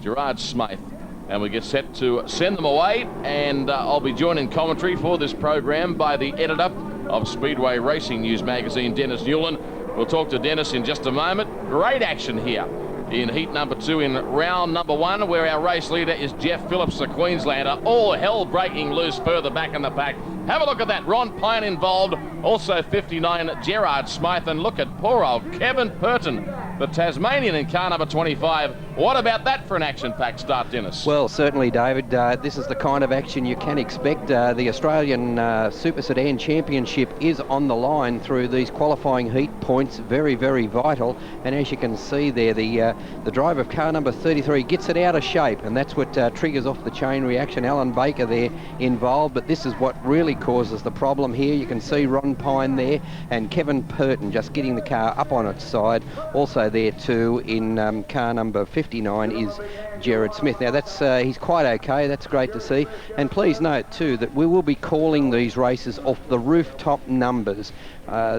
Gerard Smythe. And we get set to send them away, and I'll be joined in commentary for this program by the editor of Speedway Racing News magazine, Dennis Newland. We'll talk to Dennis in just a moment. Great action here in heat number 2 in round number 1, where our race leader is Jeff Phillips, the Queenslander. All hell breaking loose further back in the pack. Have a look at that. Ron Pine involved. Also 59, Gerard Smythe. And look at poor old Kevin Purton, the Tasmanian, in car number 25. What about that for an action-packed start, Dennis? Well, certainly, David. This is the kind of action you can expect. The Australian Super Sedan Championship is on the line through these qualifying heat points. Very, very vital. And as you can see there, the driver of car number 33 gets it out of shape, and that's what triggers off the chain reaction. Alan Baker there involved, but this is what really causes the problem here. You can see Ron Pine there and Kevin Purton just getting the car up on its side. Also there too in car number 59 is Gerard Smith. Now that's he's quite okay. That's great to see. And please note too that we will be calling these races off the rooftop numbers.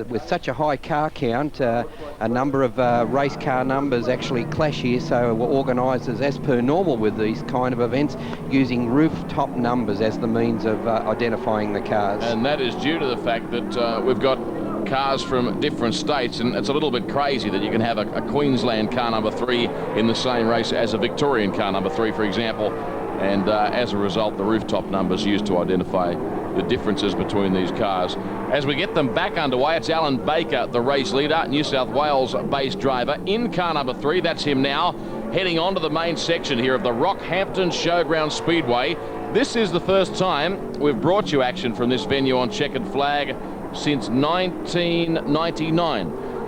With such a high car count, a number of race car numbers actually clash here, so organisers, as per normal with these kind of events, using rooftop numbers as the means of identifying the cars. And that is due to the fact that we've got cars from different states, and it's a little bit crazy that you can have a Queensland car number 3 in the same race as a Victorian car number 3, for example, and as a result the rooftop numbers used to identify the differences between these cars. As we get them back underway, it's Alan Baker, the race leader, New South Wales-based driver, in car number 3. That's him now, heading on to the main section here of the Rockhampton Showgrounds Speedway. This is the first time we've brought you action from this venue on checkered flag since 1999,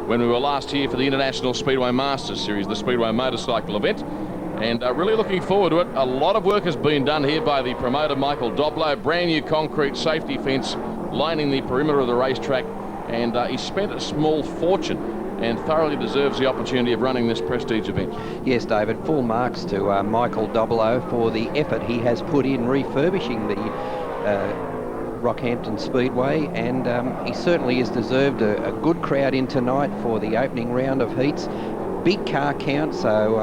when we were last here for the International Speedway Masters Series, the Speedway motorcycle event. And really looking forward to it. A lot of work has been done here by the promoter, Michael Doblo. Brand new concrete safety fence lining the perimeter of the racetrack. And he spent a small fortune and thoroughly deserves the opportunity of running this prestige event. Yes, David, full marks to Michael Doblo for the effort he has put in refurbishing the Rockhampton Speedway, and he certainly has deserved a good crowd in tonight for the opening round of heats. Big car count, so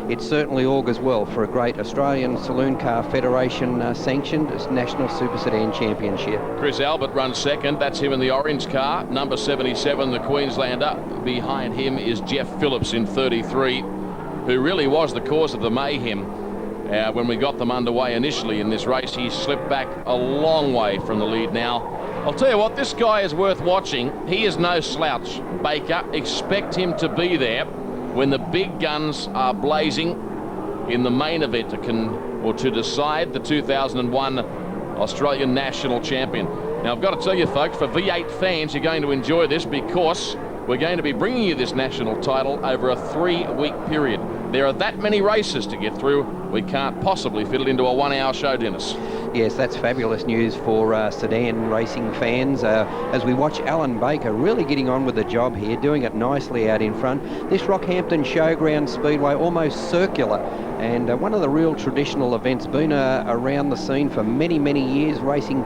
it certainly augurs well for a great Australian Saloon Car Federation sanctioned National Super Sedan Championship. Chris Albert runs second. That's him in the orange car. Number 77, the Queenslander. Behind him is Jeff Phillips in 33, who really was the cause of the mayhem. When we got them underway initially in this race, he slipped back a long way from the lead now. I'll tell you what, this guy is worth watching. He is no slouch, Baker. Expect him to be there when the big guns are blazing in the main event to decide the 2001 Australian National Champion. Now, I've got to tell you, folks, for V8 fans, you're going to enjoy this because we're going to be bringing you this national title over a 3-week period. There are that many races to get through. We can't possibly fit it into a 1-hour show, Dennis. Yes, that's fabulous news for sedan racing fans. As we watch Alan Baker really getting on with the job here, doing it nicely out in front. This Rockhampton Showgrounds Speedway, almost circular, and one of the real traditional events, been around the scene for many, many years,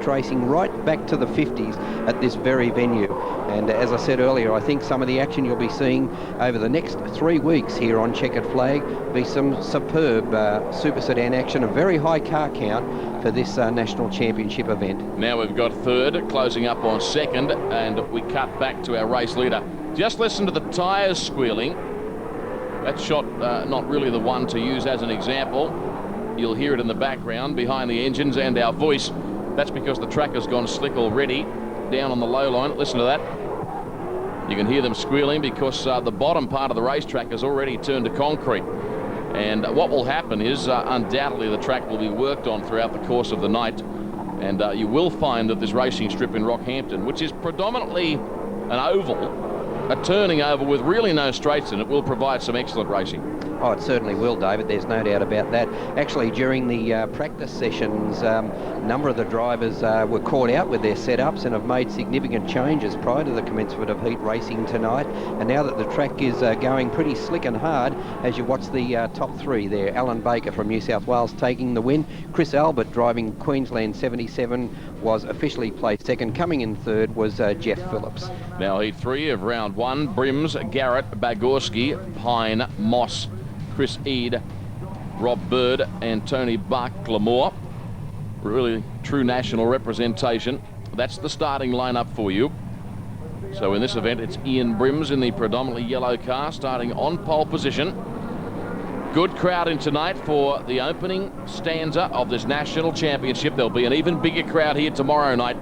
tracing right back to the 50s at this very venue. And as I said earlier, I think some of the action you'll be seeing over the next 3 weeks here on Checkered Flag be some superb super sedan action, a very high car count for this National Championship event. Now we've got third, closing up on second, and we cut back to our race leader. Just listen to the tyres squealing. That shot, not really the one to use as an example. You'll hear it in the background behind the engines and our voice. That's because the track has gone slick already down on the low line. Listen to that. You can hear them squealing because the bottom part of the racetrack has already turned to concrete. And what will happen is undoubtedly the track will be worked on throughout the course of the night. And you will find that this racing strip in Rockhampton, which is predominantly an oval, a turning oval with really no straights in it, will provide some excellent racing. Oh, it certainly will, David. There's no doubt about that. Actually, during the practice sessions, a number of the drivers were caught out with their setups and have made significant changes prior to the commencement of heat racing tonight. And now that the track is going pretty slick and hard, as you watch the top 3 there, Alan Baker from New South Wales taking the win. Chris Albert, driving Queensland 77, was officially placed second. Coming in third was Jeff Phillips. Now heat 3 of round 1, Brims, Garrett, Bagorski, Pine, Moss, Chris Eade, Rob Bird and Tony Barclamore. Really true national representation. That's the starting lineup for you. So in this event, it's Ian Brims in the predominantly yellow car, starting on pole position. Good crowd in tonight for the opening stanza of this national championship. There'll be an even bigger crowd here tomorrow night.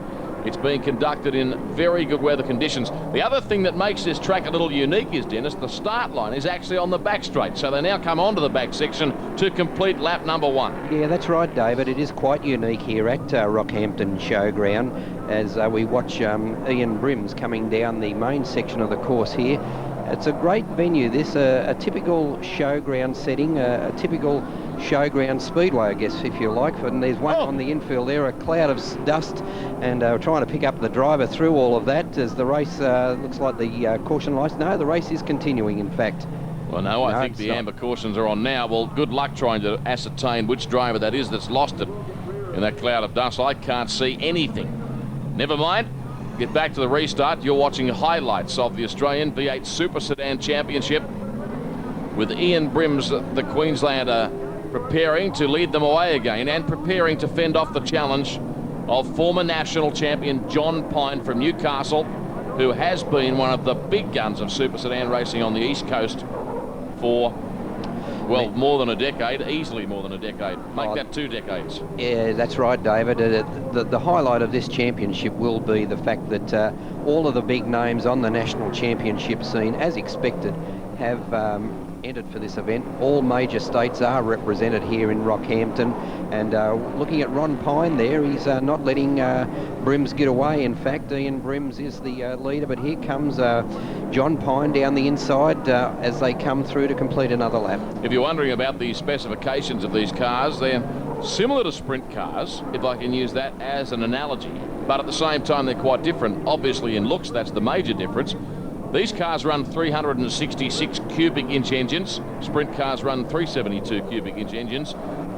It's being conducted in very good weather conditions. The other thing that makes this track a little unique is, Dennis, the start line is actually on the back straight. So they now come onto the back section to complete lap number 1. Yeah, that's right, David. It is quite unique here at Rockhampton Showground as we watch Ian Brims coming down the main section of the course here. It's a great venue, this, a typical showground setting, a typical showground speedway, I guess, if you like. And there's one on the infield there, a cloud of dust, and we're trying to pick up the driver through all of that as the race looks like the caution lights. No, the race is continuing, in fact. Well, no, I think the amber cautions are on now. Well, good luck trying to ascertain which driver that is that's lost it in that cloud of dust. I can't see anything. Never mind. Get back to the restart. You're watching highlights of the Australian V8 Super Sedan Championship with Ian Brims, the Queenslander, preparing to lead them away again and preparing to fend off the challenge of former national champion John Pine from Newcastle, who has been one of the big guns of Super Sedan racing on the East Coast for, well, more than a decade, easily more than a decade. Make that 2 decades. Yeah, that's right, David. The highlight of this championship will be the fact that all of the big names on the national championship scene, as expected, have entered for this event. All major states are represented here in Rockhampton, and looking at Ron Pine there, he's not letting Brims get away. In fact, Ian Brims is the leader, but here comes John Pine down the inside as they come through to complete another lap. If you're wondering about the specifications of these cars, they're similar to sprint cars, if I can use that as an analogy, but at the same time they're quite different. Obviously in looks, that's the major difference. These cars run 366 cubic inch engines. Sprint cars run 372 cubic inch engines.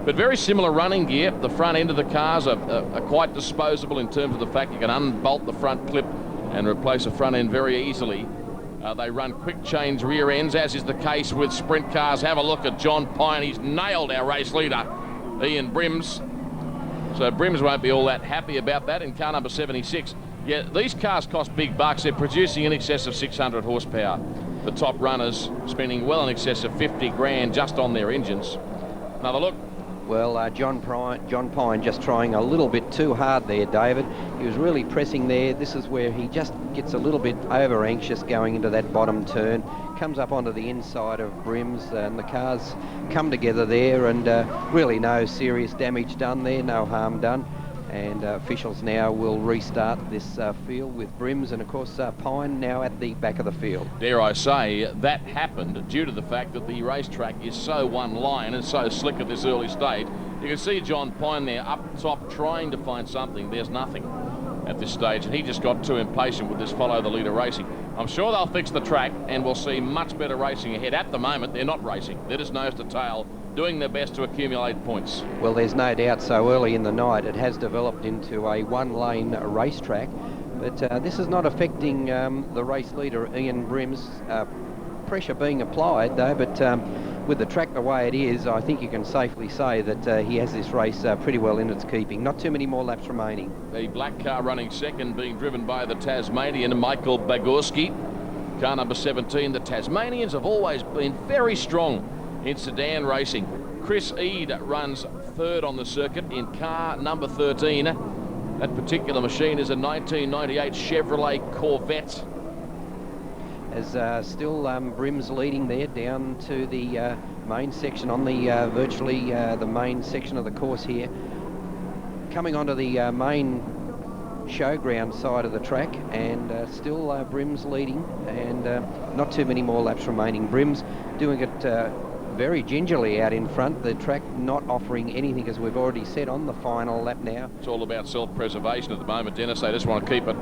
But very similar running gear. The front end of the cars are quite disposable in terms of the fact you can unbolt the front clip and replace a front end very easily. They run quick change rear ends, as is the case with sprint cars. Have a look at John Pine. He's nailed our race leader, Ian Brims. So Brims won't be all that happy about that in car number 76. Yeah, these cars cost big bucks. They're producing in excess of 600 horsepower. The top runners spending well in excess of 50 grand just on their engines. Another look. Well, John Pine just trying a little bit too hard there, David. He was really pressing there. This is where he just gets a little bit over anxious going into that bottom turn. Comes up onto the inside of Brims, and the cars come together there, and really no serious damage done there, no harm done. And officials now will restart this field with Brims and, of course, Pine now at the back of the field. Dare I say, that happened due to the fact that the racetrack is so one line and so slick at this early stage. You can see John Pine there up top trying to find something. There's nothing at this stage, and he just got too impatient with this follow the leader racing. I'm sure they'll fix the track and we'll see much better racing ahead. At the moment, they're not racing. They're just nose to tail, doing their best to accumulate points. Well, there's no doubt so early in the night it has developed into a one-lane racetrack, but this is not affecting the race leader Ian Brims. Pressure being applied though, but with the track the way it is, I think you can safely say that he has this race pretty well in its keeping. Not too many more laps remaining. The black car running second, being driven by the Tasmanian Michael Bagorski. Car number 17. The Tasmanians have always been very strong in sedan racing. Chris Eade runs third on the circuit in car number 13. That particular machine is a 1998 Chevrolet Corvette. As still Brims leading there down to the main section on the virtually the main section of the course here. Coming onto the main showground side of the track, and still Brims leading, and not too many more laps remaining. Brims doing it very gingerly out in front. The track not offering anything, as we've already said, on the final lap now. It's all about self-preservation at the moment, Dennis. They just want to keep it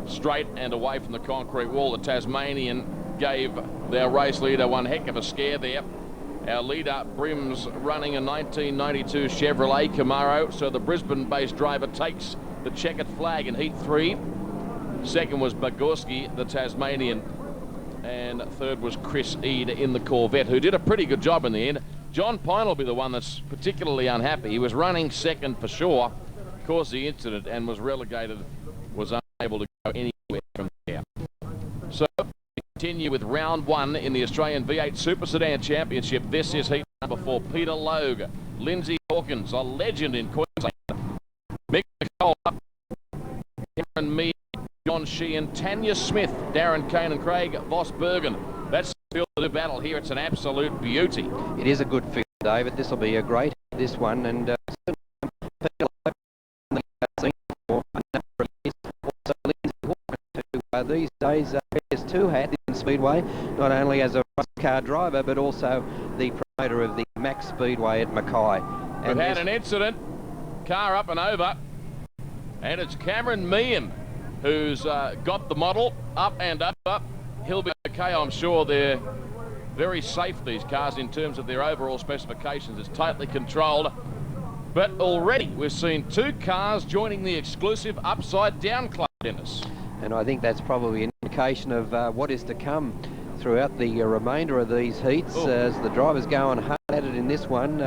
straight and away from the concrete wall. The Tasmanian gave their race leader one heck of a scare there. Our leader, Brims, running a 1992 Chevrolet Camaro. So the Brisbane-based driver takes the checkered flag in Heat 3. Second was Bagorski, the Tasmanian. And third was Chris Eade in the Corvette, who did a pretty good job in the end. John Pine will be the one that's particularly unhappy. He was running second for sure, caused the incident and was relegated, was unable to go anywhere from there. So we continue with round one in the Australian V8 Super Sedan Championship. This is heat number 4. Peter Logue, Lindsay Hawkins, a legend in Queensland. Mick Nicole, Aaron Mee, John Sheehan, Tanya Smith, Darren Kane and Craig Vosbergen. That's the field of the battle here. It's an absolute beauty. It is a good field, David. This will be a great this one, and these days there's two hats in Speedway, not only as a car driver but also the promoter of the Max Speedway at Mackay. We've had an incident, car up and over, and it's Cameron Meehan who's got the model up and up. He'll be okay, I'm sure. They're very safe, these cars, in terms of their overall specifications. It's tightly controlled. But already we've seen two cars joining the exclusive Upside Down Club, Dennis. And I think that's probably an indication of what is to come throughout the remainder of these heats. As the drivers go on hard at it in this one.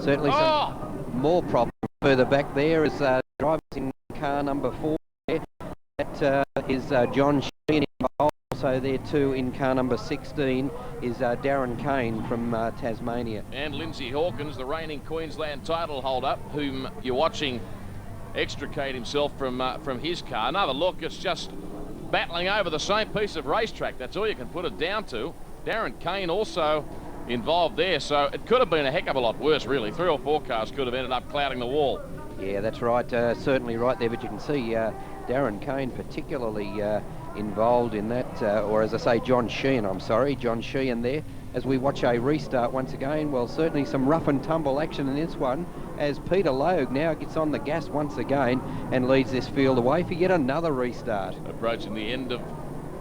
Certainly some more problems further back there as drivers in car number 4. That is John Sheehan involved. Also there too in car number 16 is Darren Kane from Tasmania. And Lindsay Hawkins, the reigning Queensland title holder, whom you're watching extricate himself from his car. Another look, it's just battling over the same piece of racetrack. That's all you can put it down to. Darren Kane also involved there, so it could have been a heck of a lot worse, really. 3 or 4 cars could have ended up clouding the wall. Yeah, that's right. Certainly right there, but you can see Darren Kane particularly involved in that, or as I say, John Sheehan there. As we watch a restart once again, well, certainly some rough and tumble action in this one, as Peter Logue now gets on the gas once again and leads this field away for yet another restart. Approaching the end of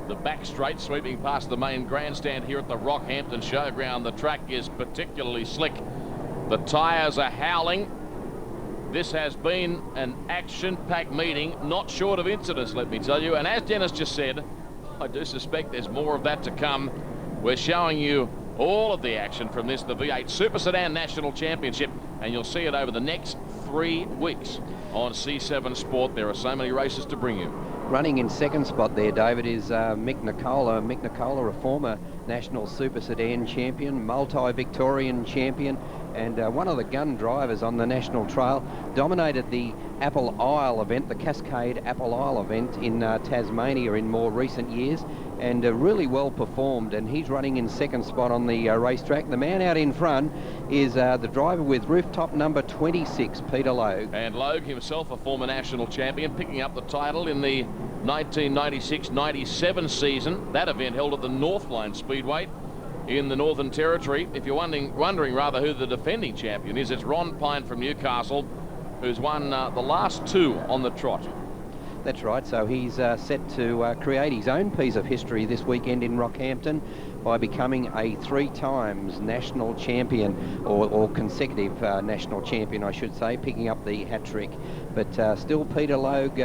the back straight, sweeping past the main grandstand here at the Rockhampton Showground. The track is particularly slick. The tyres are howling. This has been an action-packed meeting, not short of incidents, let me tell you. And as Dennis just said, I do suspect there's more of that to come. We're showing you all of the action from this, the V8 Super Sedan National Championship, and you'll see it over the next 3 weeks on C7 Sport. There are so many races to bring you. Running in second spot there, David, is Mick Nicola. Mick Nicola, a former national Super Sedan champion, multi-Victorian champion, and one of the gun drivers on the national trail. Dominated the Apple Isle event, the Cascade Apple Isle event in Tasmania in more recent years, and really well performed, and he's running in second spot on the racetrack. The man out in front is the driver with rooftop number 26, Peter Logue. And Logue himself, a former national champion, picking up the title in the 1996-97 season. That event held at the Northline Speedway in the Northern Territory. If you're wondering rather who the defending champion is, it's Ron Pine from Newcastle, who's won the last 2 on the trot. That's right, so he's set to create his own piece of history this weekend in Rockhampton by becoming a 3 times national champion, or consecutive national champion, I should say, picking up the hat trick. But still Peter Logue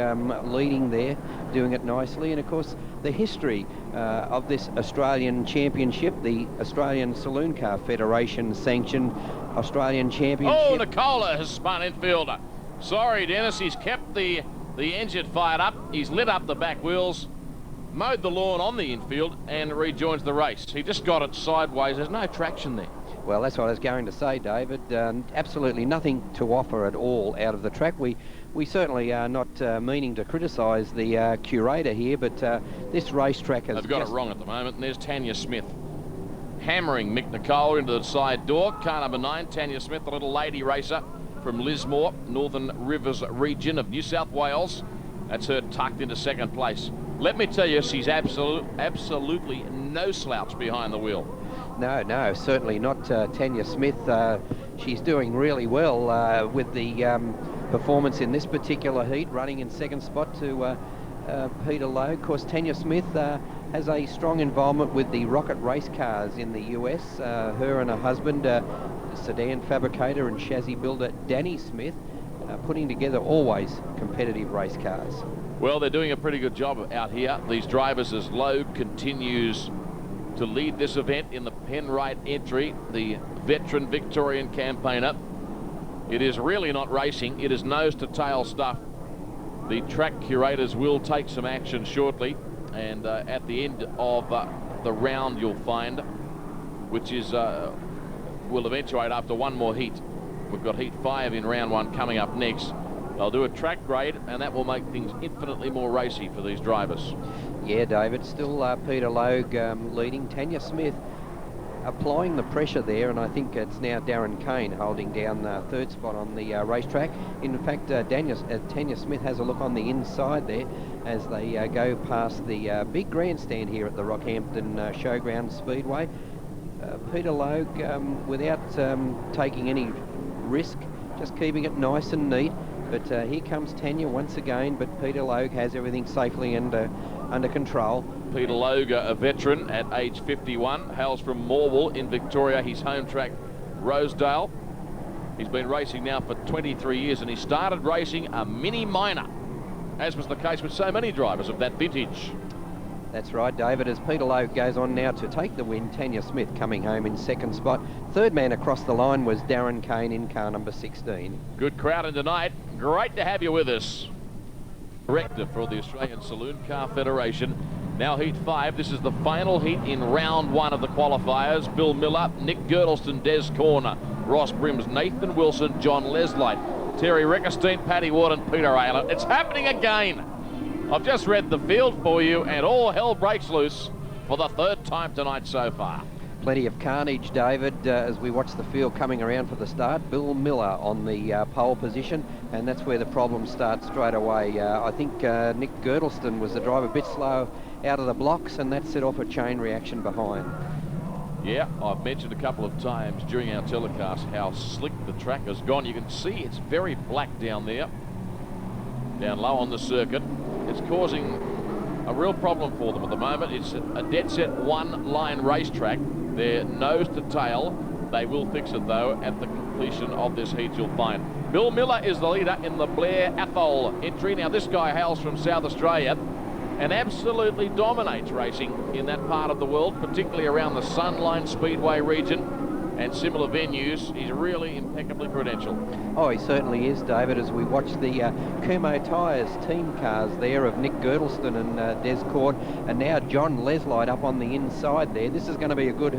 leading there, doing it nicely. And of course the history of this Australian Championship, the Australian Saloon Car Federation sanctioned Australian Championship. Oh, Nicola has spun infielder. Sorry, Dennis, he's kept the engine fired up. He's lit up the back wheels, mowed the lawn on the infield, and rejoins the race. He just got it sideways. There's no traction there. Well, that's what I was going to say, David. Absolutely nothing to offer at all out of the track. We certainly are not meaning to criticise the curator here, but this racetrack has... They've got it wrong at the moment, and there's Tanya Smith hammering Mick Nicole into the side door. Car number 9, Tanya Smith, the little lady racer from Lismore, Northern Rivers region of New South Wales. That's her tucked into second place. Let me tell you, she's absolutely no slouch behind the wheel. No, certainly not Tanya Smith. She's doing really well with the performance in this particular heat, running in second spot to Peter Logue. Of course, Tanya Smith has a strong involvement with the Rocket race cars in the US. Her and her husband, sedan fabricator and chassis builder Danny Smith, putting together always competitive race cars. Well, they're doing a pretty good job out here, these drivers, as Logue continues to lead this event in the Penrite entry, the veteran Victorian campaigner. It is really not racing, it is nose to tail stuff. The track curators will take some action shortly, and at the end of the round you'll find, which is will eventuate after one more heat. We've got heat 5 in round 1 coming up next. They'll do a track grade, and that will make things infinitely more racy for these drivers. Yeah, David, still Peter Logue leading. Tanya Smith applying the pressure there, and I think it's now Darren Kane holding down the third spot on the racetrack. In fact, Tanya Smith has a look on the inside there as they go past the big grandstand here at the Rockhampton Showgrounds Speedway. Peter Logue, without taking any risk, just keeping it nice and neat. But here comes Tanya once again, but Peter Logue has everything safely under control. Peter Logue, a veteran at age 51, hails from Morwell in Victoria, his home track Rosedale. He's been racing now for 23 years, and he started racing a mini minor, as was the case with so many drivers of that vintage. That's right, David, as Peter Logue goes on now to take the win. Tanya Smith coming home in second spot. Third man across the line was Darren Kane in car number 16. Good crowd in tonight. Great to have you with us. Director for the Australian Saloon Car Federation. Now heat 5. This is the final heat in round 1 of the qualifiers. Bill Miller, Nick Girdleston, Des Corner, Ross Brims, Nathan Wilson, John Leslight, Terry Reckerstein, Paddy Ward and Peter Ayler. It's happening again. I've just read the field for you, and all hell breaks loose for the third time tonight so far. Plenty of carnage, David, as we watch the field coming around for the start. Bill Miller on the pole position, and that's where the problem starts straight away. I think Nick Girdleston was the driver, a bit slow out of the blocks, and that set off a chain reaction behind. Yeah, I've mentioned a couple of times during our telecast how slick the track has gone. You can see it's very black down there, down low on the circuit. It's causing a real problem for them at the moment. It's a dead set one-line racetrack. They're nose to tail. They will fix it, though, at the completion of this heat, you'll find. Bill Miller is the leader in the Blair Athol entry. Now, this guy hails from South Australia and absolutely dominates racing in that part of the world, particularly around the Sunline Speedway region and similar venues. He's really impeccably credentialed. Oh, he certainly is, David, as we watch the Kumo Tyres team cars there of Nick Girdleston and Des Cord, and now John Leslight up on the inside there. This is going to be a good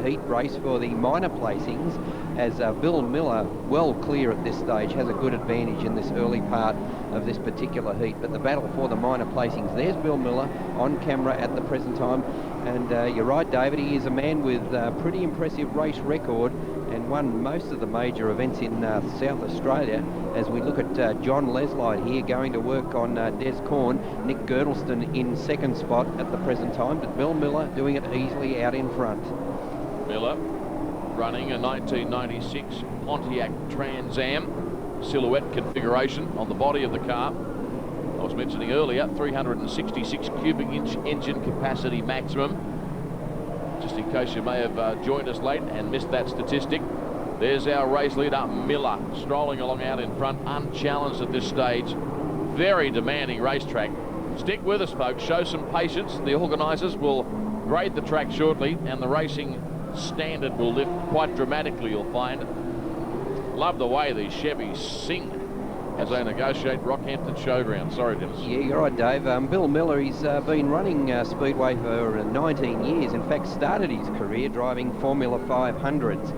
heat race for the minor placings, as Bill Miller, well clear at this stage, has a good advantage in this early part of this particular heat. But the battle for the minor placings, there's Bill Miller on camera at the present time. And you're right, David, he is a man with a pretty impressive race record and won most of the major events in South Australia. As we look at John Leslight here going to work on Des Corn, Nick Girdleston in second spot at the present time, but Bill Miller doing it easily out in front. Miller running a 1996 Pontiac Trans Am silhouette configuration on the body of the car. I was mentioning earlier, 366 cubic inch engine capacity maximum. Just in case you may have joined us late and missed that statistic, there's our race leader, Miller, strolling along out in front, unchallenged at this stage. Very demanding racetrack. Stick with us, folks. Show some patience. The organisers will grade the track shortly, and the racing standard will lift quite dramatically, you'll find. Love the way these Chevys sing as they negotiate Rockhampton Showgrounds. Sorry, Dennis. Yeah, you're right, Dave. Bill Miller, he's been running Speedway for 19 years. In fact, started his career driving Formula 500s.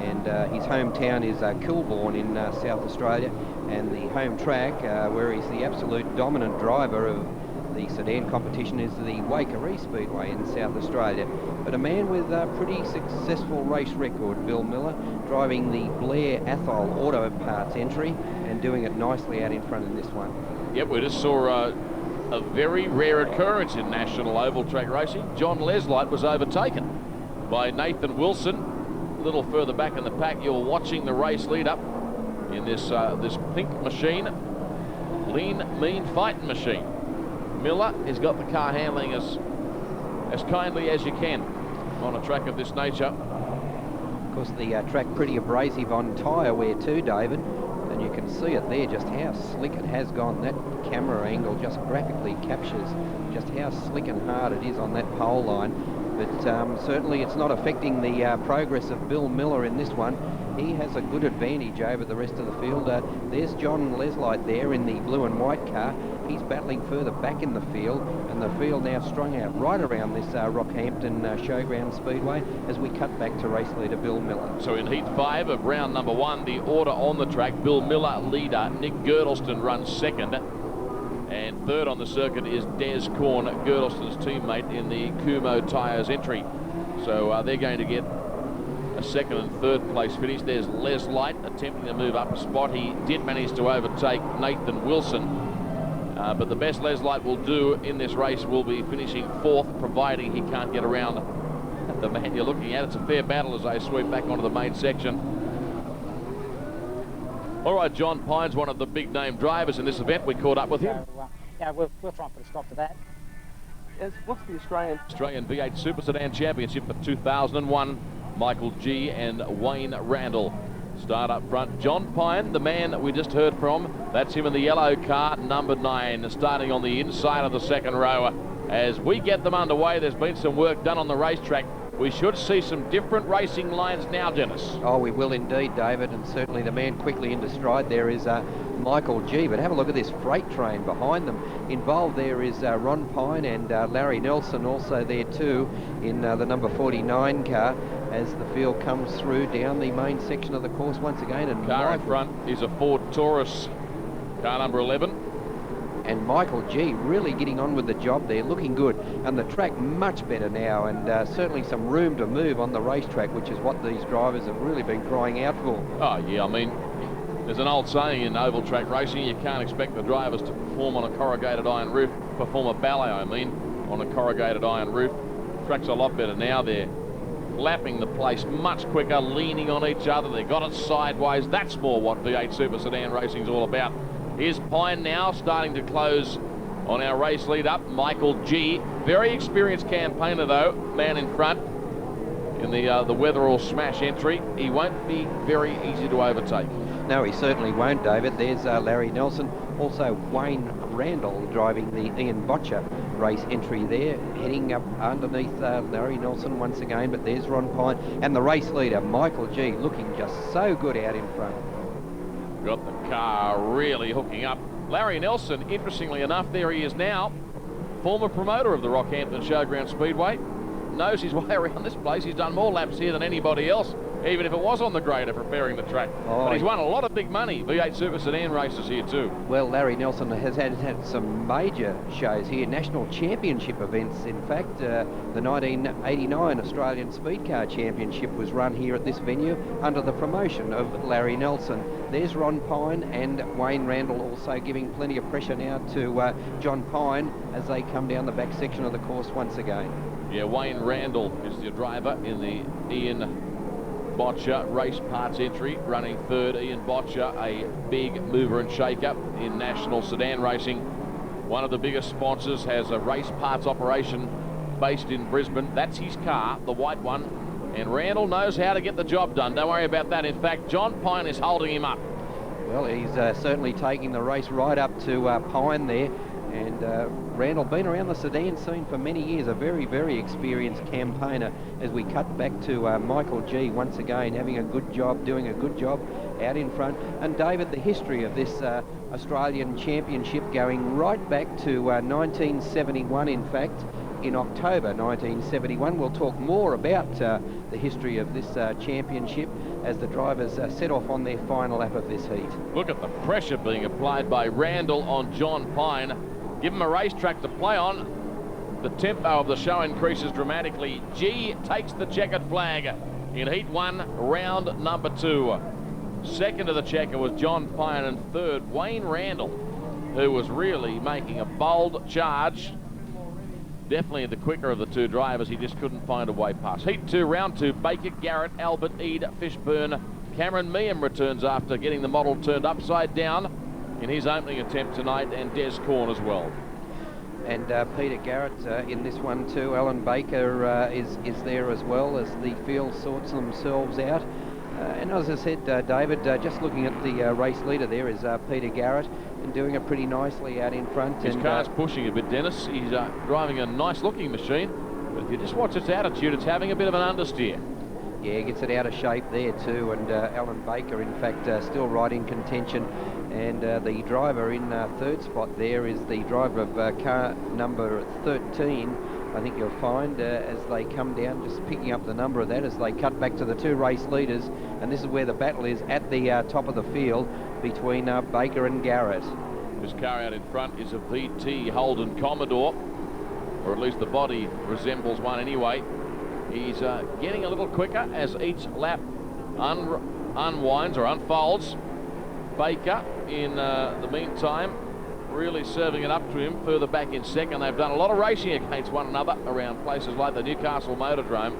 And his hometown is Kilbourne in South Australia. And the home track, where he's the absolute dominant driver of the sedan competition, is the Waikerie Speedway in South Australia. But a man with a pretty successful race record, Bill Miller, driving the Blair Athol Auto Parts entry and doing it nicely out in front in this one. Yep, we just saw a very rare occurrence in national oval track racing. John Leslight was overtaken by Nathan Wilson. A little further back in the pack, you're watching the race lead up in this pink machine, lean, mean fighting machine. Miller has got the car handling as kindly as you can on a track of this nature. Of course, the track pretty abrasive on tyre wear too, David, and you can see it there just how slick it has gone. That camera angle just graphically captures just how slick and hard it is on that pole line. but certainly it's not affecting the progress of Bill Miller in this one. He has a good advantage over the rest of the field. There's John Leslight there in the blue and white car. He's battling further back in the field, and the field now strung out right around this Rockhampton Showgrounds Speedway as we cut back to race leader Bill Miller. So in heat 5 of round number 1, the order on the track: Bill Miller leader, Nick Girdleston runs second, and third on the circuit is Des Corn, Girdleston's teammate in the Kumo Tyres entry. So they're going to get a second and third place finish. There's Les Light attempting to move up a spot. He did manage to overtake Nathan Wilson, but the best Les Light will do in this race will be finishing fourth, providing he can't get around the man you're looking at. It's a fair battle as they sweep back onto the main section. All right, John Pine's one of the big name drivers in this event. We caught up with him. Yeah, we'll try and put a stop to that. What's the Australian V8 Super Sedan Championship for 2001? Michael G and Wayne Randall start up front. John Pine, the man we just heard from, that's him in the yellow car, number 9, starting on the inside of the second row. As we get them underway, there's been some work done on the racetrack. We should see some different racing lines now, Dennis. Oh, we will indeed, David, and certainly the man quickly into stride there is Michael G. But have a look at this freight train behind them. Involved there is Ron Pine and Larry Nelson also there too in the number 49 car as the field comes through down the main section of the course once again. And car in front is a Ford Taurus, car number 11. And Michael G really getting on with the job there, looking good. And the track much better now, and certainly some room to move on the racetrack, which is what these drivers have really been crying out for. Oh, yeah, I mean, there's an old saying in oval track racing, you can't expect the drivers to perform on a corrugated iron roof, perform a ballet, I mean, on a corrugated iron roof. Track's a lot better now. They're lapping the place much quicker, leaning on each other. They got it sideways. That's more what V8 Super Sedan racing's all about. Here's Pine now starting to close on our race lead up. Michael G, very experienced campaigner though, man in front in the Weatherall Smash entry. He won't be very easy to overtake. No, he certainly won't, David. There's Larry Nelson, also Wayne Randall driving the Ian Botcher race entry there, heading up underneath Larry Nelson once again, but there's Ron Pine and the race leader Michael G looking just so good out in front. Got the car really hooking up. Larry Nelson, interestingly enough, there he is now, former promoter of the Rockhampton Showgrounds Speedway, knows his way around this place. He's done more laps here than anybody else, even if it was on the grader preparing the track. Oh, but he's won a lot of big money, V8 Super Sedan races here too. Well, Larry Nelson has had some major shows here, national championship events. In fact, the 1989 Australian Speed Car Championship was run here at this venue under the promotion of Larry Nelson. There's Ron Pine and Wayne Randall also giving plenty of pressure now to John Pine as they come down the back section of the course once again. Yeah, Wayne Randall is the driver in the Ian Botcher race parts entry, running third. Ian Botcher, a big mover and shaker in national sedan racing. One of the biggest sponsors, has a race parts operation based in Brisbane. That's his car, the white one. And Randall knows how to get the job done. Don't worry about that. In fact, John Pine is holding him up. Well, he's certainly taking the race right up to Pine there. And Randall, been around the sedan scene for many years, a very, very experienced campaigner as we cut back to Michael G once again, having a good job, doing a good job out in front. And David, the history of this Australian Championship going right back to 1971, in fact, in October 1971. We'll talk more about the history of this championship as the drivers set off on their final lap of this heat. Look at the pressure being applied by Randall on John Pine. Give him a racetrack to play on. The tempo of the show increases dramatically. G takes the checkered flag in heat 1, round number 2. Second to the checker was John Pine, and third Wayne Randall, who was really making a bold charge. Definitely the quicker of the two drivers. He just couldn't find a way past. Heat 2, round 2, Baker, Garrett, Albert, Eade, Fishburne. Cameron Meehan returns after getting the model turned upside down in his opening attempt tonight, and Des Corn as well. And Peter Garrett in this one too. Alan Baker is there as well as the field sorts themselves out. And as I said, David, just looking at the race leader there is Peter Garrett, and doing it pretty nicely out in front. His car's pushing a bit, Dennis. He's driving a nice looking machine. But if you just watch its attitude, it's having a bit of an understeer. Yeah, gets it out of shape there too, and Alan Baker, in fact, still right in contention. And the driver in third spot there is the driver of car number 13. I think you'll find as they come down, just picking up the number of that as they cut back to the two race leaders. And this is where the battle is at the top of the field between Baker and Garrett. This car out in front is a VT Holden Commodore, or at least the body resembles one anyway. He's getting a little quicker as each lap unwinds or unfolds. Baker, in the meantime, really serving it up to him further back in second. They've done a lot of racing against one another around places like the Newcastle Motordrome,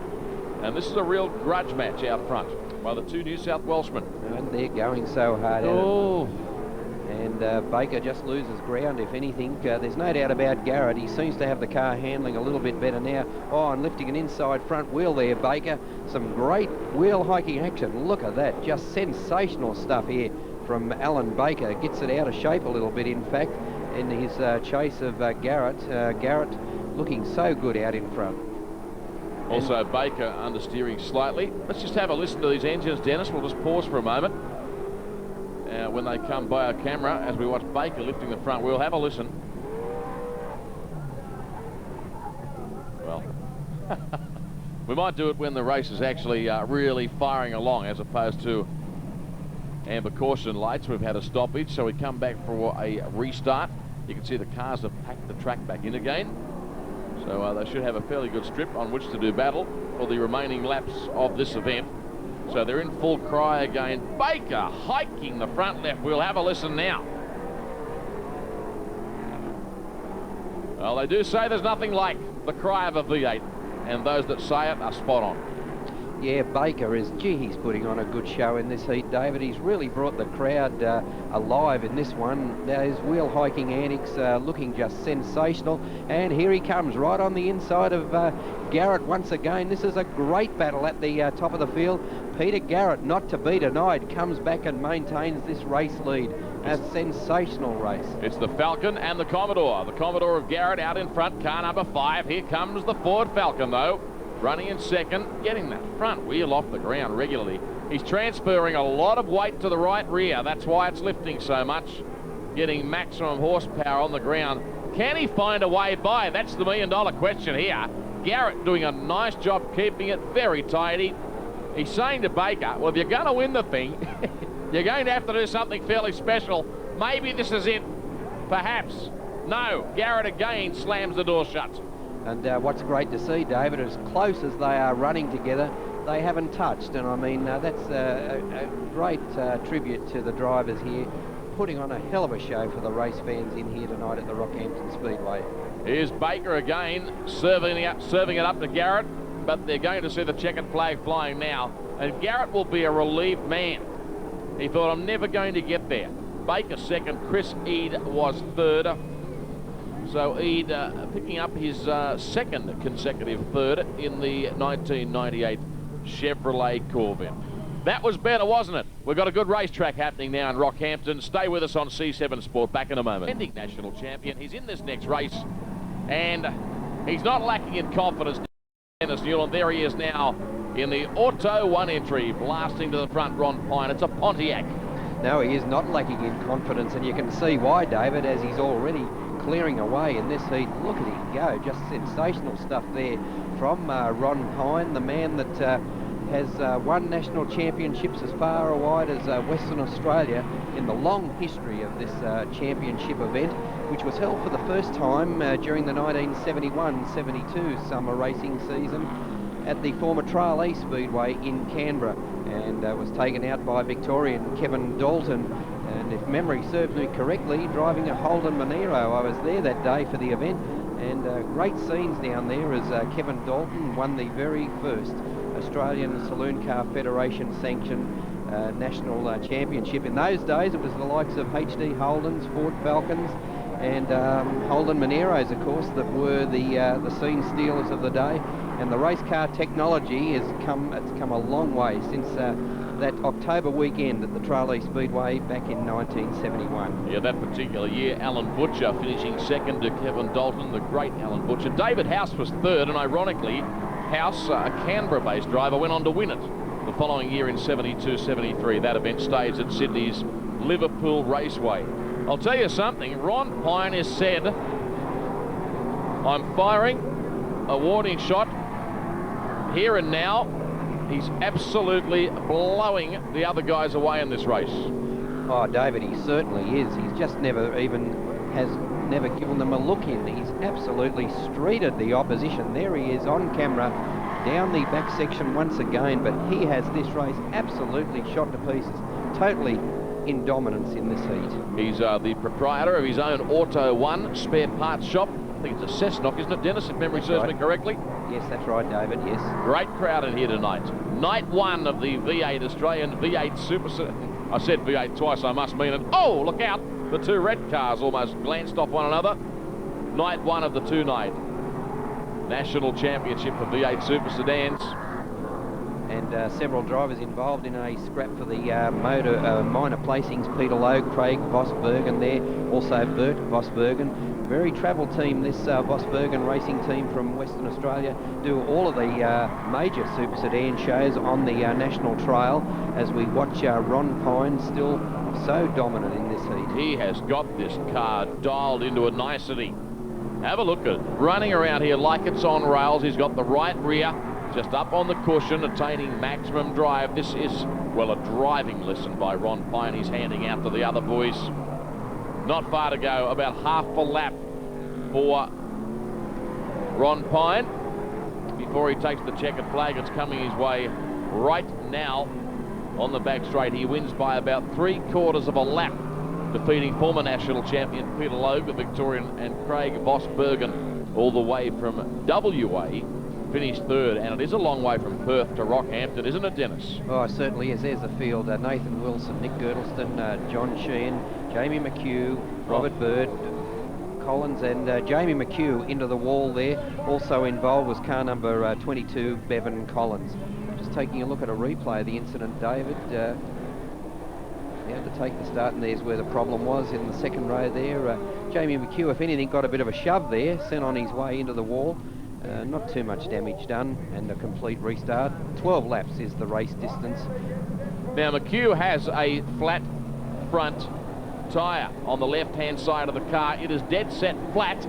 and this is a real grudge match out front by the two New South Welshmen. And they're going so hard at it. And Baker just loses ground, if anything. There's no doubt about Garrett. He seems to have the car handling a little bit better now. Oh, and lifting an inside front wheel there, Baker. Some great wheel hiking action. Look at that. Just sensational stuff here from Alan Baker. Gets it out of shape a little bit, in fact, in his chase of Garrett. Garrett looking so good out in front. Also, Baker understeering slightly. Let's just have a listen to these engines, Dennis. We'll just pause for a moment. When they come by our camera, as we watch Baker lifting the front wheel, have a listen. Well, we might do it when the race is actually really firing along, as opposed to amber caution lights. We've had a stoppage, so we come back for a restart. You can see the cars have packed the track back in again, so they should have a fairly good strip on which to do battle for the remaining laps of this event. So they're in full cry again. Baker hiking the front left wheel. Have a listen now. Well, they do say there's nothing like the cry of a V8, and those that say it are spot on. Yeah, Baker is, gee, he's putting on a good show in this heat, David. He's really brought the crowd alive in this one. Those wheel hiking antics looking just sensational. And here he comes, right on the inside of Garrett once again. This is a great battle at the top of the field. Peter Garrett, not to be denied, comes back and maintains this race lead. A sensational race. It's the Falcon and the Commodore. The Commodore of Garrett out in front, car number 5. Here comes the Ford Falcon, though. Running in second, getting that front wheel off the ground regularly. He's transferring a lot of weight to the right rear. That's why it's lifting so much. Getting maximum horsepower on the ground. Can he find a way by? That's the million-dollar question here. Garrett doing a nice job keeping it very tidy. He's saying to Baker, well, if you're going to win the thing, you're going to have to do something fairly special. Maybe this is it. Perhaps. No. Garrett again slams the door shut. And what's great to see, David, as close as they are running together, they haven't touched. And I mean, that's a great tribute to the drivers here, putting on a hell of a show for the race fans in here tonight at the Rockhampton Speedway. Here's Baker again, serving it up to Garrett, but they're going to see the checkered flag flying now. And Garrett will be a relieved man. He thought, I'm never going to get there. Baker second, Chris Eade was third. So Eade picking up his second consecutive third in the 1998 Chevrolet Corvette. That was better, wasn't it? We've got a good racetrack happening now in Rockhampton. Stay with us on C7 Sport. Back in a moment. Defending national champion. He's in this next race, and he's not lacking in confidence. Dennis Newland, there he is now in the Auto 1 entry, blasting to the front, Ron Pine. It's a Pontiac. No, he is not lacking in confidence, and you can see why, David, as he's already clearing away in this heat. Look at him go. Just sensational stuff there from Ron Pine, the man that has won national championships as far and wide as Western Australia in the long history of this championship event, which was held for the first time during the 1971-72 summer racing season at the former Trail East Speedway in Canberra, and was taken out by Victorian Kevin Dalton. And if memory serves me correctly, driving a Holden Monero. I was there that day for the event, and great scenes down there as Kevin Dalton won the very first Australian Saloon Car Federation sanctioned national championship. In those days, it was the likes of HD Holdens, Ford Falcons, and Holden Moneros, of course, that were the scene stealers of the day. And the race car technology has come a long way since that October weekend at the Tralee Speedway back in 1971. Yeah, that particular year, Alan Butcher finishing second to Kevin Dalton, the great Alan Butcher. David House was third, and ironically, House, a Canberra-based driver, went on to win it the following year in 72-73. That event staged at Sydney's Liverpool Raceway. I'll tell you something, Ron Pine has said, I'm firing a warning shot here and now. He's absolutely blowing the other guys away in this race. Oh, David, he certainly is. He's just never given them a look in. He's absolutely streeted the opposition. There he is on camera, down the back section once again, but he has this race absolutely shot to pieces. Totally in dominance in this heat. He's the proprietor of his own Auto One spare parts shop. I think it's a Cessnock, isn't it, Dennis, if memory serves me correctly? Yes, that's right, David, yes. Great crowd in here tonight. Night one of the V8 Australian V8 Super... I said V8 twice, I must mean it. Oh, look out! The two red cars almost glanced off one another. Night one of the two-night National Championship for V8 Super Sedans. And several drivers involved in a scrap for the minor placings. Peter Lowe, Craig Vosbergen there, also Bert Vosbergen. Very travel team, this Vosbergen racing team from Western Australia, do all of the major Super Sedan shows on the National Trail as we watch Ron Pine still so dominant in this heat. He has got this car dialed into a nicety. Have a look at it. Running around here like it's on rails. He's got the right rear just up on the cushion, attaining maximum drive. This is, well, a driving lesson by Ron Pine he's handing out to the other boys. Not far to go, about half a lap for Ron Pine before he takes the checkered flag. It's coming his way right now on the back straight. He wins by about 3/4 of a lap, defeating former national champion Peter Logue, the Victorian, and Craig Vosbergen, all the way from WA. Finished third, and it is a long way from Perth to Rockhampton, isn't it, Dennis? Oh, it certainly is. There's the field. Nathan Wilson, Nick Girdleston, John Sheehan, Jamie McHugh, Robert Bird, Collins, and Jamie McHugh into the wall there. Also involved was car number 22, Bevan Collins. Just taking a look at a replay of the incident, David. He had to take the start, and there's where the problem was in the second row there. Jamie McHugh, if anything, got a bit of a shove there, sent on his way into the wall. Not too much damage done, and a complete restart. 12 laps is the race distance. Now McHugh has a flat front tyre on the left-hand side of the car. It is dead set flat.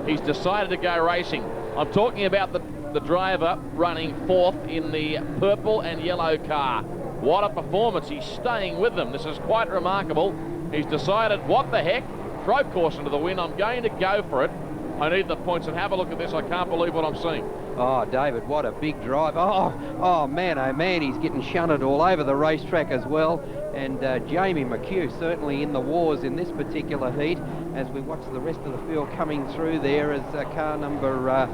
He's decided to go racing. I'm talking about the driver running fourth in the purple and yellow car. What a performance. He's staying with them. This is quite remarkable. He's decided, what the heck? Throw caution to the wind. I'm going to go for it. I need the points, and have a look at this. I can't believe what I'm seeing. Oh, David, what a big drive. Oh, man, he's getting shunted all over the racetrack as well. And Jamie McHugh certainly in the wars in this particular heat as we watch the rest of the field coming through there as car number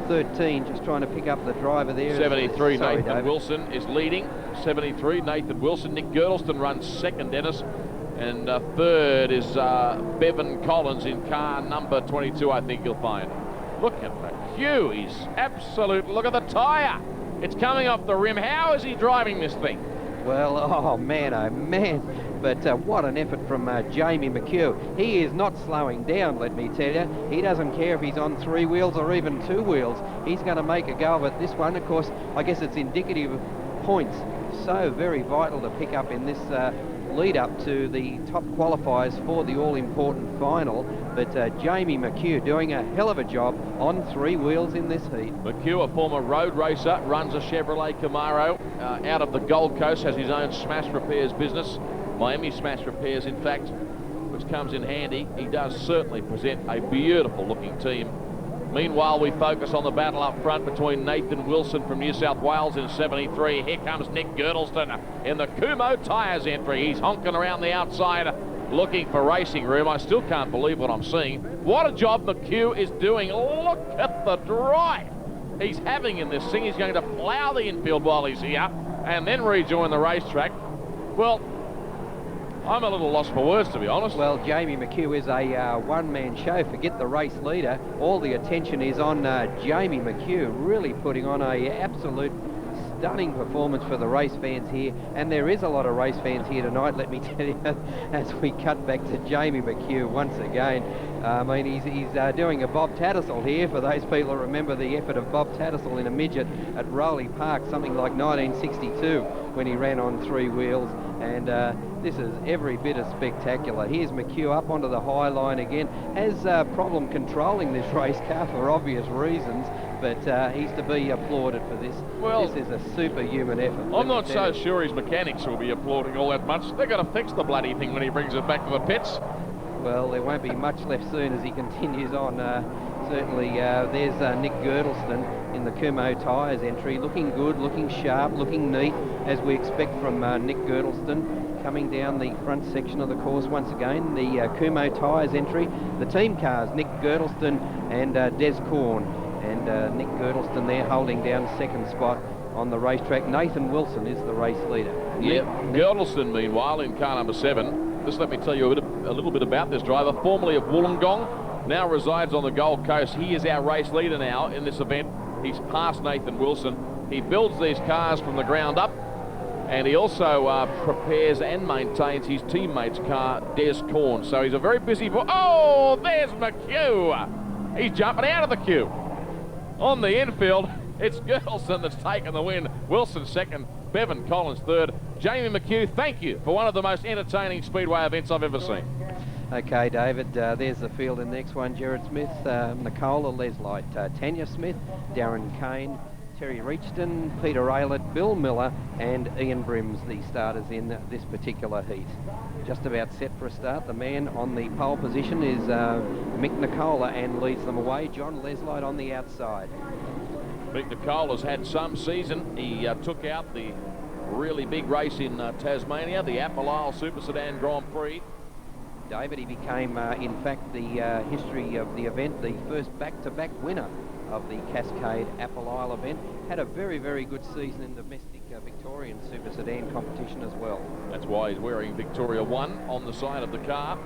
13 just trying to pick up the driver there. 73, Sorry, Nathan David. Wilson is leading. 73, Nathan Wilson. Nick Girdleston runs second, Dennis. And third is Bevan Collins in car number 22, I think you'll find. Look at McHugh. He's absolute. Look at the tyre. It's coming off the rim. How is he driving this thing? Well, oh man. But what an effort from Jamie McHugh. He is not slowing down, let me tell you. He doesn't care if he's on 3 wheels or even 2 wheels. He's going to make a go of it. This one, of course, I guess it's indicative of points. So very vital to pick up in this lead up to the top qualifiers for the all-important final. But Jamie McHugh doing a hell of a job on 3 wheels in this heat. McHugh, a former road racer, runs a Chevrolet Camaro out of the Gold Coast, has his own smash repairs business, Miami Smash Repairs, in fact, which comes in handy. He does certainly present a beautiful looking team. Meanwhile, we focus on the battle up front between Nathan Wilson from New South Wales in 73. Here comes Nick Girdleston in the Kumo Tyres entry. He's honking around the outside looking for racing room. I still can't believe what I'm seeing. What a job McHugh is doing. Look at the drive he's having in this thing. He's going to plough the infield while he's here and then rejoin the racetrack. Well, I'm a little lost for words, to be honest. Well, Jamie McHugh is a one-man show. Forget the race leader. All the attention is on Jamie McHugh, really putting on a absolute stunning performance for the race fans here, and there is a lot of race fans here tonight, let me tell you, as we cut back to Jamie McHugh once again. I mean, he's doing a Bob Tattersall here, for those people who remember the effort of Bob Tattersall in a midget at Rowley Park, something like 1962, when he ran on 3 wheels, and this is every bit as spectacular. Here's McHugh up onto the high line again, has problem controlling this race car for obvious reasons, but he's to be applauded for this. Well, this is a superhuman effort. I'm not so sure his mechanics will be applauding all that much. They've got to fix the bloody thing when he brings it back to the pits. Well, there won't be much left soon as he continues on. Certainly, there's Nick Girdleston in the Kumo Tyres entry, looking good, looking sharp, looking neat, as we expect from Nick Girdleston, coming down the front section of the course once again. The Kumo Tyres entry, the team cars, Nick Girdleston and Des Corn, and Nick Girdleston there holding down second spot on the racetrack. Nathan Wilson is the race leader. Yeah, Girdleston, meanwhile, in car number 7. Just let me tell you a little bit about this driver. Formerly of Wollongong, now resides on the Gold Coast. He is our race leader now in this event. He's passed Nathan Wilson. He builds these cars from the ground up, and he also prepares and maintains his teammate's car, Des Corn. So he's a very busy boy. Oh, there's McHugh. He's jumping out of the queue. On the infield, it's Girdleston that's taken the win. Wilson second, Bevan Collins third. Jamie McHugh, thank you for one of the most entertaining speedway events I've ever seen. Okay, David, there's the field in the next one. Jared Smith, Nicola Leslight, Tanya Smith, Darren Kane, Terry Reachton, Peter Aylett, Bill Miller and Ian Brims, the starters in this particular heat. Just about set for a start. The man on the pole position is Mick Nicola and leads them away. John Leslight on the outside. Mick Nicola's had some season. He took out the really big race in Tasmania, the Apple Isle Super Sedan Grand Prix. David, he became, in fact, the history of the event, the first back-to-back winner of the Cascade Apple Isle event. Had a very, very good season in the domestic Victorian Super Sedan competition as well. That's why he's wearing Victoria 1 on the side of the car.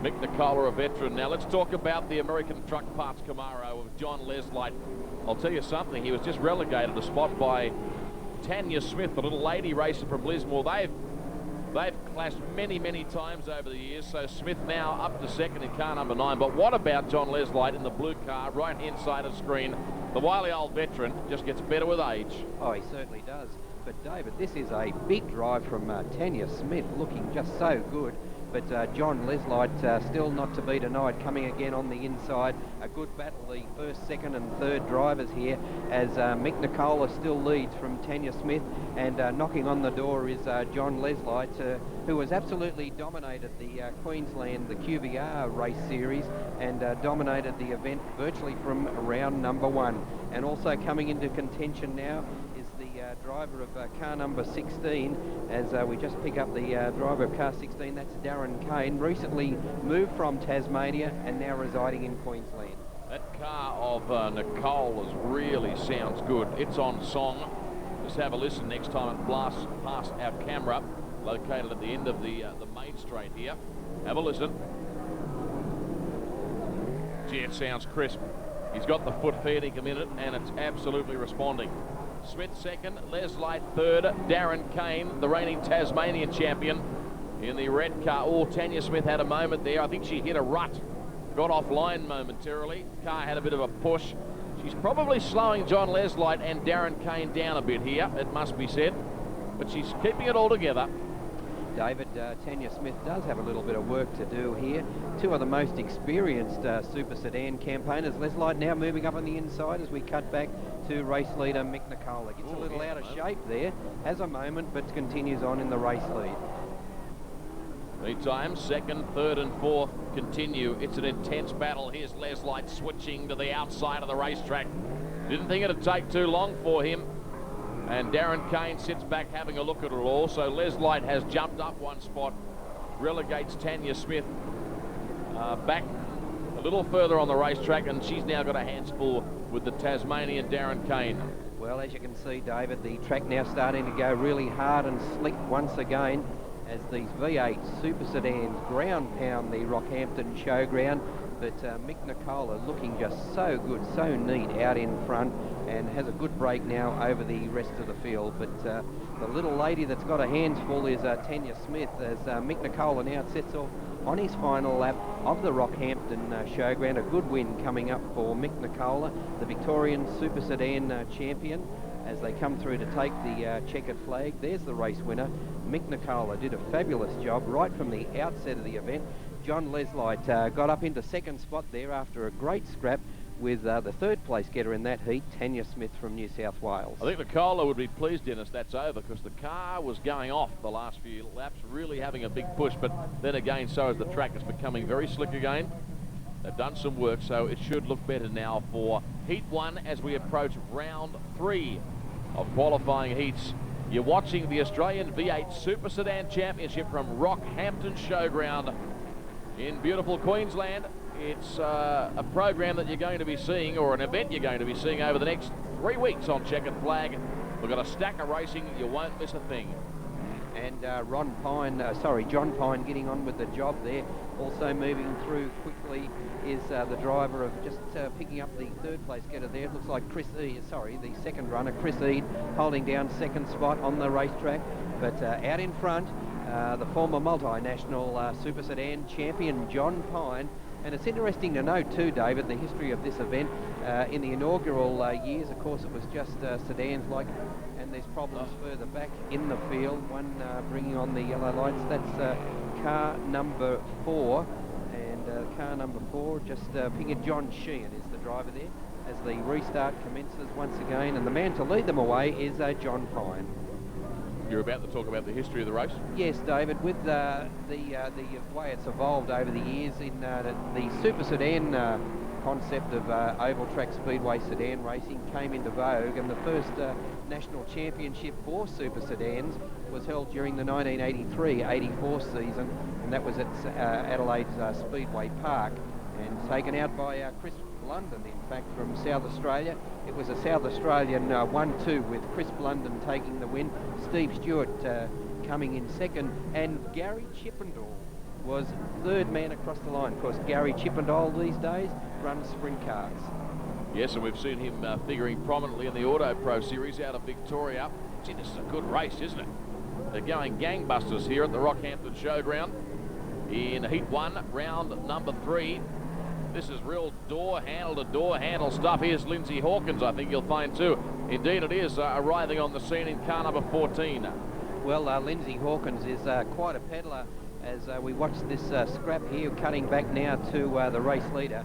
Mick Nicola, a veteran. Now let's talk about the American Truck Parts Camaro of John Leslight. I'll tell you something, he was just relegated a spot by Tanya Smith, the little lady racer from Lismore. They've clashed many, many times over the years, so Smith now up to second in car number 9. But what about John Leslight in the blue car, right-hand side of the screen? The wily old veteran just gets better with age. Oh, he certainly does. But David, this is a big drive from Tanya Smith, looking just so good. But John Leslight still not to be denied, coming again on the inside. A good battle, the first, second and third drivers here, as Mick Nicola still leads from Tanya Smith, and knocking on the door is John Leslight, who has absolutely dominated the Queensland, the QVR race series, and dominated the event virtually from round number 1. And also coming into contention now is the driver of car number 16, as we just pick up the driver of car 16, that's Darren Kane, recently moved from Tasmania and now residing in Queensland. That car of Nicola's really sounds good. It's on song. Just have a listen next time it blasts past our camera, located at the end of the main straight here. Have a listen. Gee, it sounds crisp. He's got the foot feeding him in it, and it's absolutely responding. Smith second, Leslight third, Darren Kane, the reigning Tasmanian champion, in the red car. Oh, Tanya Smith had a moment there. I think she hit a rut, got offline momentarily. Car had a bit of a push. She's probably slowing John Leslight and Darren Kane down a bit here, it must be said, but she's keeping it all together. David, Tanya Smith does have a little bit of work to do here. Two of the most experienced Super Sedan campaigners. Leslight now moving up on the inside as we cut back to race leader Mick Nicola. Gets a little out of shape there, has a moment, but continues on in the race lead. Meantime, second, third and fourth continue. It's an intense battle. Here's Leslight switching to the outside of the racetrack. Didn't think it'd take too long for him. And Darren Kane sits back having a look at it all. So Leslight has jumped up one spot, relegates Tanya Smith back a little further on the racetrack, and she's now got a hands full with the Tasmanian Darren Kane. Well, as you can see, David, the track now starting to go really hard and slick once again, as these V8 Super Sedans ground pound the Rockhampton Showground. but Mick Nicola looking just so good, so neat out in front, and has a good break now over the rest of the field. But the little lady that's got her hands full is Tanya Smith, as Mick Nicola now sets off on his final lap of the Rockhampton Showground. A good win coming up for Mick Nicola, the Victorian Super Sedan champion, as they come through to take the checkered flag. There's the race winner. Mick Nicola did a fabulous job right from the outset of the event. John Leslight got up into second spot there after a great scrap with the third place getter in that heat, Tanya Smith from New South Wales. I think Nicola would be pleased, Dennis, that's over, because the car was going off the last few laps, really having a big push, but then again, so is the track. It's becoming very slick again. They've done some work, so it should look better now for Heat 1 as we approach round 3 of qualifying heats. You're watching the Australian V8 Super Sedan Championship from Rockhampton Showground in beautiful Queensland. It's a program that you're going to be seeing, or an event you're going to be seeing over the next 3 weeks on Checkered Flag. We've got a stack of racing, you won't miss a thing. And John Pine getting on with the job there. Also moving through quickly is the driver of just picking up the third place getter there. It looks like the second runner, Chris Eade, holding down second spot on the racetrack. But out in front, the former multinational Super Sedan champion, John Pine. And it's interesting to note too, David, the history of this event. In the inaugural years, of course, it was just sedans like, and there's problems further back in the field. One bringing on the yellow lights, that's car number 4. And car number 4, just picking John Sheehan is the driver there as the restart commences once again. And the man to lead them away is John Pine. You're about to talk about the history of the race? Yes, David, with the way it's evolved over the years in the Super Sedan concept of oval track speedway sedan racing came into vogue, and the first national championship for Super Sedans was held during the 1983-84 season, and that was at Adelaide's Speedway Park, and taken out by Chris Blunden, in fact, from South Australia. It was a South Australian 1-2 with Chris Blunden taking the win, Steve Stewart coming in second, and Gary Chippendale was third man across the line. Of course, Gary Chippendale these days runs sprint cars. Yes, and we've seen him figuring prominently in the Auto Pro Series out of Victoria. Gee, this is a good race, isn't it? They're going gangbusters here at the Rockhampton Showground in Heat 1, round number 3. This is real door handle to door handle stuff. Here's Lindsay Hawkins, I think you'll find too. Indeed it is, arriving on the scene in car number 14. Well, Lindsay Hawkins is quite a peddler as we watch this scrap here, cutting back now to the race leader,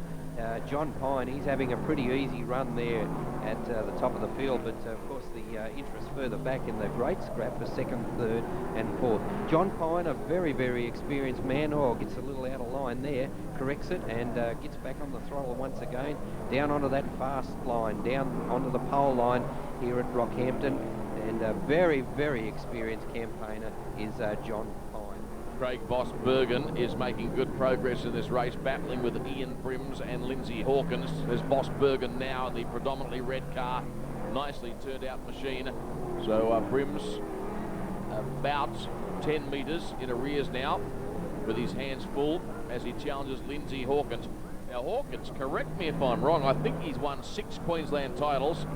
John Pine. He's having a pretty easy run there at the top of the field, but of course the interest further back in the great scrap for second, third and fourth. John Pine, a very, very experienced man, gets a little out of line there, corrects it and gets back on the throttle once again, down onto that fast line, down onto the pole line here at Rockhampton, and a very, very experienced campaigner is John Pine. Craig Boss Bergen is making good progress in this race, battling with Ian Brims and Lindsay Hawkins. There's Boss Bergen now in the predominantly red car, nicely turned out machine. So Brims about 10 metres in arrears now, with his hands full as he challenges Lindsay Hawkins. Now Hawkins, correct me if I'm wrong, I think he's won 6 Queensland titles.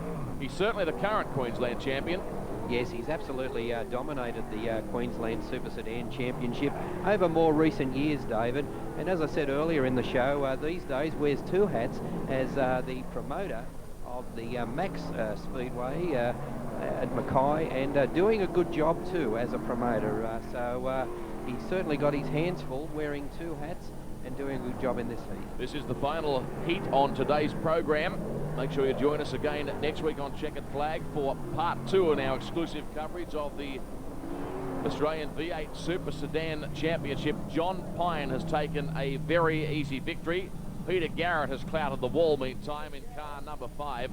He's certainly the current Queensland champion. Yes, he's absolutely dominated the Queensland Super Sedan Championship over more recent years, David. And as I said earlier in the show, these days wears 2 hats as the promoter of the Max Speedway at Mackay, and doing a good job too as a promoter. So he's certainly got his hands full wearing 2 hats and doing a good job in this heat. This is the final heat on today's program. Make sure you join us again next week on Checkered Flag for part 2 in our exclusive coverage of the Australian V8 Super Sedan Championship. John Pine has taken a very easy victory. Peter Garrett has clouted the wall meantime in car number 5.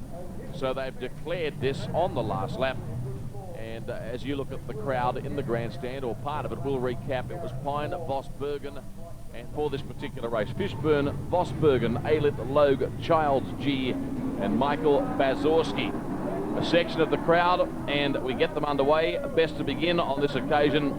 So they've declared this on the last lap. And as you look at the crowd in the grandstand, or part of it, we'll recap. It was Pine, Boss Bergen, and for this particular race, Fishburn, Boss Bergen, Alit, Logue, Childs G, and Michael Bazorski. A section of the crowd, and we get them underway. Best to begin on this occasion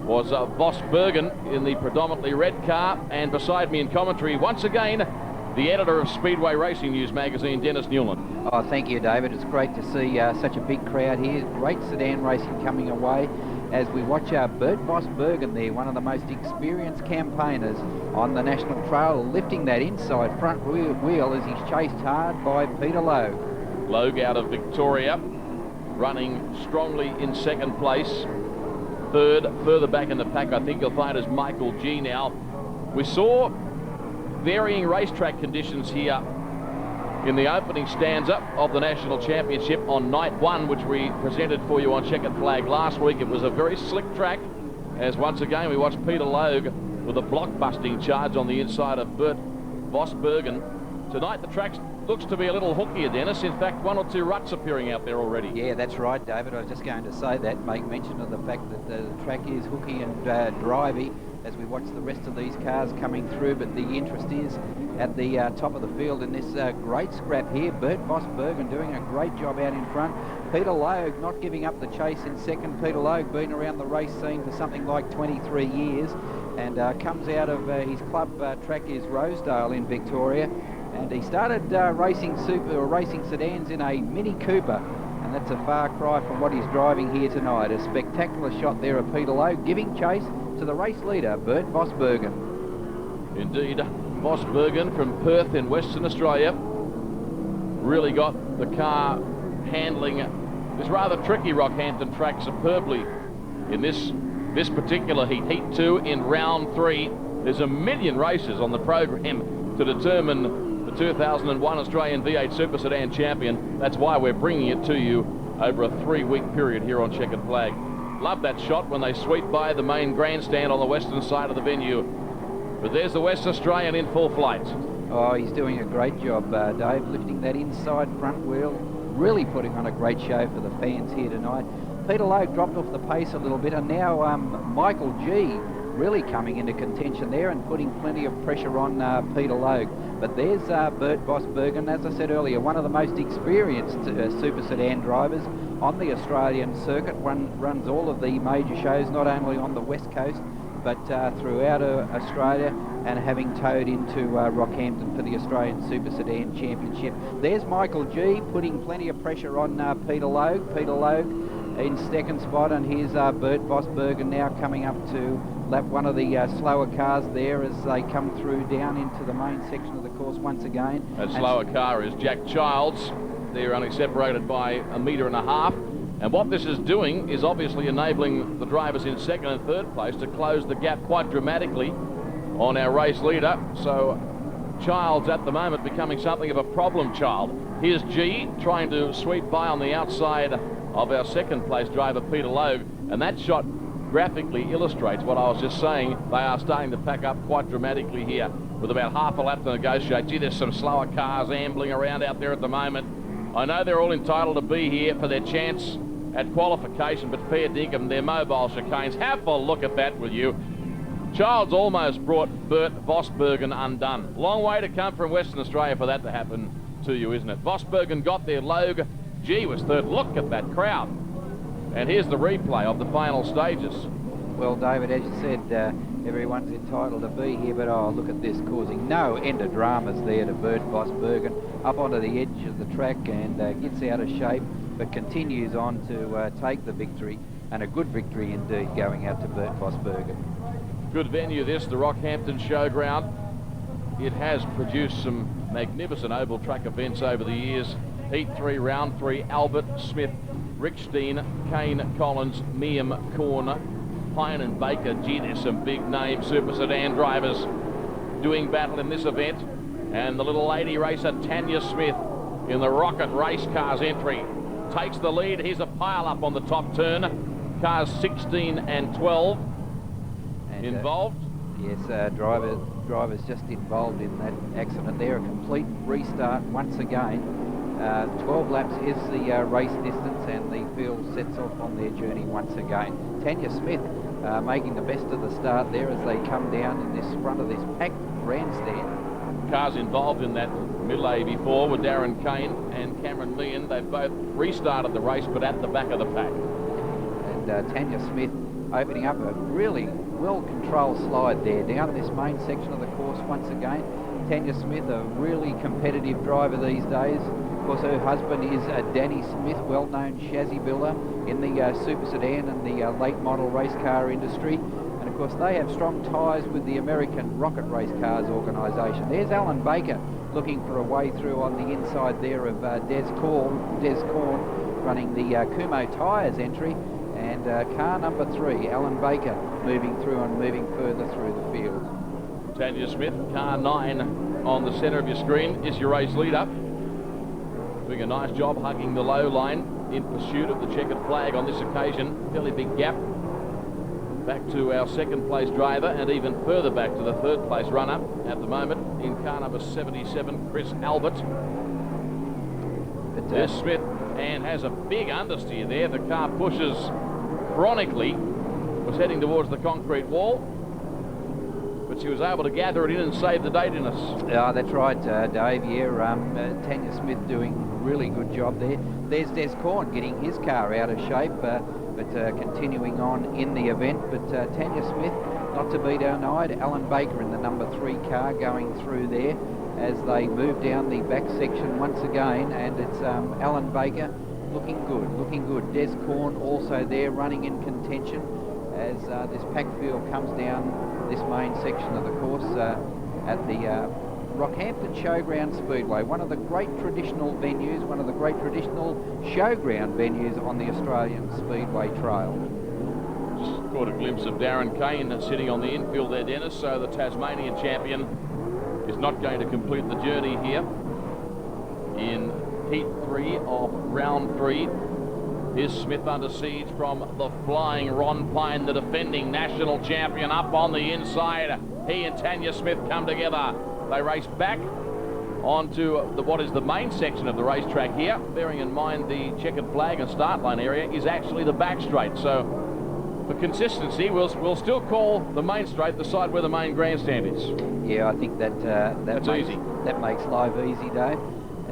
was Voss Bergen in the predominantly red car, and beside me in commentary once again the editor of Speedway Racing News magazine, Dennis Newland. Oh, thank you, David. It's great to see such a big crowd here. Great sedan racing coming away as we watch Bert Voss Bergen there, one of the most experienced campaigners on the National Trail, lifting that inside front wheel as he's chased hard by Peter Logue. Logue out of Victoria, running strongly in second place. Third, further back in the pack, I think you'll find is Michael G. Now, we saw varying racetrack conditions here in the opening stanza of the National Championship on night one, which we presented for you on Checkered Flag last week. It was a very slick track, as once again we watched Peter Logue with a block-busting charge on the inside of Bert Voss Bergen. Tonight the track looks to be a little hookier, Dennis. In fact, one or two ruts appearing out there already. Yeah, that's right, David. I was just going to say that, make mention of the fact that the track is hooky and drivey as we watch the rest of these cars coming through, but the interest is at the top of the field in this great scrap here. Bert Voss Bergen doing a great job out in front. Peter Logue not giving up the chase in second. Peter Logue been around the race scene for something like 23 years and comes out of his club track is Rosedale in Victoria, and he started racing sedans in a Mini Cooper, and that's a far cry from what he's driving here tonight. A spectacular shot there of Peter Logue giving chase to the race leader, Bert Voss Bergen. Indeed, Voss Bergen from Perth in Western Australia really got the car handling this rather tricky Rockhampton track superbly in this particular heat. Heat 2 in round 3. There's a million races on the program to determine the 2001 Australian V8 Super Sedan champion. That's why we're bringing it to you over a 3-week period here on Checkered Flag. Love that shot when they sweep by the main grandstand on the western side of the venue. But there's the West Australian in full flight. Oh, he's doing a great job, Dave, lifting that inside front wheel, really putting on a great show for the fans here tonight. Peter Logue dropped off the pace a little bit, and now Michael G really coming into contention there and putting plenty of pressure on Peter Logue. But there's Bert Voss Bergen, as I said earlier, one of the most experienced super sedan drivers on the Australian circuit. One runs all of the major shows, not only on the West Coast, but throughout Australia, and having towed into Rockhampton for the Australian Super Sedan Championship. There's Michael G putting plenty of pressure on Peter Logue. Peter Logue in second spot, and here's Bert Voss Bergen now coming up to lap one of the slower cars there as they come through down into the main section of the course once again. That slower car is Jack Childs. They're only separated by 1.5 meters. And what this is doing is obviously enabling the drivers in second and third place to close the gap quite dramatically on our race leader. So Childs at the moment becoming something of a problem child. Here's G trying to sweep by on the outside of our second place driver Peter Logue, and that shot graphically illustrates what I was just saying. They are starting to pack up quite dramatically here with about half a lap to negotiate. Gee, there's some slower cars ambling around out there at the moment. I know they're all entitled to be here for their chance at qualification, but fair dinkum, their mobile chicanes. Have a look at that with you. Childs almost brought Bert Voss Bergen undone. Long way to come from Western Australia for that to happen to you, isn't it? Voss Bergen got there. Logue G was third. Look at that crowd. And here's the replay of the final stages. Well, David, as you said, everyone's entitled to be here, but oh, look at this, causing no end of dramas there to Bert Voss Bergen, up onto the edge of the track and gets out of shape, but continues on to take the victory, and a good victory indeed going out to Bert Voss Bergen. Good venue this, the Rockhampton Showground. It has produced some magnificent oval track events over the years. Heat 3, Round 3, Albert, Smith, Rickstein, Kane, Collins, Meehan, Corner, Pine and Baker. Gee, there's some big name super sedan drivers doing battle in this event. And the little lady racer Tanya Smith in the Rocket Race Cars entry takes the lead. Here's a pile up on the top turn. Cars 16 and 12 and, involved. Yes, drivers just involved in that accident there. A complete restart once again. 12 laps is the race distance, and the field sets off on their journey once again. Tanya Smith making the best of the start there as they come down in this front of this packed grandstand. Cars involved in that melee before were Darren Kane and Cameron Meehan. They've both restarted the race, but at the back of the pack. And Tanya Smith opening up a really well-controlled slide there down this main section of the course once again. Tanya Smith, a really competitive driver these days. Of course, her husband is Danny Smith, well-known chassis builder in the super sedan and the late model race car industry. And of course, they have strong ties with the American Rocket Race Cars organisation. There's Alan Baker looking for a way through on the inside there of Des Korn running the Kumo Tyres entry. And car number 3, Alan Baker, moving through and moving further through the field. Tanya Smith, car 9 on the centre of your screen is your race leader. Doing a nice job hugging the low line in pursuit of the checkered flag on this occasion. Fairly big gap back to our second place driver and even further back to the third place runner at the moment in car number 77, Chris Albert. There's Smith and has a big understeer there. The car pushes chronically, was heading towards the concrete wall, but she was able to gather it in and save the day, Dennis. Yeah, that's right, Dave. Yeah, Tanya Smith doing a really good job there. There's Des Korn getting his car out of shape, but continuing on in the event. But Tanya Smith, not to be denied. Alan Baker in the number 3 car going through there as they move down the back section once again, and it's Alan Baker looking good. Des Korn also there running in contention as this pack field comes down this main section of the course at the Rockhampton Showgrounds Speedway, one of the great traditional venues, one of the great traditional showground venues on the Australian Speedway Trail. Just caught a glimpse of Darren Kane sitting on the infield there, Dennis, so the Tasmanian champion is not going to complete the journey here in Heat 3 of Round 3. Is Smith under siege from the flying Ron Pine, the defending national champion, up on the inside. He and Tanya Smith come together. They race back onto what is the main section of the racetrack here. Bearing in mind the checkered flag and start line area is actually the back straight. So for consistency, we'll still call the main straight the side where the main grandstand is. Yeah, I think that's easy. That makes life easy, Dave.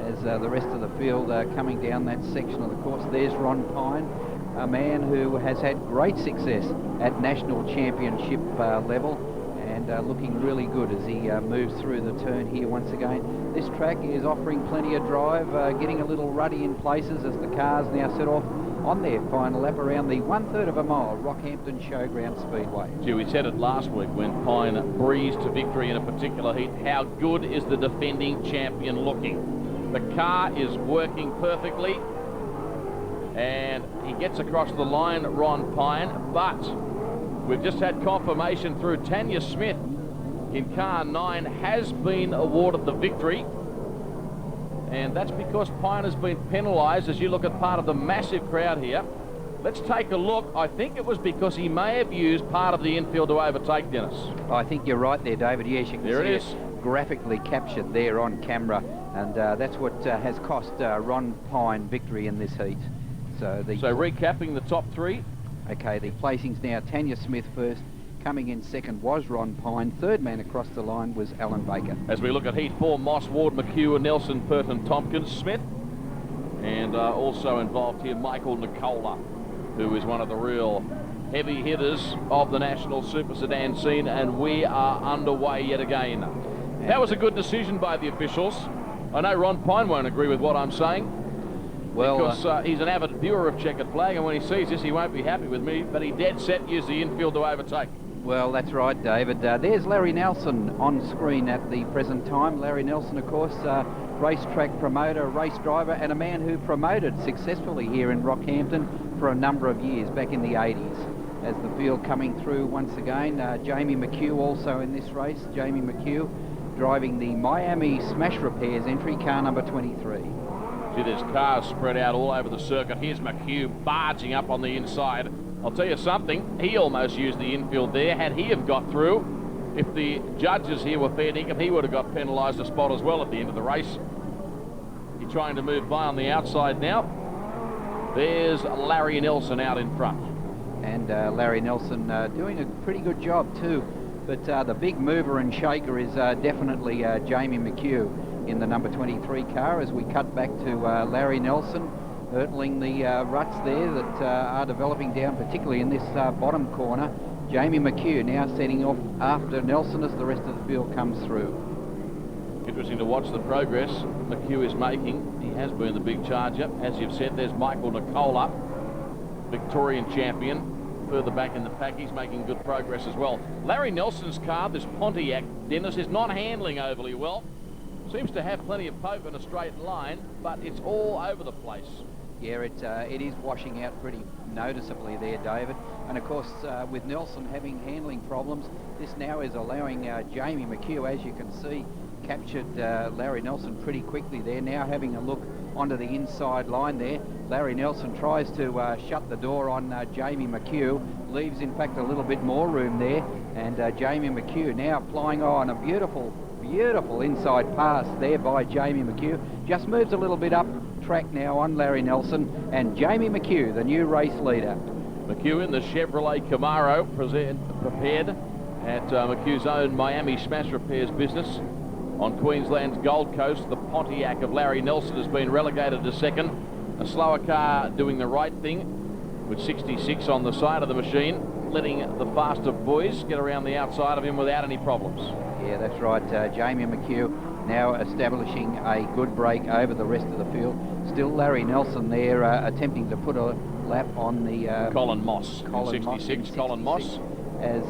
As the rest of the field coming down that section of the course. There's Ron Pine, a man who has had great success at national championship level and looking really good as he moves through the turn here once again. This track is offering plenty of drive, getting a little ruddy in places as the cars now set off on their final lap around the 1/3 of a mile Rockhampton Showground Speedway. Gee, we said it last week when Pine breezed to victory in a particular heat. How good is the defending champion looking? The car is working perfectly, and he gets across the line, Ron Pine, but we've just had confirmation through Tanya Smith in car 9 has been awarded the victory, and that's because Pine has been penalised as you look at part of the massive crowd here. Let's take a look. I think it was because he may have used part of the infield to overtake Dennis. I think you're right there, David. Yes, you can there see it is. Graphically captured there on camera, and that's what has cost Ron Pine victory in this heat. So recapping the top 3. Okay, the placings now: Tanya Smith first, coming in second was Ron Pine, third man across the line was Alan Baker. As we look at Heat 4, Moss, Ward, McHugh, Nelson, Purton, Tompkins, Smith, and also involved here Michael Nicola, who is one of the real heavy hitters of the national super sedan scene, and we are underway yet again. That was a good decision by the officials. I know Ron Pine won't agree with what I'm saying, well, because he's an avid viewer of checkered flag, and when he sees this he won't be happy with me, but he dead set used the infield to overtake. Well, that's right, David. There's Larry Nelson on screen at the present time. Larry Nelson, of course, racetrack promoter, race driver, and a man who promoted successfully here in Rockhampton for a number of years back in the 80s. As the field coming through once again, Jamie McHugh also in this race. Jamie McHugh driving the Miami Smash Repairs entry, car number 23. See, there's cars spread out all over the circuit. Here's McHugh barging up on the inside. I'll tell you something, he almost used the infield there. Had he have got through, if the judges here were fair dinkum, he would have got penalised a spot as well at the end of the race. He's trying to move by on the outside now. There's Larry Nelson out in front. And Larry Nelson doing a pretty good job too. But the big mover and shaker is definitely Jamie McHugh in the number 23 car as we cut back to Larry Nelson hurtling the ruts there that are developing down, particularly in this bottom corner. Jamie McHugh now setting off after Nelson as the rest of the field comes through. Interesting to watch the progress McHugh is making. He has been the big charger. As you've said, there's Michael Nicola, Victorian champion. Further back in the pack, he's making good progress as well. Larry Nelson's car, this Pontiac, Dennis, is not handling overly well. Seems to have plenty of poke in a straight line, but it's all over the place. Yeah, it is washing out pretty noticeably there, David. And of course, with Nelson having handling problems, this now is allowing Jamie McHugh, as you can see, captured Larry Nelson pretty quickly there. Now having a look onto the inside line there. Larry Nelson tries to shut the door on Jamie McHugh, leaves in fact a little bit more room there, and Jamie McHugh now flying on a beautiful inside pass there by Jamie McHugh. Just moves a little bit up track now on Larry Nelson, and Jamie McHugh, the new race leader. McHugh in the Chevrolet Camaro, prepared at McHugh's own Miami Smash Repairs business. On Queensland's Gold Coast, the Pontiac of Larry Nelson has been relegated to second. A slower car doing the right thing with 66 on the side of the machine, letting the faster boys get around the outside of him without any problems. Yeah, that's right. Jamie McHugh now establishing a good break over the rest of the field. Still Larry Nelson there attempting to put a lap on the... Colin Moss, 66. Colin Moss. As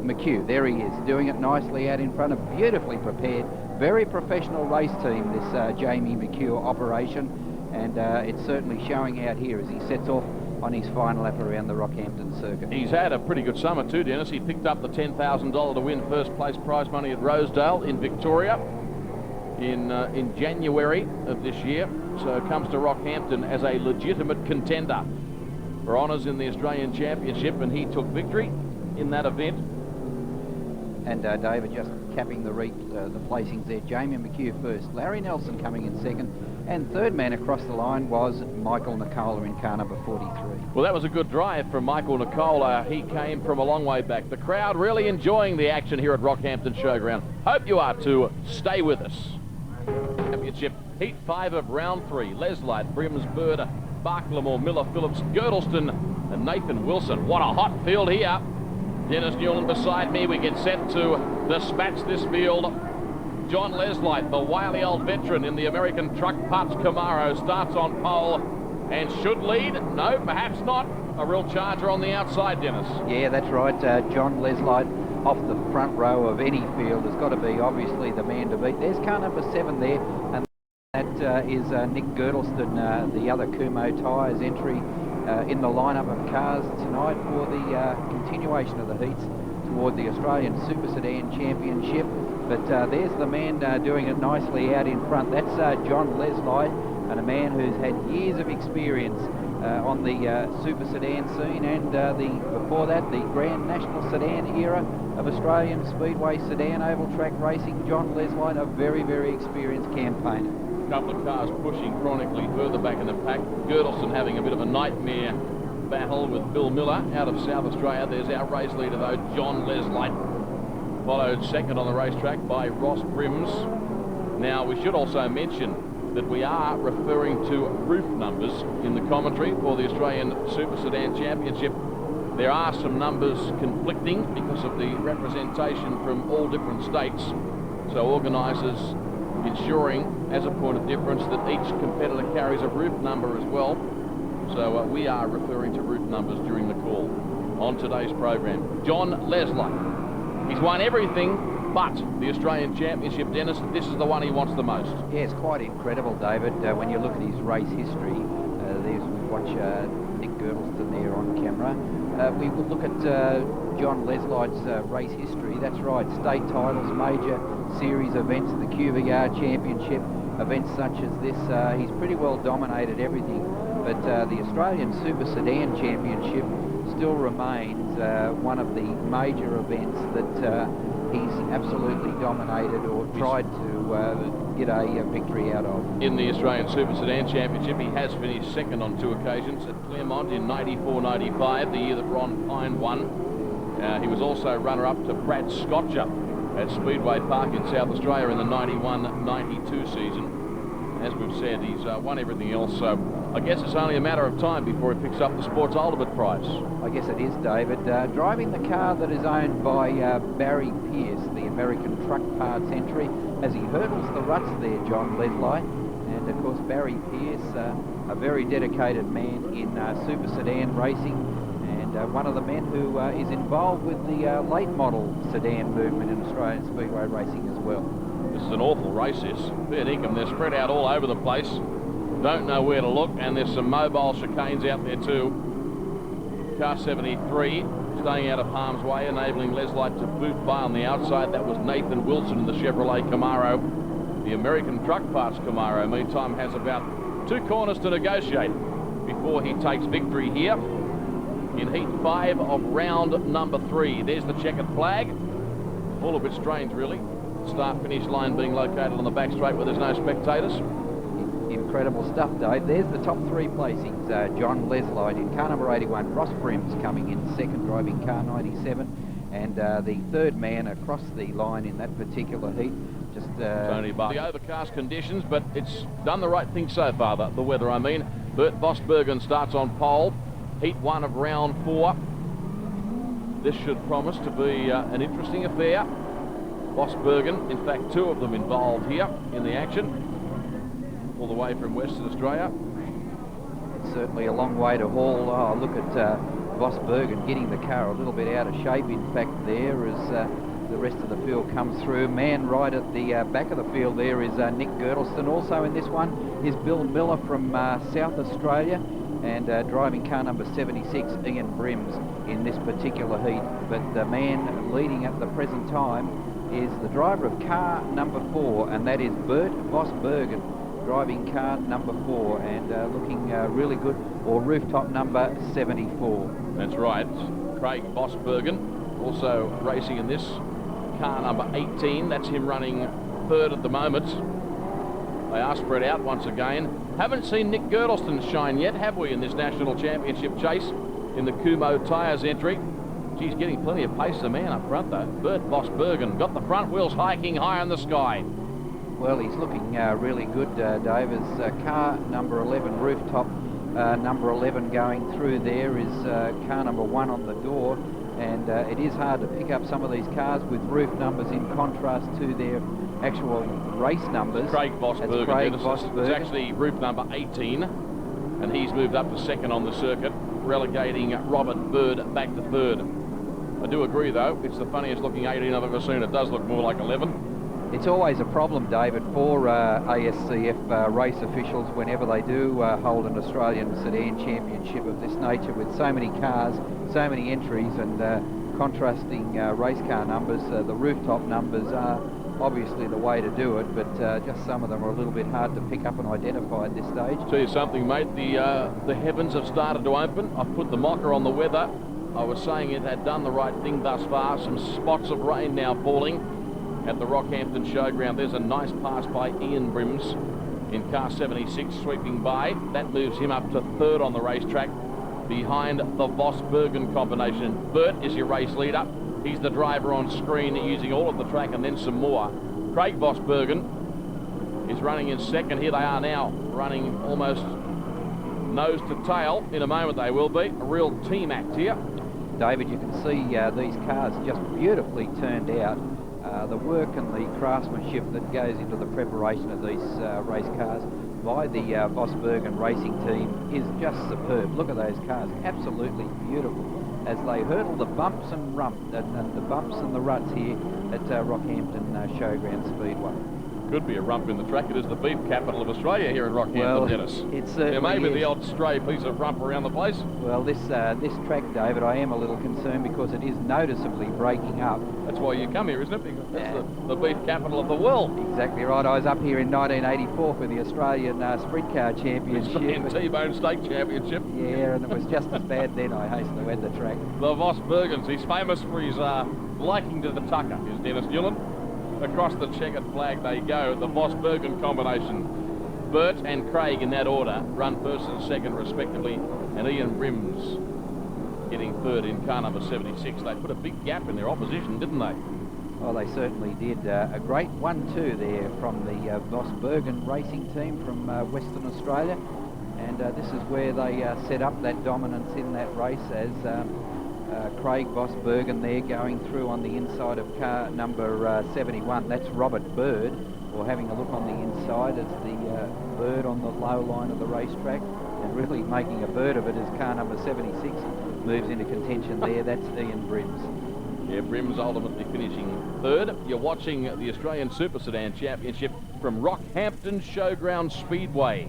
McHugh, there he is, doing it nicely out in front of, beautifully prepared, very professional race team, this Jamie McHugh operation, and it's certainly showing out here as he sets off on his final lap around the Rockhampton circuit. He's had a pretty good summer too, Dennis. He picked up the $10,000 to win first place prize money at Rosedale in Victoria in January of this year, so comes to Rockhampton as a legitimate contender for honours in the Australian Championship, and he took victory in that event. And David just capping the placings there. Jamie McHugh first, Larry Nelson coming in second, and third man across the line was Michael Nicola in car number 43. Well, that was a good drive from Michael Nicola. He came from a long way back. The crowd really enjoying the action here at Rockhampton Showground. Hope you are too. Stay with us. Championship, Heat 5 of Round 3. Leslight, Brims, Bird, Barklemore, Miller, Phillips, Girdleston, and Nathan Wilson. What a hot field here. Dennis Newland beside me. We get set to dispatch this field. John Leslight, the wily old veteran in the American Truck Parts Camaro, starts on pole and should lead. No, perhaps not. A real charger on the outside, Dennis. Yeah, that's right. John Leslight off the front row of any field has got to be obviously the man to beat. There's car number 7 there, and that is Nick Girdleston, the other Kumo Tyres entry in the lineup of cars tonight for the continuation of the heats toward the Australian Super Sedan Championship. But there's the man doing it nicely out in front. That's John Leslight, and a man who's had years of experience on the Super Sedan scene, and before that, the Grand National Sedan era of Australian Speedway Sedan Oval Track Racing. John Leslight, a very, very experienced campaigner. A couple of cars pushing chronically further back in the pack. Girdleston having a bit of a nightmare battle with Bill Miller out of South Australia. There's our race leader though, John Leslight, followed second on the racetrack by Ross Brims. Now we should also mention that we are referring to roof numbers in the commentary for the Australian Super Sedan Championship. There are some numbers conflicting because of the representation from all different states, so organisers ensuring as a point of difference that each competitor carries a roof number as well. So we are referring to roof numbers during the call on today's program. John Leslight, he's won everything but the Australian Championship, Dennis. This is the one he wants the most. Yeah, it's quite incredible, David, when you look at his race history. We watch Nick Girdleston there on camera. We will look at John Leslight's race history. That's right, state titles, major series events, the QVR Championship, events such as this. He's pretty well dominated everything, but the Australian Super Sedan Championship still remains one of the major events that he's absolutely dominated or tried to get a victory out of. In the Australian Super Sedan Championship, he has finished second on 2 occasions at Claremont in 94-95, the year that Ron Pine won. He was also runner-up to Brad Scotcher at Speedway Park in South Australia in the 91-92 season. As we've said, he's won everything else, so I guess it's only a matter of time before he picks up the Sports Ultimate prize. I guess it is, David. Driving the car that is owned by Barry Pierce, the American Truck Parts entry, as he hurdles the ruts there, John Leslie. And of course, Barry Pierce, a very dedicated man in super sedan racing, and one of the men who is involved with the late model sedan movement in Australian Speedway racing as well. This is an awful race, this. Fair dinkum, they're spread out all over the place. Don't know where to look, and there's some mobile chicanes out there too. Car 73 staying out of harm's way, enabling Leslie to boot by on the outside. That was Nathan Wilson in the Chevrolet Camaro. The American Truck Parts Camaro, meantime, has about 2 corners to negotiate before he takes victory here in Heat 5 of round number 3. There's the checkered flag. All a bit strange, really. Start-finish line being located on the back straight where there's no spectators. Incredible stuff, Dave. There's the top 3 placings. John Leslie in car number 81. Ross Brims coming in second, driving car 97. And the third man across the line in that particular heat, just Tony Buck. The overcast conditions, but it's done the right thing so far, the weather I mean. Bert Vosbergen starts on pole. Heat 1 of round 4. This should promise to be an interesting affair. Vosbergen, in fact 2 of them involved here in the action, all the way from Western Australia. It's certainly a long way to haul. Oh, look at Vosbergen getting the car a little bit out of shape, in fact, there as the rest of the field comes through. Man right at the back of the field there is Nick Girdleston. Also in this one is Bill Miller from South Australia, and driving car number 76, Ian Brims, in this particular heat. But the man leading at the present time is the driver of car number 4, and that is Bert Vosbergen, driving car number 4, and looking really good, or rooftop number 74. That's right. Craig Vosbergen also racing in this car number 18. That's him running 3rd at the moment. They are spread out once again. Haven't seen Nick Girdleston shine yet, have we, in this national championship chase in the Kumo Tyres entry? Geez, getting plenty of pace, the man up front though. Bert Vosbergen got the front wheels hiking high in the sky. Well, he's looking really good, Dave, as car number 11, rooftop number 11 going through there is car number 1 on the door, and it is hard to pick up some of these cars with roof numbers in contrast to their actual race numbers. Craig Vosbergen. It's actually roof number 18, and he's moved up to 2nd on the circuit, relegating Robert Bird back to 3rd. I do agree, though, it's the funniest looking 18 I've ever seen. It does look more like 11. It's always a problem, David, for ASCF race officials whenever they do hold an Australian sedan championship of this nature, with so many cars, so many entries, and contrasting race car numbers. The rooftop numbers are obviously the way to do it, but just some of them are a little bit hard to pick up and identify at this stage. Tell you something, mate, the heavens have started to open. I've put the mocker on the weather. I was saying it had done the right thing thus far. Some spots of rain now falling at the Rockhampton Showground. There's a nice pass by Ian Brims in car 76 sweeping by. That moves him up to 3rd on the racetrack behind the Vosbergen combination. Bert is your race leader. He's the driver on screen, using all of the track and then some more. Craig Vosbergen is running in 2nd. Here they are now, running almost nose to tail. In a moment they will be. A real team act here. David, you can see these cars just beautifully turned out. The work and the craftsmanship that goes into the preparation of these race cars by the Vosbergen racing team is just superb. Look at those cars, absolutely beautiful, as they hurdle the bumps and the bumps and the ruts here at Rockhampton Showgrounds Speedway. Could be a rump in the track. It is the beef capital of Australia here in Rockhampton, well, Dennis. It certainly there may be is. the odd stray piece of rump around the place. Well, this track, David, I am a little concerned because it is noticeably breaking up. That's why you come here, isn't it? Because that's the beef capital of the world. Exactly right. I was up here in 1984 for the Australian Sprint Car Championship. Australian T-Bone Steak Championship. Yeah, and it was just as bad then, I hasten to add the track. The Vosbergens, he's famous for his liking to the tucker, is Dennis Newland. Across the checkered flag they go, the Vosbergen combination. Bert and Craig in that order run 1st and 2nd respectively, and Ian Brims getting 3rd in car number 76. They put a big gap in their opposition, didn't they? Oh, they certainly did. A great 1-2 there from the Voss Bergen racing team from Western Australia. And this is where they set up that dominance in that race as Craig Voss Bergen there going through on the inside of car number 71. That's Robert Bird, or having a look on the inside as the Bird on the low line of the racetrack, and really making a bird of it as car number 76 moves into contention there. That's Ian Brims. Yeah, Brims ultimately finishing third. You're watching the Australian Super Sedan Championship from Rockhampton Showgrounds Speedway.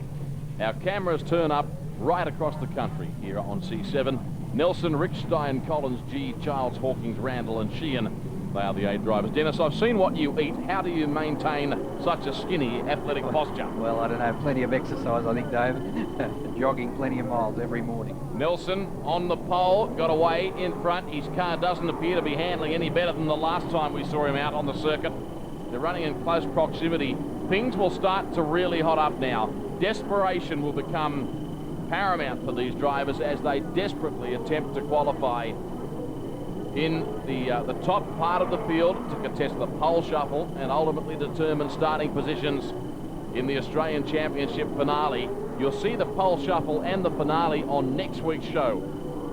Our cameras turn up right across the country here on C7. Nelson, Richstein, Collins, G, Charles, Hawkins, Randall and Sheehan. They are the 8 drivers. Dennis, I've seen what you eat. How do you maintain such a skinny, athletic posture? Well, I don't know, plenty of exercise, I think, David. Jogging plenty of miles every morning. Nelson on the pole, got away in front. His car doesn't appear to be handling any better than the last time we saw him out on the circuit. They're running in close proximity. Things will start to really hot up now. Desperation will become paramount for these drivers as they desperately attempt to qualify in the top part of the field to contest the pole shuffle and ultimately determine starting positions in the Australian Championship finale. You'll see the pole shuffle and the finale on next week's show.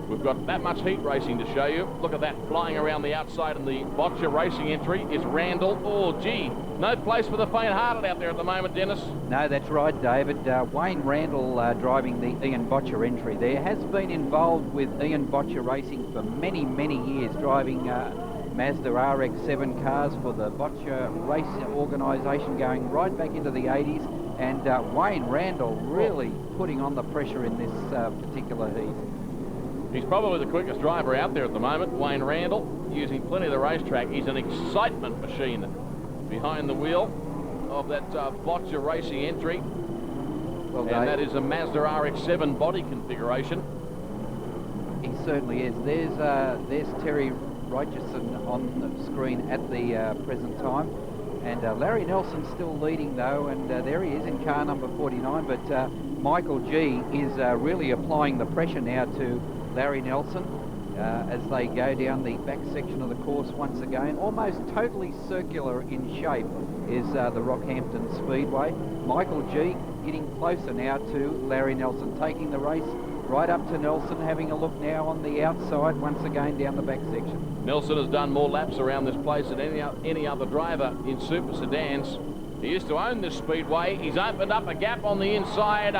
We've got that much heat racing to show you. Look at that, flying around the outside in the Botcher racing entry is Randall. Oh, gee, no place for the faint-hearted out there at the moment, Dennis. No, that's right, David. Wayne Randall driving the Ian Botcher entry there has been involved with Ian Botcher racing for many, many years, driving Mazda RX-7 cars for the Botcher race organisation going right back into the 80s. And Wayne Randall really putting on the pressure in this particular heat. He's probably the quickest driver out there at the moment, Wayne Randall, using plenty of the racetrack. He's an excitement machine behind the wheel of that Botcher racing entry. Well, and that is a Mazda RX-7 body configuration. He certainly is. There's Terry Richardson on the screen at the present time. And Larry Nelson still leading though, and there he is in car number 49, but Michael G is really applying the pressure now to Larry Nelson as they go down the back section of the course once again. Almost totally circular in shape is the Rockhampton Speedway. Michael G getting closer now to Larry Nelson, taking the race right up to Nelson, having a look now on the outside once again down the back section. Nelson has done more laps around this place than any other driver in Super Sedans. He used to own this speedway. He's opened up a gap on the inside.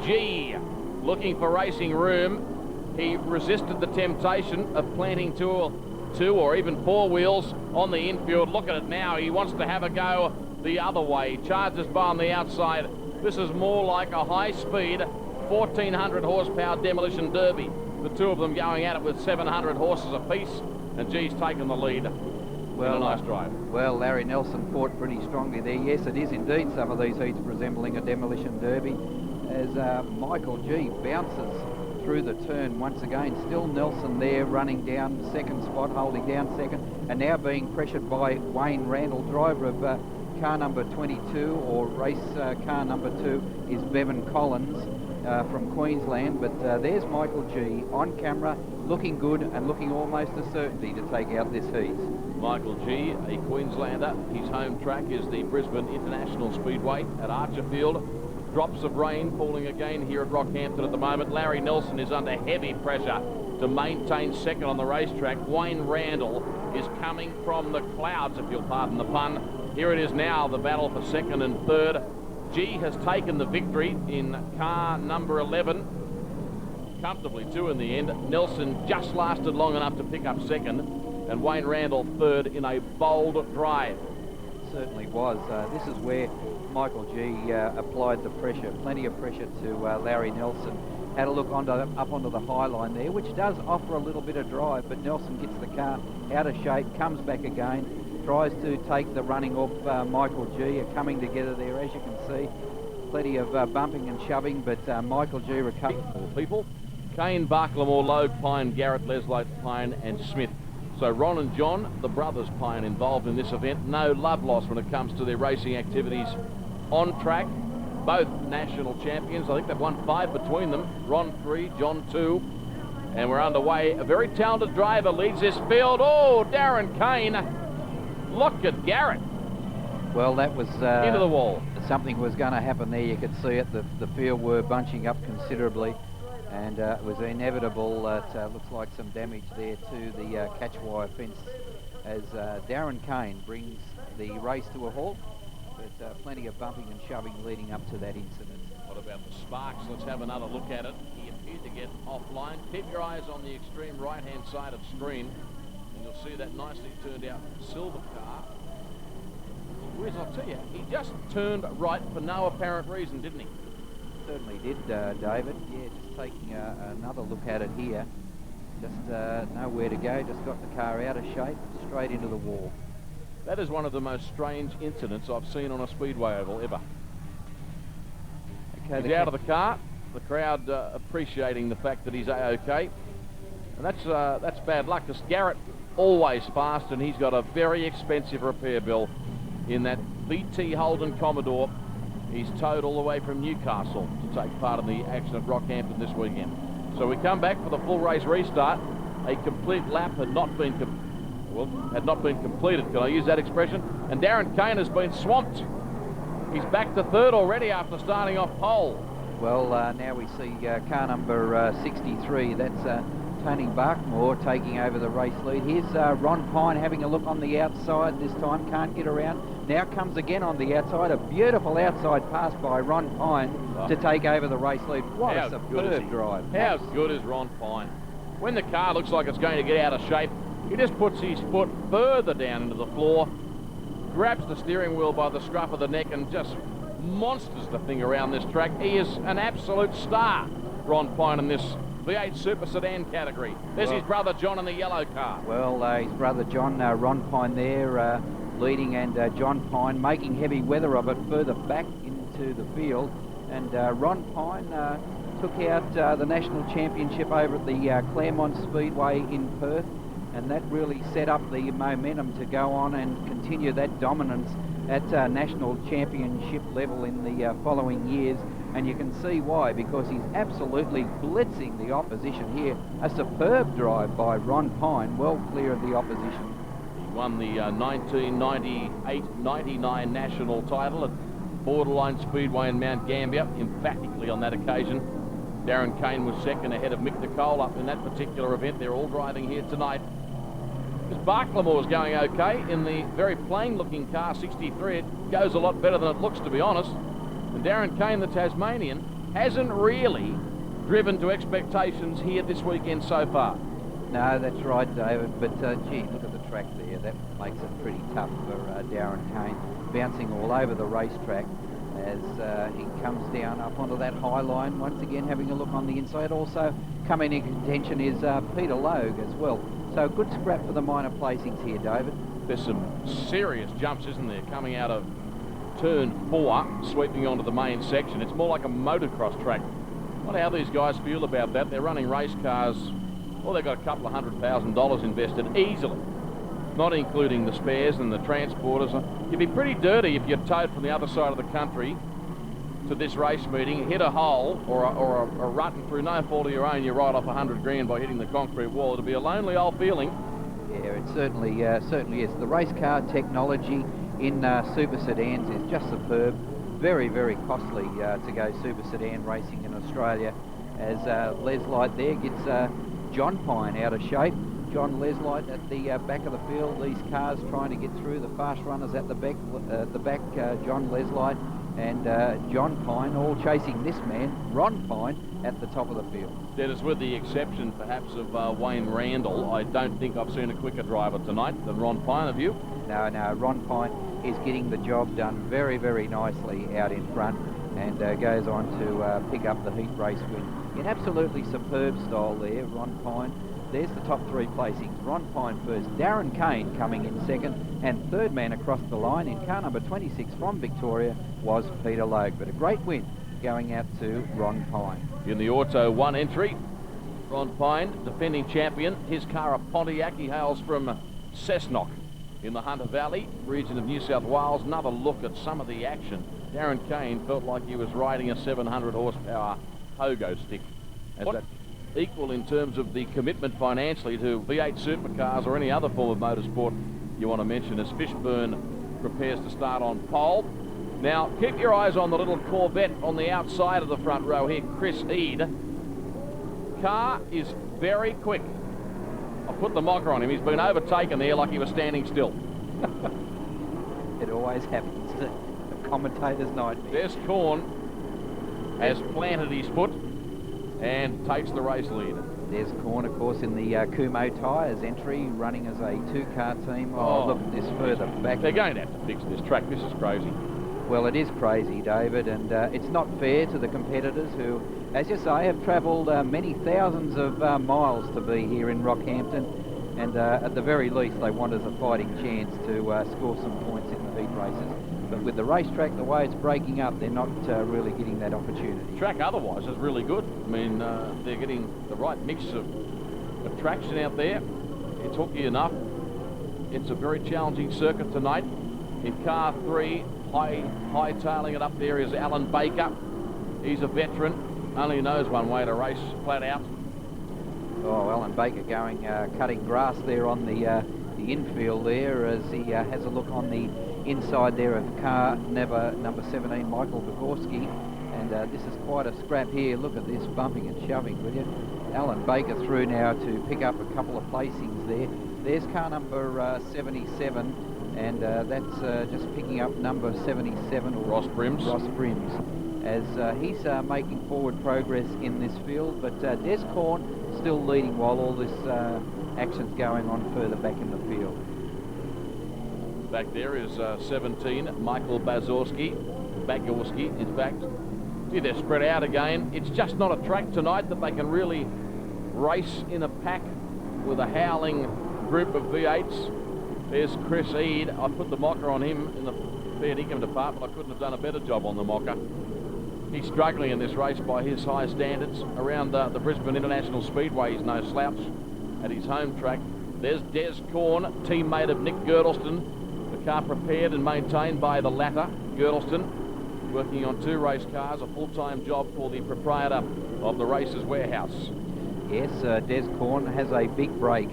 G looking for racing room. He resisted the temptation of planting two or even 4 wheels on the infield. Look at it now. He wants to have a go the other way. Charges by on the outside. This is more like a high-speed 1,400 horsepower demolition derby. The two of them going at it with 700 horses apiece, and G's taken the lead. Well, a nice drive. Well, Larry Nelson fought pretty strongly there. Yes, it is indeed some of these heats resembling a demolition derby as Michael G bounces through the turn once again. Still Nelson there running down second spot, holding down second, and now being pressured by Wayne Randall, driver of car number 22, or race car number 2 is Bevan Collins from Queensland. But there's Michael G on camera, looking good and looking almost a certainty to take out this heat. Michael G, a Queenslander. His home track is the Brisbane International Speedway at Archerfield. Drops of rain falling again here at Rockhampton at the moment. Larry Nelson is under heavy pressure to maintain second on the racetrack. Wayne Randall is coming from the clouds, if you'll pardon the pun. Here it is now, the battle for second and third. G has taken the victory in car number 11. Comfortably too in the end. Nelson just lasted long enough to pick up second, and Wayne Randall third in a bold drive. Certainly was. This is where Michael G applied the pressure, plenty of pressure to Larry Nelson. Had a look up onto the high line there, which does offer a little bit of drive, but Nelson gets the car out of shape, comes back again, tries to take the running off Michael G. Are coming together there, as you can see. Plenty of bumping and shoving, but Michael G recovers. People, Kane, Barklemore, Logue, Pine, Garrett, Leslie, Pine and Smith. So Ron and John, the brothers Pine, involved in this event. No love lost when it comes to their racing activities on track. Both national champions. I think they've won 5 between them. Ron 3, John 2. And we're underway. A very talented driver leads this field. Oh, Darren Kane Look at Garrett. Well, that was Into the wall. Something was going to happen there. You could see it. The field were bunching up considerably, and it was inevitable that looks like some damage there to the catch wire fence as Darren Kane brings the race to a halt. But plenty of bumping and shoving leading up to that incident. What about the sparks? Let's have another look at it. He appeared to get offline. Keep your eyes on the extreme right-hand side of the screen, and you'll see that nicely turned out silver car. Whereas I'll tell you, he just turned right for no apparent reason, didn't he? Certainly did, David. Yeah, just taking another look at it here. Just nowhere to go. Just got the car out of shape, straight into the wall. That is one of the most strange incidents I've seen on a speedway oval ever. Okay, he's out of the car. The crowd appreciating the fact that he's A-OK. And that's bad luck, because Garrett always fast, and he's got a very expensive repair bill in that VT Holden Commodore. He's towed all the way from Newcastle to take part in the action at Rockhampton this weekend. So we come back for the full race restart. A complete lap had not been completed. Can I use that expression? And Darren Kane has been swamped. He's back to third already after starting off pole. Well, now we see car number 63. That's Tony Barkmore taking over the race lead. Here's Ron Pine having a look on the outside this time. Can't get around. Now comes again on the outside. A beautiful outside pass by Ron Pine to take over the race lead. What a superb drive. How good is Ron Pine? When the car looks like it's going to get out of shape, he just puts his foot further down into the floor, grabs the steering wheel by the scruff of the neck, and just monsters the thing around this track. He is an absolute star, Ron Pine, in this V8 Super Sedan category. There's his brother John in the yellow car. Well, his brother John, Ron Pine there leading, and John Pine making heavy weather of it further back into the field. And Ron Pine took out the national championship over at the Claremont Speedway in Perth, and that really set up the momentum to go on and continue that dominance at national championship level in the following years. And you can see why, because he's absolutely blitzing the opposition here. A superb drive by Ron Pine, well clear of the opposition. He won the 1998-99 national title at Borderline Speedway in Mount Gambier, emphatically on that occasion. Darren Kane was second ahead of Mick Nicole up in that particular event. They're all driving here tonight. Because Barklemore's going okay in the very plain-looking car 63. It goes a lot better than it looks, to be honest. And Darren Kane, the Tasmanian, hasn't really driven to expectations here this weekend so far. No, that's right, David. But, gee, look at the track there. That makes it pretty tough for Darren Kane. Bouncing all over the racetrack as he comes down up onto that high line. Once again, having a look on the inside. Also coming in contention is Peter Logue as well. So good scrap for the minor placings here, David. There's some serious jumps, isn't there, coming out of turn 4, sweeping onto the main section. It's more like a motocross track. I wonder how these guys feel about that. They're running race cars. Well, they've got a couple of $100,000 invested easily, not including the spares and the transporters. You'd be pretty dirty if you're towed from the other side of the country to this race meeting, hit a hole or a rut, and through no fault of your own, you write off 100 grand by hitting the concrete wall. It'll be a lonely old feeling. Yeah, it certainly is. The race car technology in super sedans is just superb. Very, very costly to go super sedan racing in Australia, as Les Light there gets John Pine out of shape. John Leslight at the back of the field. These cars trying to get through. The fast runners at the back. John Leslight and John Pine all chasing this man, Ron Pine, at the top of the field. Dennis, with the exception perhaps of Wayne Randall, I don't think I've seen a quicker driver tonight than Ron Pine. Have you? No, Ron Pine is getting the job done very, very nicely out in front, and goes on to pick up the heat race win in absolutely superb style there, Ron Pine. There's the top 3 placings. Ron Pine first, Darren Kane coming in second, and third man across the line in car number 26 from Victoria was Peter Logue. But a great win going out to Ron Pine. In the Auto 1 entry, Ron Pine, defending champion. His car a Pontiac. He hails from Cessnock in the Hunter Valley region of New South Wales. Another look at some of the action. Darren Kane felt like he was riding a 700 horsepower pogo stick. As that equal in terms of the commitment financially to V8 supercars or any other form of motorsport you want to mention as Fishburne prepares to start on pole. Now, keep your eyes on the little Corvette on the outside of the front row here, Chris Eade. Car is very quick. I'll put the mocker on him. He's been overtaken there like he was standing still. It always happens to the commentator's nightmare. Des Corn has planted his foot and takes the race lead. Des Corn, of course, in the Kumo tyres entry, running as a two-car team. Oh, look at this further back. They're going to have to fix this track. This is crazy. Well, it is crazy, David, and it's not fair to the competitors who, as you say, have travelled many thousands of miles to be here in Rockhampton, and at the very least they want us a fighting chance to score some points in the heat races. But with the racetrack, the way it's breaking up, they're not really getting that opportunity. Track otherwise is really good. I mean, they're getting the right mix of traction out there. It's hooky enough. It's a very challenging circuit tonight. In car 3, high-tailing it up there is Alan Baker. He's a veteran, only knows one way to race, flat out. Oh, Alan Baker going, cutting grass there on the infield there as he has a look on the inside there of car number 17, Michael Bogorski. And this is quite a scrap here. Look at this, bumping and shoving, will you? Alan Baker through now to pick up a couple of placings there. There's car number 77. And that's just picking up number 77, or Ross Brims. Ross Brims, as he's making forward progress in this field. But Des Corn still leading while all this action's going on further back in the field. Back there is 17, Michael Bogorski, in fact. Gee, they're spread out again. It's just not a track tonight that they can really race in a pack with a howling group of V8s. There's Chris Eade. I put the mocker on him in the fair dinkum department. I couldn't have done a better job on the mocker. He's struggling in this race by his high standards. Around the Brisbane International Speedway, he's no slouch at his home track. There's Des Corn, teammate of Nick Girdleston. The car prepared and maintained by the latter, Girdleston, working on 2 race cars, a full-time job for the proprietor of the races warehouse. Yes, Des Corn has a big break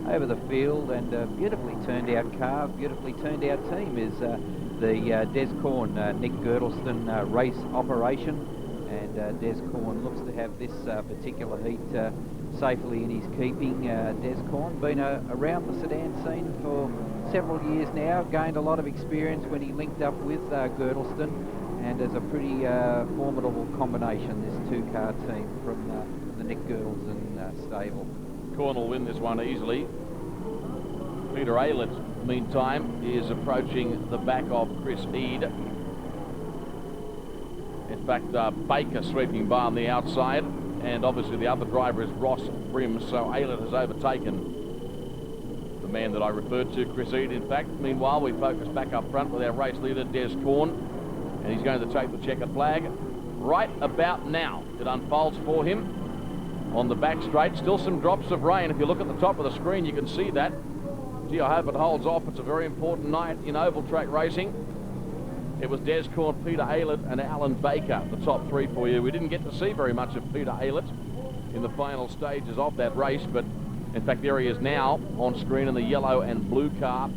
over the field, and a beautifully turned out car, beautifully turned out team is the Des Corn Nick Girdleston race operation, and Des Corn looks to have this particular heat safely in his keeping. Des Corn been around the sedan scene for several years now, gained a lot of experience when he linked up with Girdleston, and is a pretty formidable combination, this 2-car team from the Nick Girdleston stable. Corn will win this one easily. Peter Aylett, meantime, is approaching the back of Chris Eade. In fact, Baker sweeping by on the outside, and obviously the other driver is Ross Brims, so Aylett has overtaken the man that I referred to, Chris Eade. In fact, meanwhile, we focus back up front with our race leader, Des Corn, and he's going to take the checkered flag. Right about now, it unfolds for him. On the back straight, still some drops of rain. If you look at the top of the screen, you can see that. Gee, I hope it holds off. It's a very important night in oval track racing. It was Des Corn, Peter Aylett and Alan Baker, the top 3 for you. We didn't get to see very much of Peter Aylett in the final stages of that race, but in fact there he is now on screen in the yellow and blue car,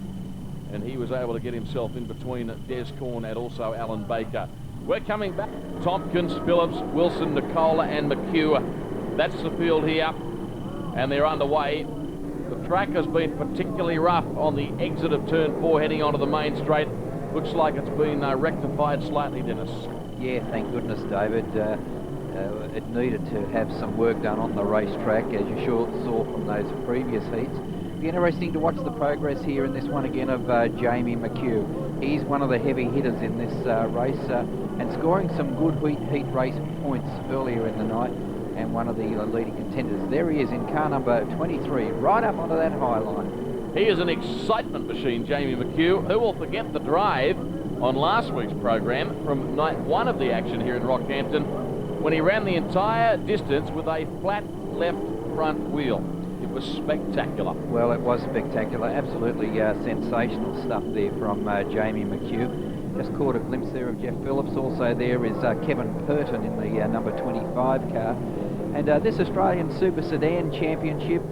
and he was able to get himself in between Des Corn and also Alan Baker. We're coming back. Tompkins, Phillips, Wilson, Nicola and McHugh. That's the field here, and they're underway. The track has been particularly rough on the exit of turn 4 heading onto the main straight. Looks like it's been rectified slightly, Dennis. Yeah, thank goodness, David. It needed to have some work done on the racetrack, as you saw from those previous heats. It'll be interesting to watch the progress here in this one again of Jamie McHugh. He's one of the heavy hitters in this race, and scoring some good heat race points earlier in the night, and one of the leading contenders. There he is in car number 23, right up onto that high line. He is an excitement machine, Jamie McHugh. Who will forget the drive on last week's program from night 1 of the action here in Rockhampton, when he ran the entire distance with a flat left front wheel. It was spectacular. Well, it was spectacular. Absolutely sensational stuff there from Jamie McHugh. Just caught a glimpse there of Jeff Phillips. Also there is Kevin Purton in the number 25 car. And this Australian Super Sedan Championship,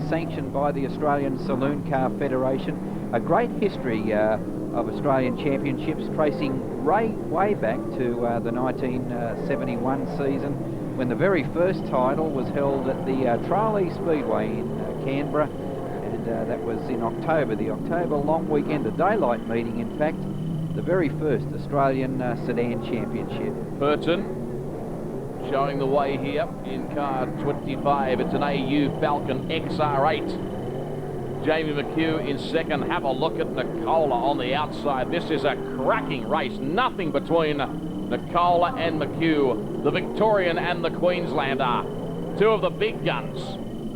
sanctioned by the Australian Saloon Car Federation, a great history of Australian Championships, tracing way back to the 1971 season, when the very first title was held at the Tralee Speedway in Canberra, and that was in October, the October long weekend, a daylight meeting in fact, the very first Australian Sedan Championship. Burton showing the way here in car 25. It's an AU Falcon XR8. Jamie McHugh in second. Have a look at Nicola on the outside. This is a cracking race. Nothing between Nicola and McHugh, the Victorian and the Queenslander. Two of the big guns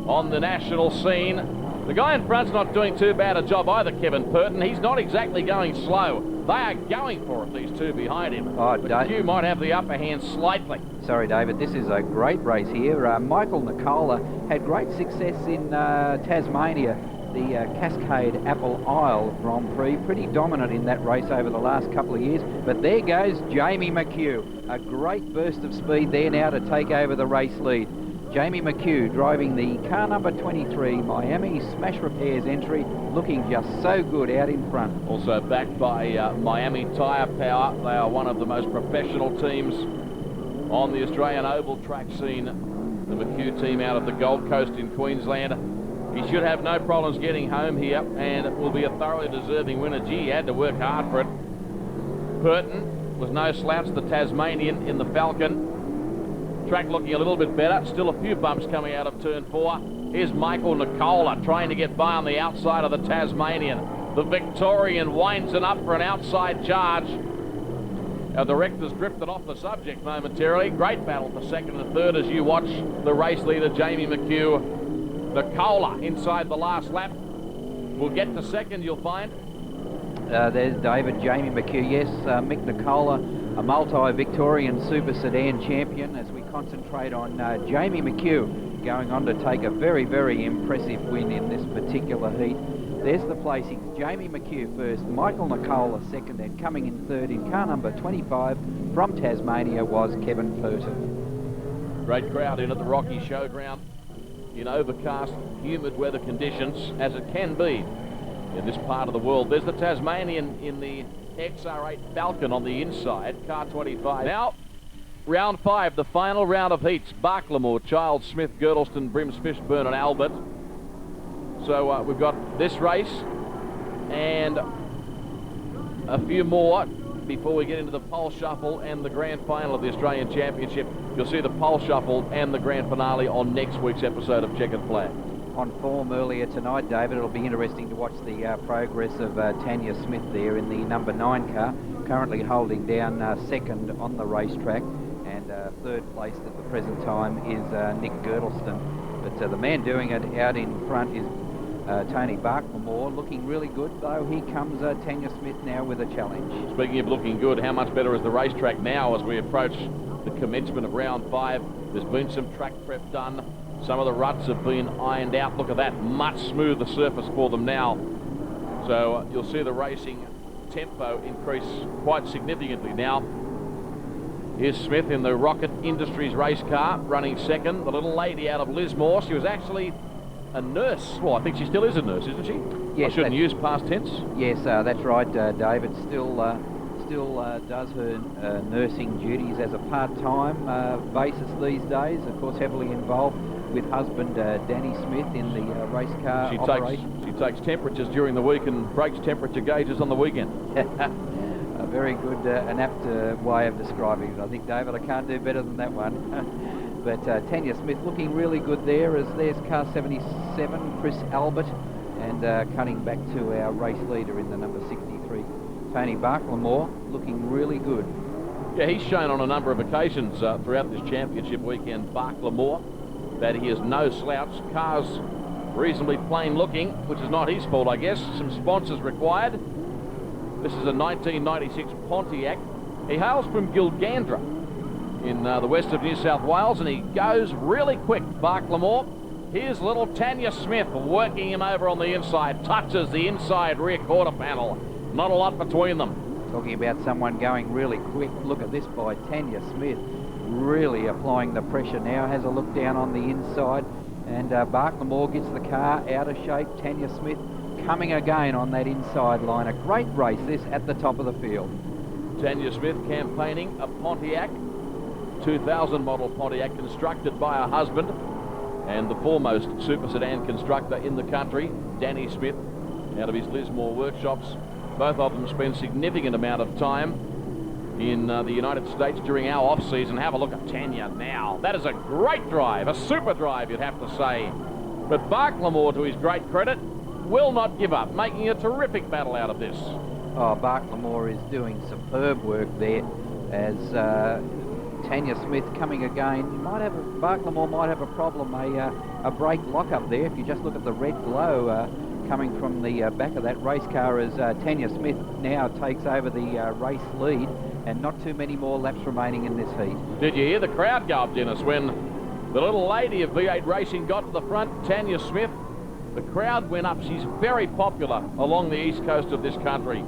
on the national scene. The guy in front's not doing too bad a job either, Kevin Burton. He's not exactly going slow. They are going for it, these two behind him. Oh, McHugh might have the upper hand slightly. Sorry, David, this is a great race here. Michael Nicola had great success in Tasmania, the Cascade Apple Isle Grand Prix. Pretty dominant in that race over the last couple of years. But there goes Jamie McHugh. A great burst of speed there now to take over the race lead. Jamie McHugh driving the car number 23 Miami Smash Repairs entry, looking just so good out in front. Also backed by Miami Tyre Power. They are one of the most professional teams on the Australian oval track scene. The McHugh team out of the Gold Coast in Queensland. He should have no problems getting home here, and it will be a thoroughly deserving winner. Gee, he had to work hard for it. Burton was no slouch, the Tasmanian in the Falcon. Track looking a little bit better. Still a few bumps coming out of turn 4. Here's Michael Nicola trying to get by on the outside of the Tasmanian. The Victorian winds it up for an outside charge. Our director's drifted off the subject momentarily. Great battle for second and third as you watch the race leader, Jamie McHugh. Nicola inside the last lap. We'll get to second, you'll find. There's David, Jamie McHugh, yes. Mick Nicola, a multi-Victorian Super Sedan champion, as we concentrate on Jamie McHugh going on to take a very, very impressive win in this particular heat. There's the placings. Jamie McHugh first, Michael Nicola second, and coming in third in car number 25 from Tasmania was Kevin Burton. Great crowd in at the Rocky Showground in overcast, humid weather conditions, as it can be in this part of the world. There's the Tasmanian in the XR8 Falcon on the inside, car 25. Now, round 5, the final round of heats. Barklemore, Childs, Smith, Girdleston, Brims, Fishburn and Albert. So we've got this race and a few more before we get into the pole shuffle and the grand final of the Australian Championship. You'll see the pole shuffle and the grand finale on next week's episode of Checkered Flag. On form earlier tonight, David, it'll be interesting to watch the progress of Tanya Smith there in the number 9 car, currently holding down second on the racetrack, and third place at the present time is Nick Girdleston. But the man doing it out in front is Tony Barklemore, looking really good, though here comes Tanya Smith now with a challenge. Speaking of looking good, how much better is the racetrack now as we approach the commencement of round 5? There's been some track prep done. Some of the ruts have been ironed out. Look at that, much smoother surface for them now. So you'll see the racing tempo increase quite significantly now. Here's Smith in the Rocket Industries race car, running second. The little lady out of Lismore, she was actually a nurse. Well, I think she still is a nurse, isn't she? Yes. I shouldn't use past tense. Yes, that's right, David. Still does her nursing duties as a part-time basis these days. Of course, heavily involved with husband Danny Smith in the race car operation. She takes temperatures during the week and breaks temperature gauges on the weekend. A very good and apt way of describing it, I think, David. I can't do better than that one. But Tanya Smith looking really good there, as there's car 77, Chris Albert, and cutting back to our race leader in the number 63, Tony Barklemore, looking really good. Yeah, he's shown on a number of occasions throughout this championship weekend, Barklemore, that he is no slouch. Car's reasonably plain looking, which is not his fault, I guess. Some sponsors required. This is a 1996 Pontiac. He hails from Gilgandra in the west of New South Wales, and he goes really quick, Barklemore. Here's little Tanya Smith working him over on the inside, touches the inside rear quarter panel. Not a lot between them. Talking about someone going really quick, look at this by Tanya Smith. Really applying the pressure now, has a look down on the inside, and Barklemore gets the car out of shape. Tanya Smith coming again on that inside line. A great race this at the top of the field. Tanya Smith campaigning a Pontiac, 2000 model Pontiac, constructed by her husband and the foremost super sedan constructor in the country, Danny Smith, out of his Lismore workshops. Both of them spend significant amount of time in the United States during our off-season. Have a look at Tanya now. That is a great drive, a super drive, you'd have to say. But Barklemore, to his great credit, will not give up, making a terrific battle out of this. Oh, Barklemore is doing superb work there as Tanya Smith coming again. Barklemore might have a problem, a brake lock-up there. If you just look at the red glow coming from the back of that race car as Tanya Smith now takes over the race lead, and not too many more laps remaining in this heat. Did you hear the crowd go up, Dennis, when the little lady of V8 Racing got to the front, Tanya Smith? The crowd went up. She's very popular along the east coast of this country.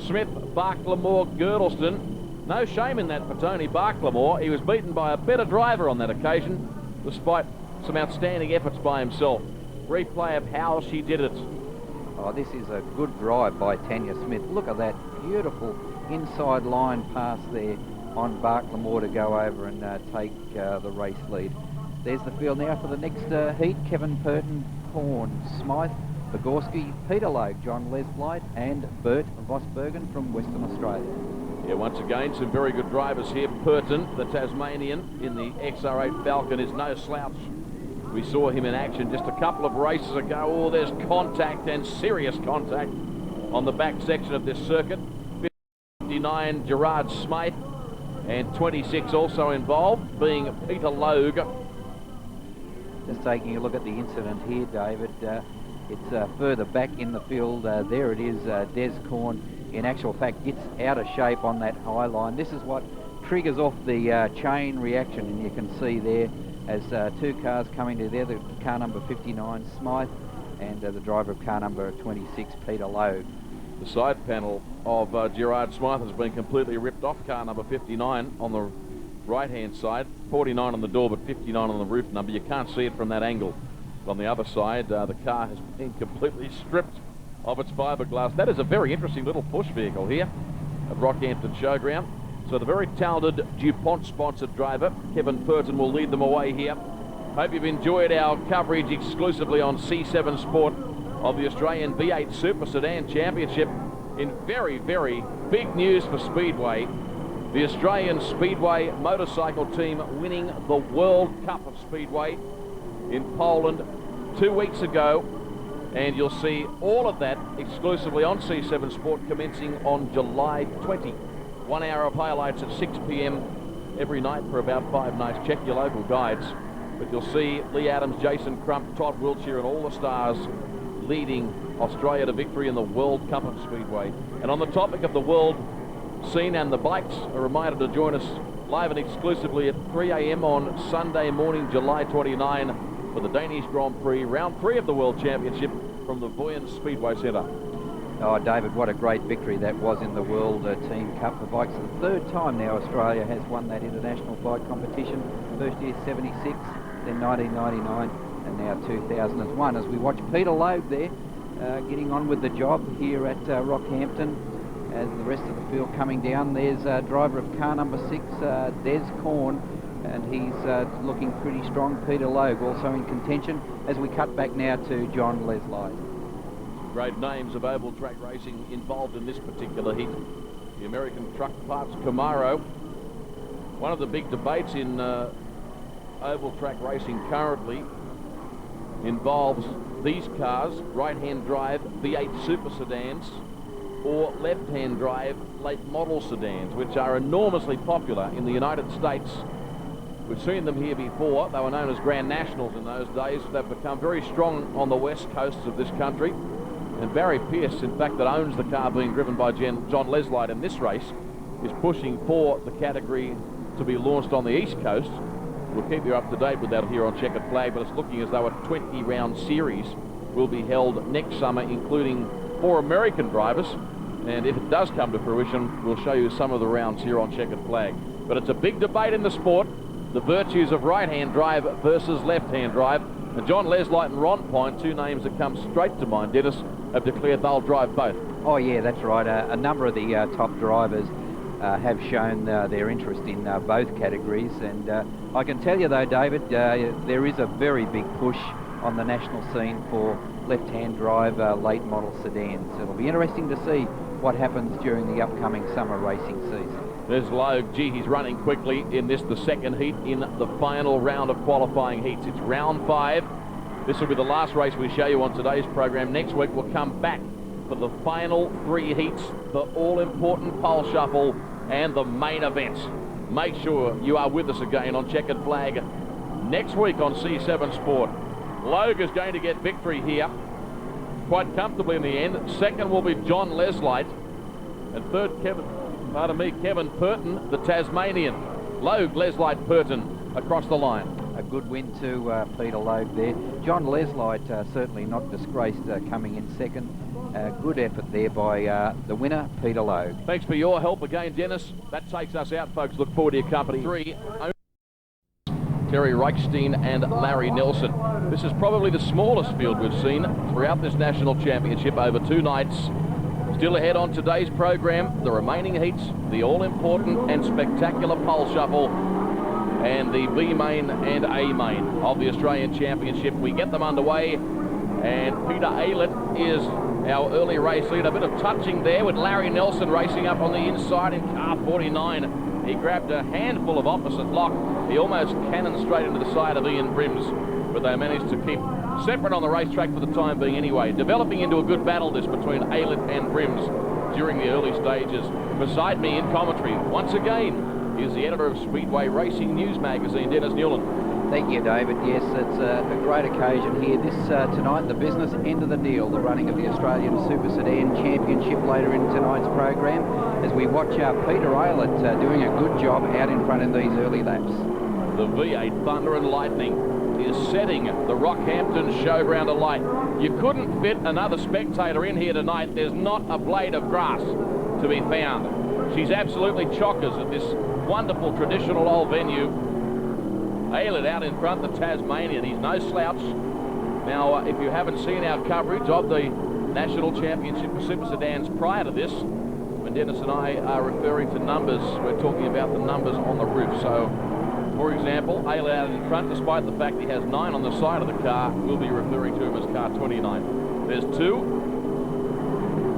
Smith, Barklemore, Girdleston. No shame in that for Tony Barklemore. He was beaten by a better driver on that occasion, despite some outstanding efforts by himself. Replay of how she did it. Oh, this is a good drive by Tanya Smith. Look at that beautiful inside line pass there on Barklemore to go over and take the race lead. There's the field now for the next heat. Kevin Purton, Horn, Smythe, Bogorski, Peter Logue, John Lesblight and Bert Vosbergen from Western Australia. Yeah, once again, some very good drivers here. Purton, the Tasmanian, in the XR8 Falcon is no slouch. We saw him in action just a couple of races ago. Oh, there's contact, and serious contact on the back section of this circuit. 59, Gerard Smythe, and 26 also involved, being Peter Logue. Just taking a look at the incident here, David. It's further back in the field. There it is, Des Corn. In actual fact, gets out of shape on that high line. This is what triggers off the chain reaction, and you can see there as two cars coming together, car number 59, Smythe, and the driver of car number 26, Peter Logue. The side panel of Gerard Smythe has been completely ripped off car number 59 on the right-hand side. 49 on the door, but 59 on the roof number. You can't see it from that angle. But on the other side, the car has been completely stripped of its fiberglass. That is a very interesting little push vehicle here at Rockhampton Showground. So the very talented DuPont-sponsored driver, Kevin Purton, will lead them away here. Hope you've enjoyed our coverage exclusively on C7 Sport of the Australian V8 Super Sedan Championship. In very, very big news for Speedway, the Australian Speedway motorcycle team winning the World Cup of Speedway in Poland 2 weeks ago. And you'll see all of that exclusively on C7 Sport commencing on July 20. 1 hour of highlights at 6 p.m. every night for about 5 nights. Check your local guides. But you'll see Lee Adams, Jason Crump, Todd Wiltshire and all the stars leading Australia to victory in the World Cup of Speedway. And on the topic of the world scene and the bikes, a reminder to join us live and exclusively at 3 a.m. on Sunday morning, July 29 for the Danish Grand Prix, round 3 of the World Championship from the Voyens Speedway Centre. Oh, David, what a great victory that was in the World Team Cup for bikes. The third time now Australia has won that international bike competition. First year 76, then 1999, and now 2001. As we watch Peter Logue there getting on with the job here at Rockhampton, as the rest of the field coming down. There's driver of car number 6, Des Corn, and he's looking pretty strong. Peter Logue also in contention, as we cut back now to John Leslie. Great names of oval track racing involved in this particular heat. The American Truck Parts Camaro. One of the big debates in oval track racing currently involves these cars, right-hand drive V8 super sedans or left-hand drive late model sedans, which are enormously popular in the United States. We've seen them here before. They were known as Grand Nationals in those days. They've become very strong on the west coasts of this country. And Barry Pearce, in fact, that owns the car being driven by John Leslie in this race, is pushing for the category to be launched on the east coast. We'll keep you up to date with that here on Checkered Flag, but it's looking as though a 20-round series will be held next summer, including 4 American drivers. And if it does come to fruition, we'll show you some of the rounds here on Checkered Flag. But it's a big debate in the sport, the virtues of right-hand drive versus left-hand drive. And John Leslie and Ron Point, 2 names that come straight to mind, Dennis, have declared they'll drive both. Oh yeah, that's right. A number of the top drivers have shown their interest in both categories, and I can tell you though, David, there is a very big push on the national scene for left-hand drive late model sedans. It'll be interesting to see what happens during the upcoming summer racing season. There's Logue. Gee, he's running quickly in this, the second heat in the final round of qualifying heats. It's round 5. This will be the last race we show you on today's program. Next week we'll come back for the final 3 heats, the all-important pole shuffle and the main event. Make sure you are with us again on Checkered Flag next week on C7 Sport. Logue is going to get victory here quite comfortably in the end. Second will be John Leslite, and third Kevin Purton, the Tasmanian. Logue, Leslite, Purton across the line. A good win to Peter Logue there. John Leslite certainly not disgraced coming in second. Good effort there by the winner, Peter Logue. Thanks for your help again, Dennis. That takes us out, folks. Look forward to your company. 3. Terry Reichstein and Larry Nelson. This is probably the smallest field we've seen throughout this national championship over 2 nights. Still ahead on today's program, the remaining heats, the all-important and spectacular pole shuffle, and the B main and A main of the Australian Championship. We get them underway, and Peter Aylett is our early race leader. A bit of touching there with Larry Nelson racing up on the inside in car 49. He grabbed a handful of opposite lock. He almost cannoned straight into the side of Ian Brims, but they managed to keep separate on the racetrack for the time being anyway. Developing into a good battle this between Aylett and Brims during the early stages. Beside me in commentary, once again, is the editor of Speedway Racing News magazine, Dennis Newland. Thank you, David. Yes, it's a great occasion here. This tonight, the business end of the deal, the running of the Australian Super Sedan Championship later in tonight's program, as we watch Peter Aylett doing a good job out in front in these early laps. The V8 Thunder and Lightning is setting the Rockhampton Showground alight. You couldn't fit another spectator in here tonight. There's not a blade of grass to be found. She's absolutely chockers at this wonderful traditional old venue. Aylett out in front, the Tasmanian. He's no slouch. Now, if you haven't seen our coverage of the National Championship for Super Sedans prior to this, when Dennis and I are referring to numbers, we're talking about the numbers on the roof. So, for example, Aylett out in front, despite the fact he has 9 on the side of the car, we'll be referring to him as car 29. There's 2.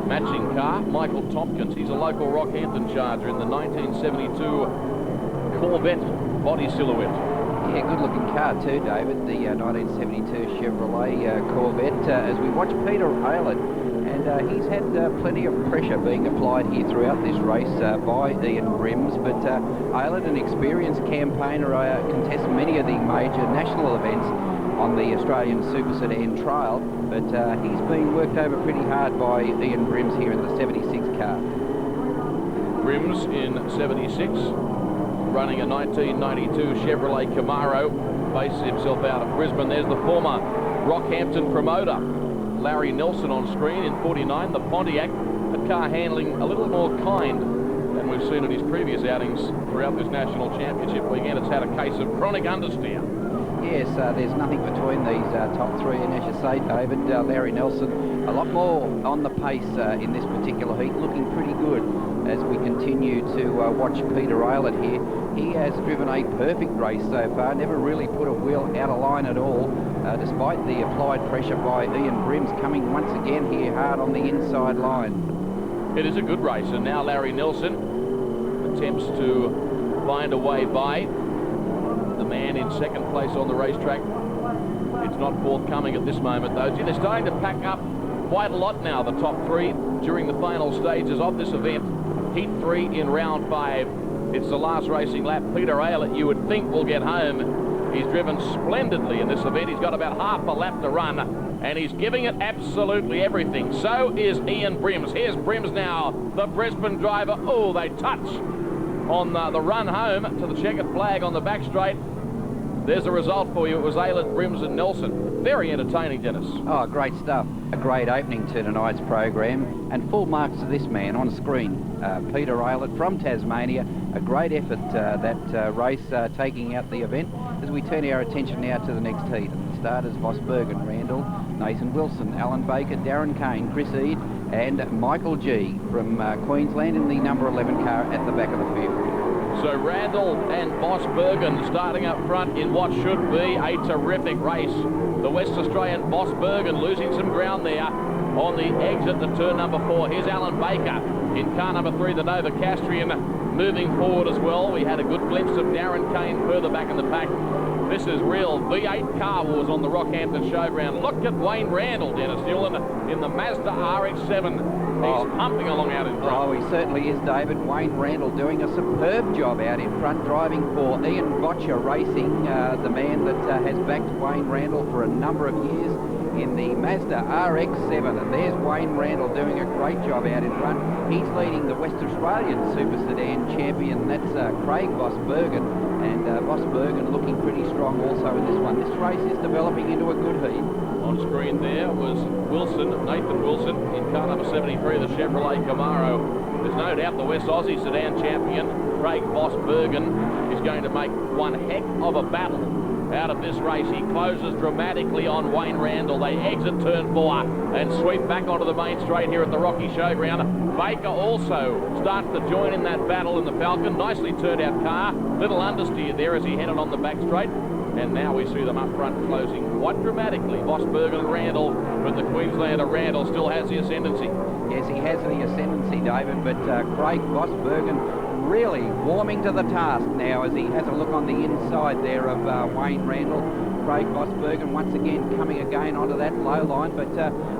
Matching car, Michael Tompkins. He's a local Rockhampton charger in the 1972 Corvette body silhouette. Yeah, good-looking car too, David, the 1972 Chevrolet Corvette. As we watch Peter Aylett, and he's had plenty of pressure being applied here throughout this race by Ian Brims, but Aylett, an experienced campaigner, contests many of the major national events on the Australian Super Sedan Trail, but he's been worked over pretty hard by Ian Brims here in the 76 car. Brims in 76. Running a 1992 Chevrolet Camaro, bases himself out of Brisbane. There's the former Rockhampton promoter, Larry Nelson, on screen in 49. The Pontiac, a car handling a little more kind than we've seen in his previous outings throughout this national championship weekend. It's had a case of chronic understeer. Yes, there's nothing between these top 3, and as you say, David, Larry Nelson, a lot more on the pace in this particular heat, looking pretty good as we continue to watch Peter Aylett here. He has driven a perfect race so far, never really put a wheel out of line at all, despite the applied pressure by Ian Brims, coming once again here hard on the inside line. It is a good race, and now Larry Nelson attempts to find a way by the man in second place on the racetrack. It's not forthcoming at this moment, though. They're starting to pack up quite a lot now, the top 3, during the final stages of this event. Heat 3 in round 5. It's the last racing lap. Peter Aylett, you would think, will get home. He's driven splendidly in this event. He's got about half a lap to run, and he's giving it absolutely everything. So is Ian Brims. Here's Brims now, the Brisbane driver. Oh, they touch on the run home to the checkered flag on the back straight. There's the result for you. It was Aylett, Brims and Nelson. Very entertaining, Dennis. Oh, great stuff. A great opening to tonight's program, and full marks to this man on screen. Peter Aylett from Tasmania. A great effort, that race, taking out the event, as we turn our attention now to the next heat. starters, Vosbergen, Randall, Nathan Wilson, Alan Baker, Darren Kane, Chris Eade and Michael G from Queensland in the number 11 car at the back of the field. So Randall and Vosbergen starting up front in what should be a terrific race. The West Australian Vosbergen losing some ground there on the exit to turn number 4. Here's Alan Baker in car number 3, the Nova Castrian, moving forward as well. We had a good glimpse of Darren Kane further back in the pack. This is real V8 car wars on the Rockhampton Showground. Look at Wayne Randall, Dennis Newland, in the Mazda RX-7. He's pumping along out in front. Oh, he certainly is, David. Wayne Randall doing a superb job out in front, driving for Ian Botcher Racing, the man that has backed Wayne Randall for a number of years in the Mazda RX-7. And there's Wayne Randall doing a great job out in front. He's leading the West Australian Super Sedan champion. That's Craig Vosbergen. And Vosbergen looking pretty strong also in this one. This race is developing into a good heat. On screen there was Wilson, Nathan Wilson, in car number 73, the Chevrolet Camaro. There's no doubt the West Aussie Sedan champion, Craig Vosbergen, is going to make one heck of a battle out of this race. He closes dramatically on Wayne Randall. They exit turn 4 and sweep back onto the main straight here at the Rocky Showground. Baker also starts to join in that battle in the Falcon. Nicely turned out car. Little understeer there as he headed on the back straight. And now we see them up front closing quite dramatically. Vosbergen and Randall, but the Queenslander Randall still has the ascendancy. Yes, he has the ascendancy, David, but Craig Vosbergen really warming to the task now as he has a look on the inside there of Wayne Randall. Craig Vosbergen once again coming again onto that low line, but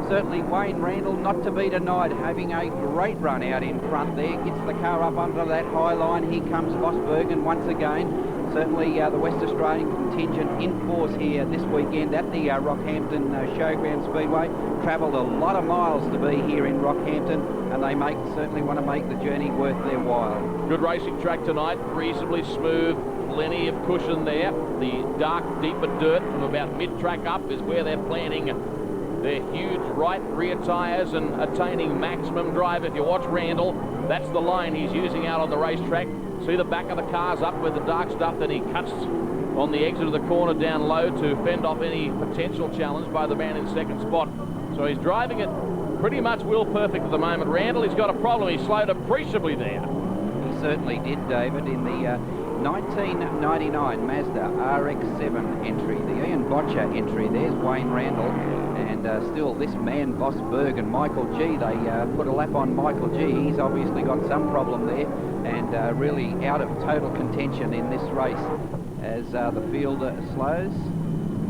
certainly Wayne Randall not to be denied, having a great run out in front there. Gets the car up under that high line. Here comes Vosbergen once again. Certainly the West Australian contingent in force here this weekend at the Rockhampton Showground Speedway. Travelled a lot of miles to be here in Rockhampton, and they certainly want to make the journey worth their while. Good racing track tonight, reasonably smooth, plenty of cushion there. The dark, deeper dirt from about mid-track up is where they're planning their huge right rear tyres and attaining maximum drive. If you watch Randall, that's the line he's using out on the racetrack. See the back of the cars up with the dark stuff, then he cuts on the exit of the corner down low to fend off any potential challenge by the man in second spot. So he's driving it pretty much wheel perfect at the moment. Randall, he's got a problem. He slowed appreciably there. He certainly did, David, in the 1999 Mazda RX-7 entry, the Ian Botcher entry. There's Wayne Randall, and still this man Vosbergen, Michael G. They put a lap on Michael G. He's obviously got some problem there, and really out of total contention in this race as the field slows.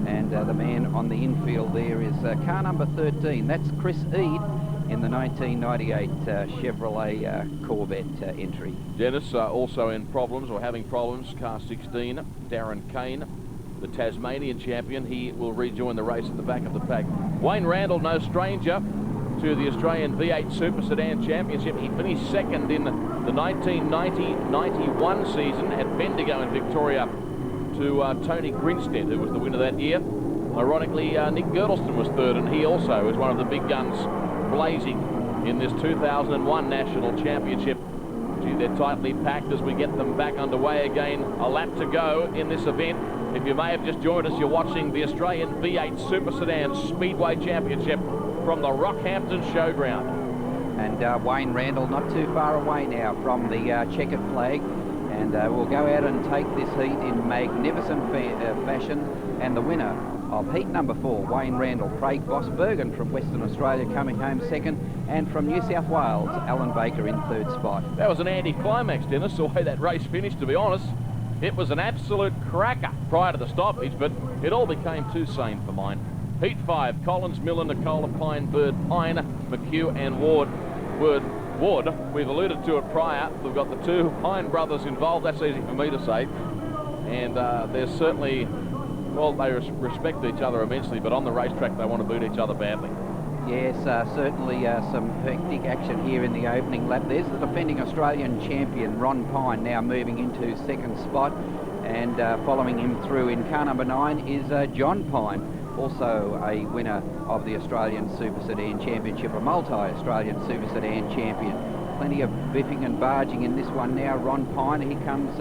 And the man on the infield there is car number 13. That's Chris Eade in the 1998 Chevrolet Corvette entry. Dennis also in problems, or having problems, car 16, Darren Kane, the Tasmanian champion. He will rejoin the race at the back of the pack. Wayne Randall, no stranger to the Australian V8 Super Sedan Championship. He finished second in the 1990-91 season at Bendigo in Victoria to Tony Grinstead, who was the winner that year. Ironically, Nick Girdleston was third, and he also is one of the big guns blazing in this 2001 National Championship. Gee, they're tightly packed as we get them back underway again. A lap to go in this event. If you may have just joined us, you're watching the Australian V8 Super Sedan Speedway Championship from the Rockhampton Showground. And Wayne Randall not too far away now from the checkered flag. And we'll go out and take this heat in magnificent fashion. And the winner of heat number 4, Wayne Randall, Craig Vosbergen from Western Australia coming home second, and from New South Wales, Alan Baker in third spot. That was an anticlimax, Dennis, the way that race finished, to be honest. It was an absolute cracker prior to the stoppage, but it all became too sane for mine. Heat 5, Collins, Miller, Nicola, Pine, Bird, Pine, McHugh and Ward. We've alluded to it prior. We've got the two Pine brothers involved. That's easy for me to say. And they're certainly, well, they respect each other immensely, but on the racetrack they want to beat each other badly. Yes, certainly some hectic action here in the opening lap. There's the defending Australian champion, Ron Pine, now moving into second spot. And following him through in car number 9 is John Pine, also a winner of the Australian Super Sedan Championship, a multi-Australian Super Sedan champion. Plenty of biffing and barging in this one now. Ron Pine, here comes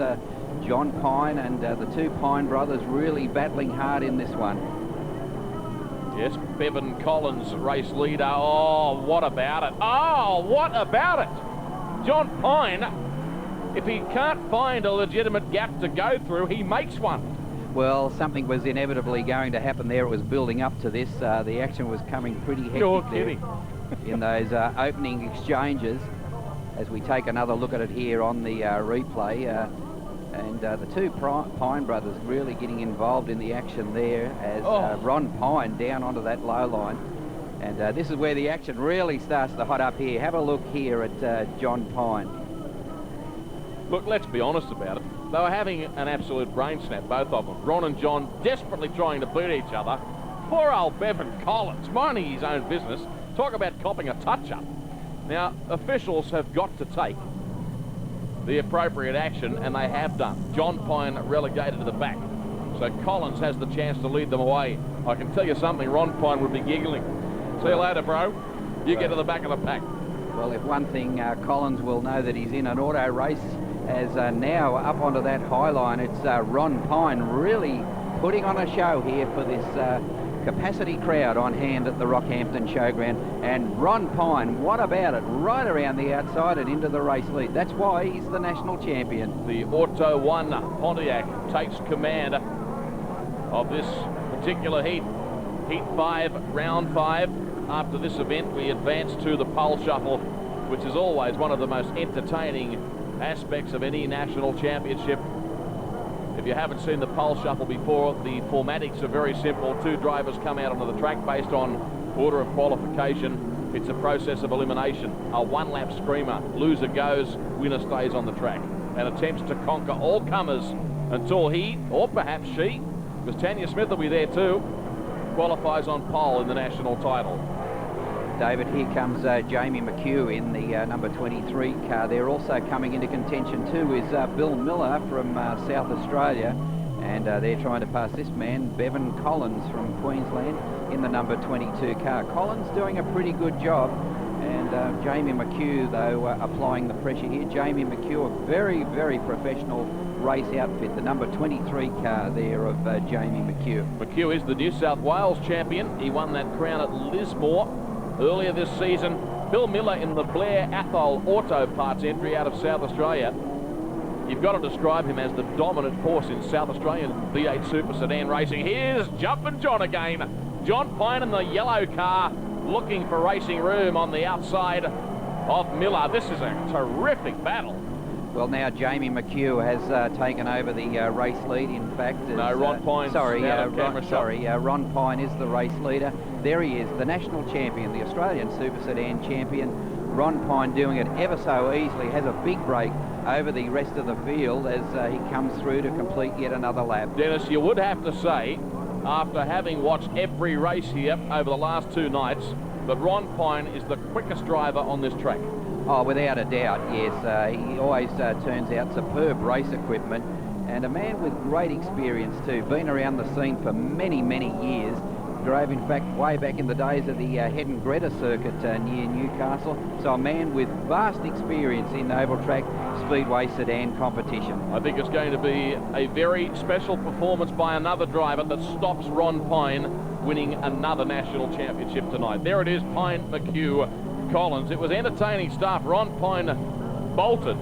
John Pine, and the two Pine brothers really battling hard in this one. Yes, Bevan Collins, race leader. Oh, what about it? Oh, what about it? John Pine, if he can't find a legitimate gap to go through, he makes one. Well, something was inevitably going to happen there. It was building up to this. The action was coming pretty hectic. You're there kidding. in those opening exchanges. As we take another look at it here on the replay, and the two Pine brothers really getting involved in the action there as Ron Pine down onto that low line. And this is where the action really starts to hot up here. Have a look here at John Pine. Look, let's be honest about it. They were having an absolute brain snap, both of them. Ron and John desperately trying to beat each other. Poor old Bevan Collins, minding his own business. Talk about copping a touch-up. Now, officials have got to take the appropriate action, and they have done. John Pine relegated to the back, so Collins has the chance to lead them away. I can tell you something, Ron Pine would be giggling. See you later, bro. You get to the back of the pack. Well, if one thing, Collins will know that he's in an auto race, as now up onto that high line, it's Ron Pine really putting on a show here for this capacity crowd on hand at the Rockhampton Showground. And Ron Pine, what about it? Right around the outside and into the race lead. That's why he's the national champion. The Auto 1 Pontiac takes command of this particular heat. Heat 5, round 5. After this event, we advance to the pole shuffle, which is always one of the most entertaining aspects of any national championship. If you haven't seen the pole shuffle before, the formatics are very simple. Two drivers come out onto the track based on order of qualification. It's a process of elimination. A one-lap screamer. Loser goes, winner stays on the track and attempts to conquer all comers until he, or perhaps she, because Tanya Smith will be there too, qualifies on pole in the national title. David, here comes Jamie McHugh in the number 23 car. They're also coming into contention too is Bill Miller from South Australia, and they're trying to pass this man, Bevan Collins from Queensland, in the number 22 car. Collins doing a pretty good job, and Jamie McHugh, though, applying the pressure here. Jamie McHugh, a very, very professional race outfit, the number 23 car there of Jamie McHugh. McHugh is the New South Wales champion. He won that crown at Lismore earlier this season. Bill Miller in the Blair Athol Auto Parts entry out of South Australia. You've got to describe him as the dominant force in South Australian V8 Super Sedan racing. Here's Jumpin' John again. John Pine in the yellow car, looking for racing room on the outside of Miller. This is a terrific battle. Well, now Jamie McHugh has taken over the race lead. In fact, no, Ron Pine's Ron Pine is the race leader. There he is, the national champion, the Australian Super Sedan champion. Ron Pine doing it ever so easily, has a big break over the rest of the field as he comes through to complete yet another lap. Dennis, you would have to say, after having watched every race here over the last 2 nights, that Ron Pine is the quickest driver on this track. Oh, without a doubt, yes. He always turns out superb race equipment, and a man with great experience too. Been around the scene for many, many years. Drove, in fact, way back in the days of the Head and Greta circuit near Newcastle. So a man with vast experience in oval track speedway sedan competition. I think it's going to be a very special performance by another driver that stops Ron Pine winning another national championship tonight. There it is, Pine, McHugh, Collins. It was entertaining stuff. Ron Pine bolted,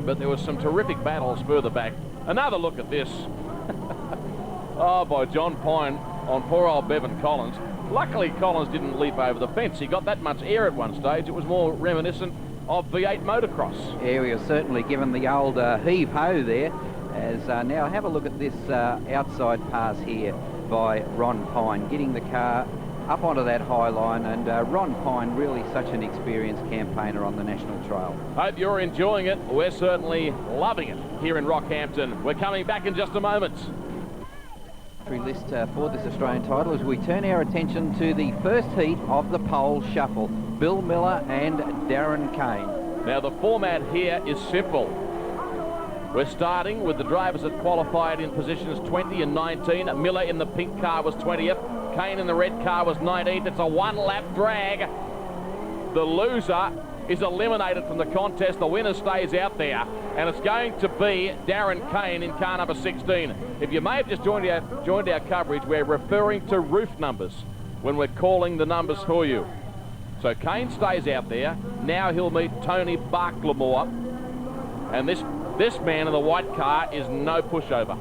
but there was some terrific battles further back. Another look at this. Oh, by John Pine on poor old Bevan Collins. Luckily, Collins didn't leap over the fence. He got that much air at one stage. It was more reminiscent of V8 motocross. Yeah, we were certainly given the old heave-ho there. As now have a look at this outside pass here by Ron Pine, getting the car up onto that high line, and Ron Pine, really such an experienced campaigner on the national trail. Hope you're enjoying it. We're certainly loving it here in Rockhampton. We're coming back in just a moment. List for this Australian title as we turn our attention to the first heat of the pole shuffle. Bill Miller and Darren Kane. Now the format here is simple. We're starting with the drivers that qualified in positions 20 and 19. Miller in the pink car was 20th. Kane in the red car was 19th. It's a one-lap drag. The loser is eliminated from the contest. The winner stays out there, and it's going to be Darren Kane in car number 16. If you may have just joined our coverage, we're referring to roof numbers when we're calling the numbers for you. So Kane stays out there. Now he'll meet Tony Barklemore, and this man in the white car is no pushover.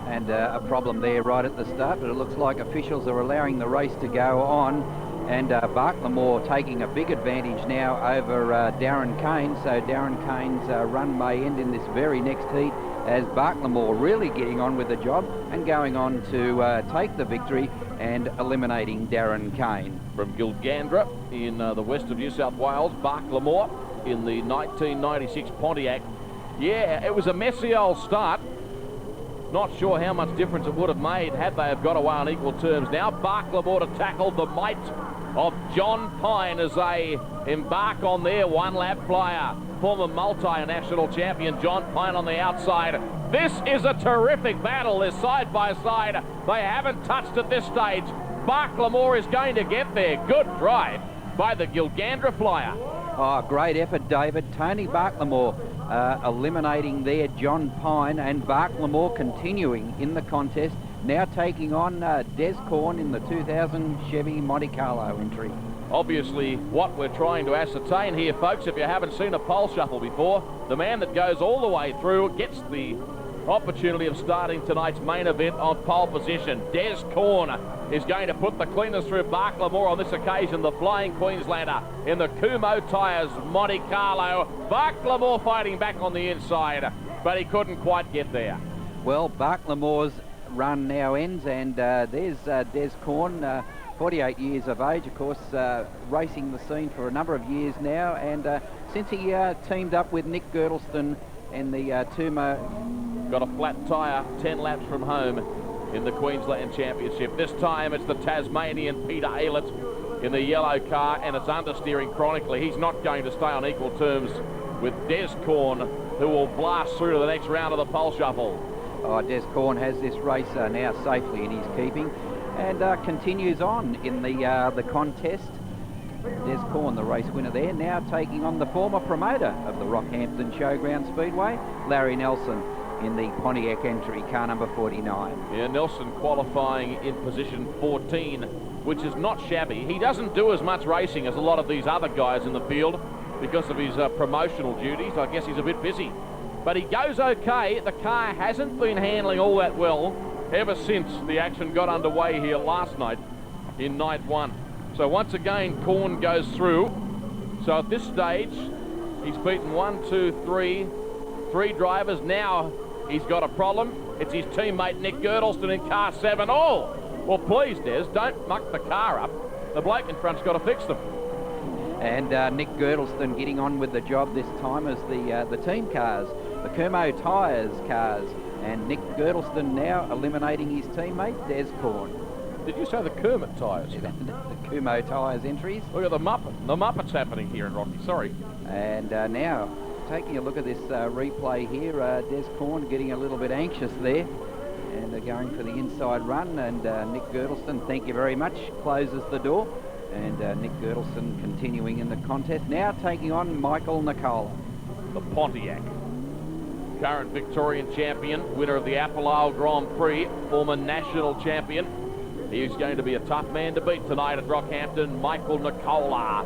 And a problem there right at the start, but it looks like officials are allowing the race to go on, and Barklemore taking a big advantage now over Darren Kane. So Darren Kane's run may end in this very next heat, as Barklemore really getting on with the job and going on to take the victory and eliminating Darren Kane. From Gilgandra in the west of New South Wales, Barklemore in the 1996 Pontiac. Yeah, it was a messy old start. Not sure how much difference it would have made had they have got away on equal terms. Now Barklemore to tackle the might of John Pine as they embark on their one-lap flyer. Former multi-national champion John Pine on the outside. This is a terrific battle. They're side by side. They haven't touched at this stage. Barklemore is going to get there. Good drive by the Gilgandra flyer. Oh, great effort, David. Tony Barklemore eliminating there John Pine, and Barklemore continuing in the contest, now taking on Des Corn in the 2000 Chevy Monte Carlo entry. Obviously, what we're trying to ascertain here, folks, if you haven't seen a pole shuffle before, the man that goes all the way through gets the opportunity of starting tonight's main event on pole position. Des Corn is going to put the cleaners through Barklemore on this occasion, the Flying Queenslander in the Kumo Tyres Monte Carlo. Barklemore fighting back on the inside, but he couldn't quite get there. Well, Barklemore's run now ends, and there's Des Corn, 48 years of age, of course, racing the scene for a number of years now, and since he teamed up with Nick Girdleston in the Tumo. Got a flat tyre 10 laps from home in the Queensland Championship. This time it's the Tasmanian Peter Aylett in the yellow car, and it's understeering chronically. He's not going to stay on equal terms with Des Corn, who will blast through to the next round of the pole shuffle. Oh, Des Corn has this race now safely in his keeping, and continues on in the contest. Des Corn, the race winner there, now taking on the former promoter of the Rockhampton Showgrounds Speedway, Larry Nelson, in the Pontiac entry, car number 49. Yeah, Nelson qualifying in position 14, which is not shabby. He doesn't do as much racing as a lot of these other guys in the field because of his promotional duties. I guess he's a bit busy. But he goes okay. The car hasn't been handling all that well ever since the action got underway here last night in night one. So once again, Corn goes through. So at this stage, he's beaten three drivers. Now he's got a problem. It's his teammate Nick Girdleston in car 7. Oh, well, please, Des, don't muck the car up. The bloke in front's got to fix them. And Nick Girdleston getting on with the job this time as the team cars, the Kumo Tyres cars, and Nick Girdleston now eliminating his teammate Des Corn. Did you say the Kermit tyres? The Kumo Tyres entries. Look at the Muppet. The Muppet's happening here in Rocky. Sorry. And now taking a look at this replay here, Des Corn getting a little bit anxious there, and they're going for the inside run, and Nick Girdleston, thank you very much, closes the door, and Nick Girdleston continuing in the contest, now taking on Michael Nicola. The Pontiac, current Victorian champion, winner of the Apple Isle Grand Prix, former national champion. He's going to be a tough man to beat tonight at Rockhampton, Michael Nicola.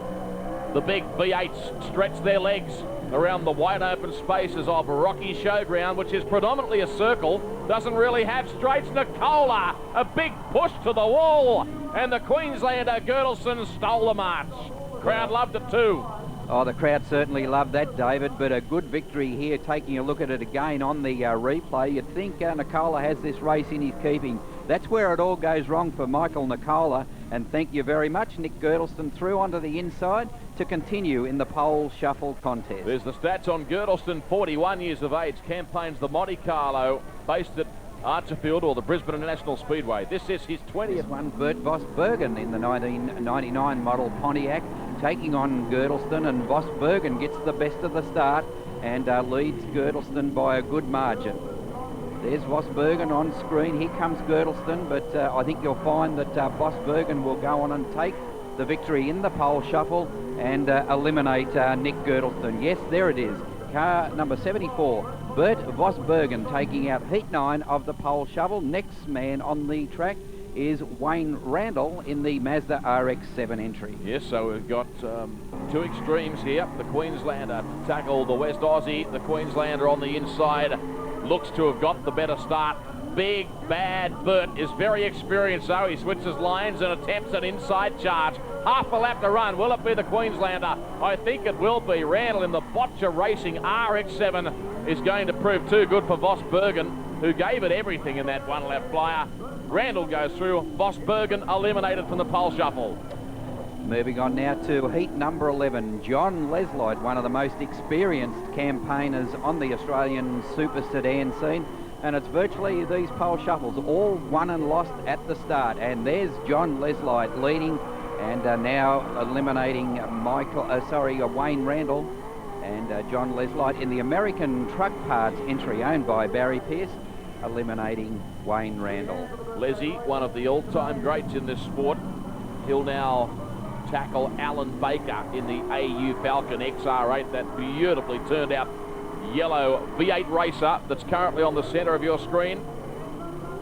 The big V8s stretch their legs around the wide open spaces of Rocky Showground, which is predominantly a circle, doesn't really have straights. Nicola, a big push to the wall, and the Queenslander Girdleston stole the march. Crowd loved it too. Oh, the crowd certainly loved that, David, but a good victory here. Taking a look at it again on the replay, you'd think Nicola has this race in his keeping. That's where it all goes wrong for Michael Nicola, and thank you very much. Nick Girdleston through onto the inside to continue in the pole shuffle contest. There's the stats on Girdleston, 41 years of age, campaigns the Monte Carlo, based at Archerfield or the Brisbane International Speedway. This is his 20th one. Bert Vos Bergen in the 1999 model Pontiac, taking on Girdleston, and Vos Bergen gets the best of the start and leads Girdleston by a good margin. There's Vos Bergen on screen. Here comes Girdleston, but I think you'll find that Vos Bergen will go on and take the victory in the pole shuffle and eliminate Nick Girdleston. Yes, there it is. Car number 74, Bert Vosbergen, taking out heat 9 of the pole shuffle. Next man on the track is Wayne Randall in the Mazda RX-7 entry. Yes, so we've got two extremes here. The Queenslander to tackle the West Aussie. The Queenslander on the inside looks to have got the better start. Big Bad Bert is very experienced, though. He switches lines and attempts an inside charge. Half a lap to run. Will it be the Queenslander? I think it will be. Randall in the Botcher Racing RX-7 is going to prove too good for Vosbergen, who gave it everything in that one-lap flyer. Randall goes through. Vosbergen eliminated from the pole shuffle. Moving on now to heat number 11, John Leslight, one of the most experienced campaigners on the Australian super sedan scene. And it's virtually these pole shuffles, all won and lost at the start. And there's John Leslight leading and now eliminating Wayne Randall. And John Leslight in the American Truck Parts entry owned by Barry Pearce, eliminating Wayne Randall. Leslie, one of the all-time greats in this sport. He'll now tackle Alan Baker in the AU Falcon XR8, that beautifully turned out yellow V8 racer that's currently on the centre of your screen.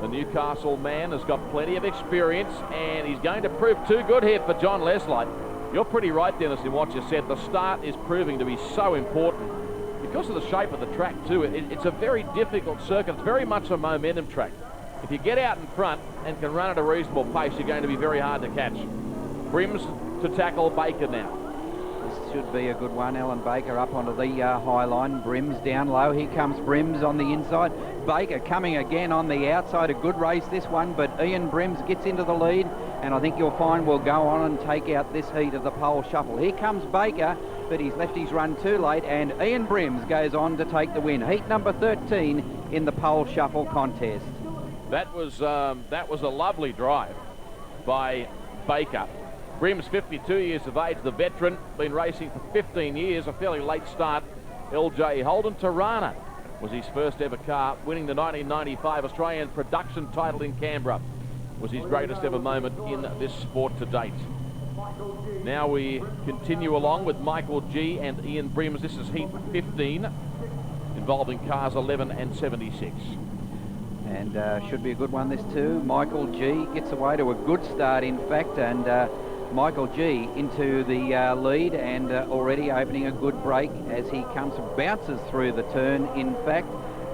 The Newcastle man has got plenty of experience and he's going to prove too good here for John Leslight. You're pretty right, Dennis, in what you said. The start is proving to be so important because of the shape of the track too. It's a very difficult circuit. It's very much a momentum track. If you get out in front and can run at a reasonable pace, you're going to be very hard to catch. Brims to tackle Baker now. This should be a good one. Alan Baker up onto the high line. Brims down low. Here comes Brims on the inside. Baker coming again on the outside. A good race this one, but Ian Brims gets into the lead, and I think you'll find we'll go on and take out this heat of the pole shuffle. Here comes Baker, but he's left his run too late, and Ian Brims goes on to take the win. Heat number 13 in the pole shuffle contest. That was a lovely drive by Baker. Brims, 52 years of age, the veteran, been racing for 15 years, a fairly late start. LJ Holden Tirana was his first ever car, winning the 1995 Australian production title in Canberra. Was his greatest ever moment in this sport to date. Now we continue along with Michael G and Ian Brims. This is heat 15, involving cars 11 and 76. And should be a good one, this too. Michael G gets away to a good start, in fact, and Michael G into the lead and already opening a good break as he bounces through the turn, in fact.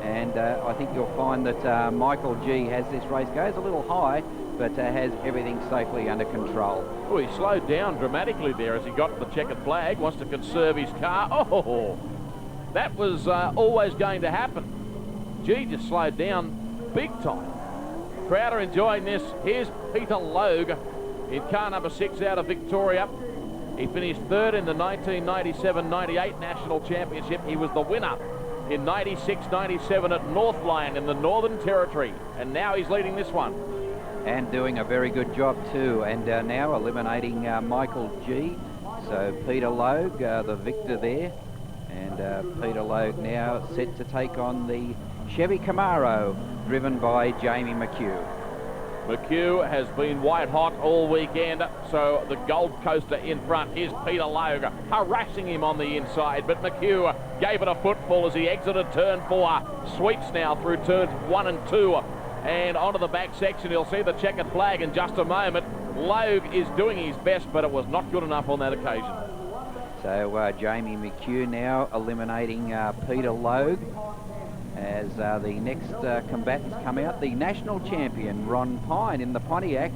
And I think you'll find that Michael G has this race, goes a little high, but has everything safely under control. Oh, he slowed down dramatically there as he got the checkered flag, wants to conserve his car. Oh, that was always going to happen. G just slowed down big time. Crowd are enjoying this. Here's Peter Logue in car number 6 out of Victoria. He finished third in the 1997-98 National Championship. He was the winner in 96-97 at Northline in the Northern Territory, and now he's leading this one. And doing a very good job too, and now eliminating Michael G. So Peter Logue, the victor there, and Peter Logue now set to take on the Chevy Camaro, driven by Jamie McHugh. McHugh has been white hot all weekend, so the Gold Coaster in front. Here's Peter Logue harassing him on the inside, but McHugh gave it a footfall as he exited turn 4. Sweeps now through turns 1 and 2 and onto the back section. You'll see the checkered flag in just a moment. Logue is doing his best, but it was not good enough on that occasion. So Jamie McHugh now eliminating Peter Logue. As the next combatants come out, the national champion Ron Pine in the Pontiac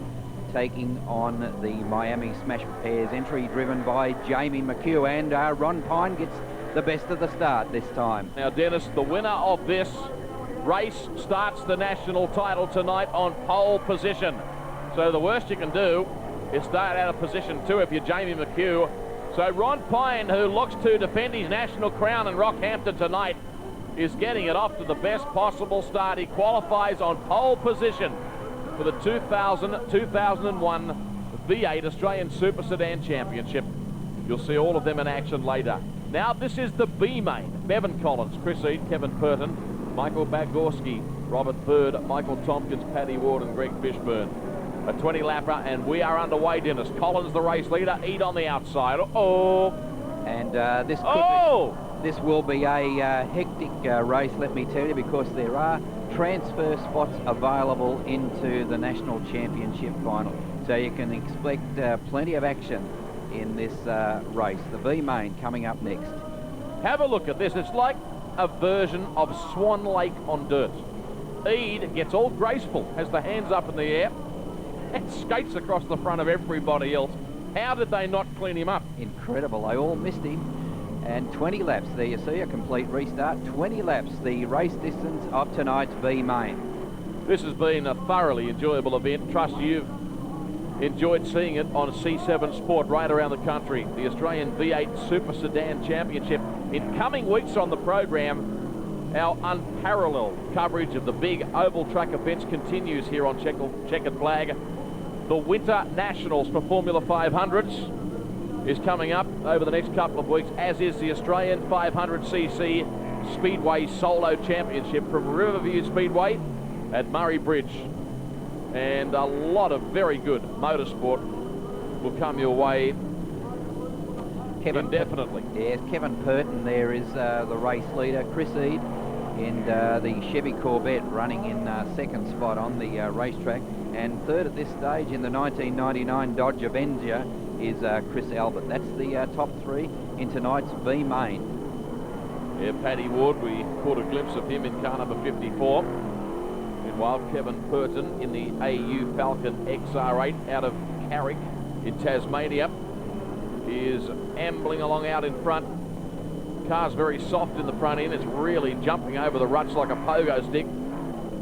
taking on the Miami Smash Repairs entry driven by Jamie McHugh, and Ron Pine gets the best of the start this time. Now Dennis, the winner of this race starts the national title tonight on pole position. So the worst you can do is start out of position 2 if you're Jamie McHugh. So Ron Pine, who looks to defend his national crown in Rockhampton tonight, is getting it off to the best possible start. He qualifies on pole position for the 2000-2001 V8 Australian Super Sedan Championship. You'll see all of them in action later. Now this is the B main. Bevan Collins, Chris Eade, Kevin Purton, Michael Bagorski, Robert Bird, Michael Tompkins, Paddy Ward and Greg Fishburne. A 20-lapper, and we are underway, Dennis. Collins, the race leader. Eid on the outside. And this Oh! this will be a hectic race, let me tell you, because there are transfer spots available into the National Championship final. So you can expect plenty of action in this race. The V main coming up next. Have a look at this. It's like a version of Swan Lake on dirt. Eid gets all graceful, has the hands up in the air, and skates across the front of everybody else. How did they not clean him up? Incredible. They all missed him. And 20 laps. There you see a complete restart. 20 laps, the race distance of tonight's V main. This has been a thoroughly enjoyable event. Trust you've enjoyed seeing it on C7 Sport right around the country. The Australian V8 Super Sedan Championship. In coming weeks on the program, our unparalleled coverage of the big oval track events continues here on Checkered Flag. The Winter Nationals for Formula 500s is coming up over the next couple of weeks, as is the Australian 500cc Speedway Solo Championship from Riverview Speedway at Murray Bridge. And a lot of very good motorsport will come your way indefinitely. Yes, Kevin Purton there is the race leader. Chris Ead in the Chevy Corvette running in second spot on the racetrack. And third at this stage in the 1999 Dodge Avenger is Chris Albert. That's the top three in tonight's V main. Yeah, Paddy Ward, we caught a glimpse of him in car number 54. Meanwhile, Kevin Purton in the AU Falcon XR8 out of Carrick in Tasmania is ambling along out in front. Car's very soft in the front end. It's really jumping over the ruts like a pogo stick.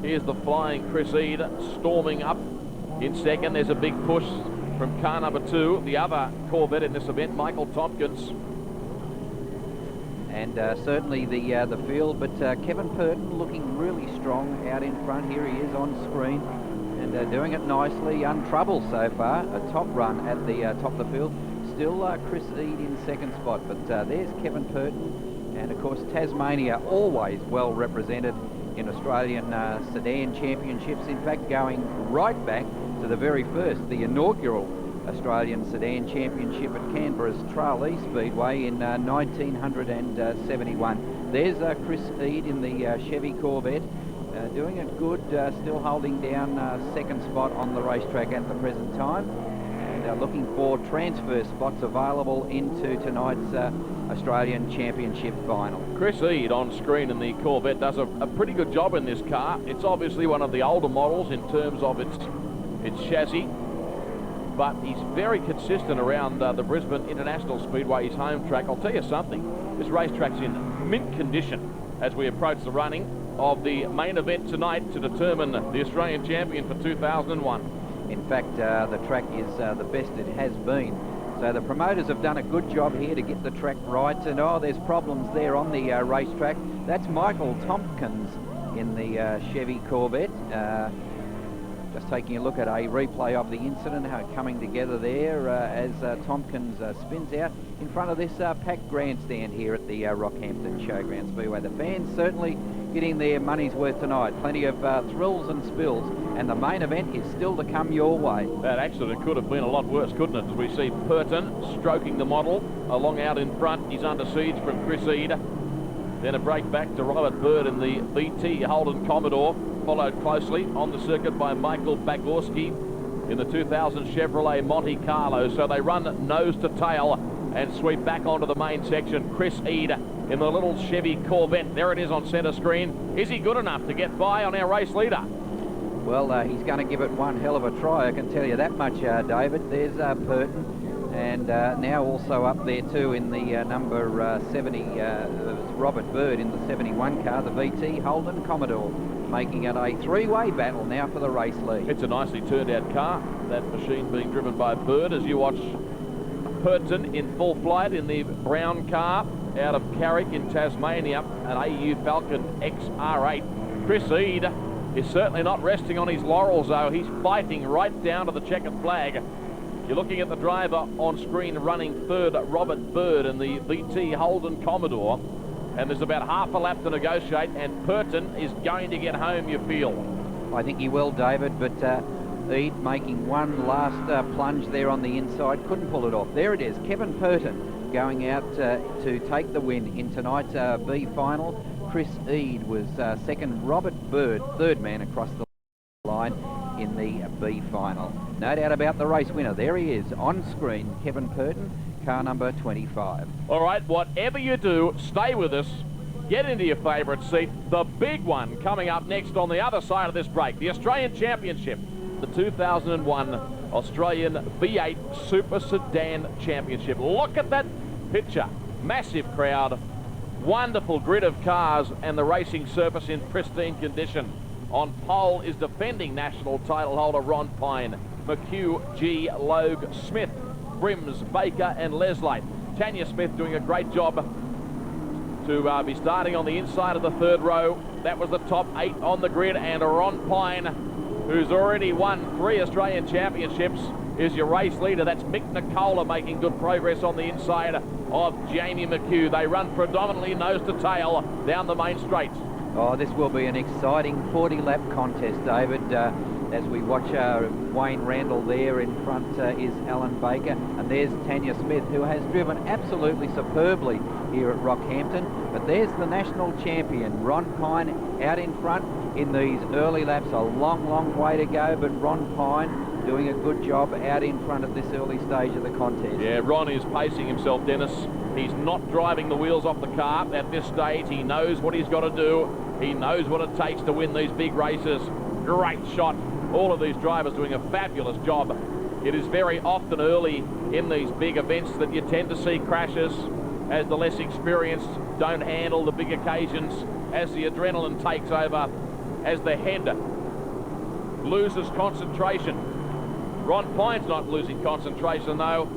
Here's the flying Chris Ead storming up in second. There's a big push from car number 2, the other Corvette in this event, Michael Tompkins. And certainly the field, but Kevin Purton looking really strong out in front. Here he is on screen and doing it nicely, untroubled so far. A top run at the top of the field. Still Chris Ead in second spot, but there's Kevin Purton. And of course Tasmania always well represented in Australian sedan championships. In fact, going right back to the very first, the inaugural Australian Sedan Championship at Canberra's Tralee Speedway in 1971. There's Chris Ead in the Chevy Corvette, doing it good, still holding down second spot on the racetrack at the present time, and looking for transfer spots available into tonight's Australian Championship final. Chris Ead on screen in the Corvette does a pretty good job in this car. It's obviously one of the older models in terms of its chassis, but he's very consistent around the Brisbane International Speedway, his home track. I'll tell you something, this racetrack's in mint condition as we approach the running of the main event tonight to determine the Australian champion for 2001. In fact, the track is the best it has been. So the promoters have done a good job here to get the track right. And there's problems there on the racetrack. That's Michael Tompkins in the Chevy Corvette. Just taking a look at a replay of the incident, how coming together there as Tompkins spins out in front of this packed grandstand here at the Rockhampton Showgrounds Speedway. The fans certainly getting their money's worth tonight. Plenty of thrills and spills, and the main event is still to come your way. That accident could have been a lot worse, couldn't it? As we see Purton stroking the model along out in front. He's under siege from Chris Ead. Then a break back to Robert Bird in the VT Holden Commodore, followed closely on the circuit by Michael Bagorski in the 2000 Chevrolet Monte Carlo. So they run nose to tail and sweep back onto the main section. Chris Ead in the little Chevy Corvette. There it is on centre screen. Is he good enough to get by on our race leader? Well, he's going to give it one hell of a try, I can tell you that much, David. There's Purton, and now also up there too in the number 70, Robert Bird in the 71 car, the VT Holden Commodore, making it a three-way battle now for the race lead. It's a nicely turned out car, that machine being driven by Bird, as you watch Purton in full flight in the brown car out of Carrick in Tasmania, an AU Falcon XR8. Chris Ead is certainly not resting on his laurels though. He's fighting right down to the checkered flag. You're looking at the driver on screen running third, Robert Bird in the VT Holden Commodore, and there's about half a lap to negotiate, and Purton is going to get home, you feel. I think he will, David, but Eade making one last plunge there on the inside, couldn't pull it off. There it is, Kevin Purton going out to take the win in tonight's B final. Chris Eade was second, Robert Bird, third man across the line in the B final. No doubt about the race winner. There he is on screen, Kevin Purton, car number 25. All right, whatever you do, stay with us. Get into your favourite seat. The big one coming up next on the other side of this break, the Australian Championship, the 2001 Australian V8 Super Sedan Championship. Look at that picture. Massive crowd, wonderful grid of cars, and the racing surface in pristine condition. On pole is defending national title holder Ron Pine, McHugh, G, Logue, Smith, Brims, Baker and Leslate. Tanya Smith doing a great job to be starting on the inside of the third row. That was the top 8 on the grid, and Ron Pine, who's already won 3 Australian Championships, is your race leader. That's Mick Nicola making good progress on the inside of Jamie McHugh. They run predominantly nose to tail down the main straight. Oh, this will be an exciting 40-lap contest, David. As we watch Wayne Randall there in front is Alan Baker, and there's Tanya Smith, who has driven absolutely superbly here at Rockhampton. But there's the national champion, Ron Pine, out in front in these early laps. A long way to go, but Ron Pine doing a good job out in front at this early stage of the contest. Yeah, Ron is pacing himself, Dennis. He's not driving the wheels off the car at this stage. He knows what he's got to do. He knows what it takes to win these big races. Great shot. All of these drivers doing a fabulous job. It is very often early in these big events that you tend to see crashes as the less experienced don't handle the big occasions, as the adrenaline takes over, as the head loses concentration. Ron Pine's not losing concentration though.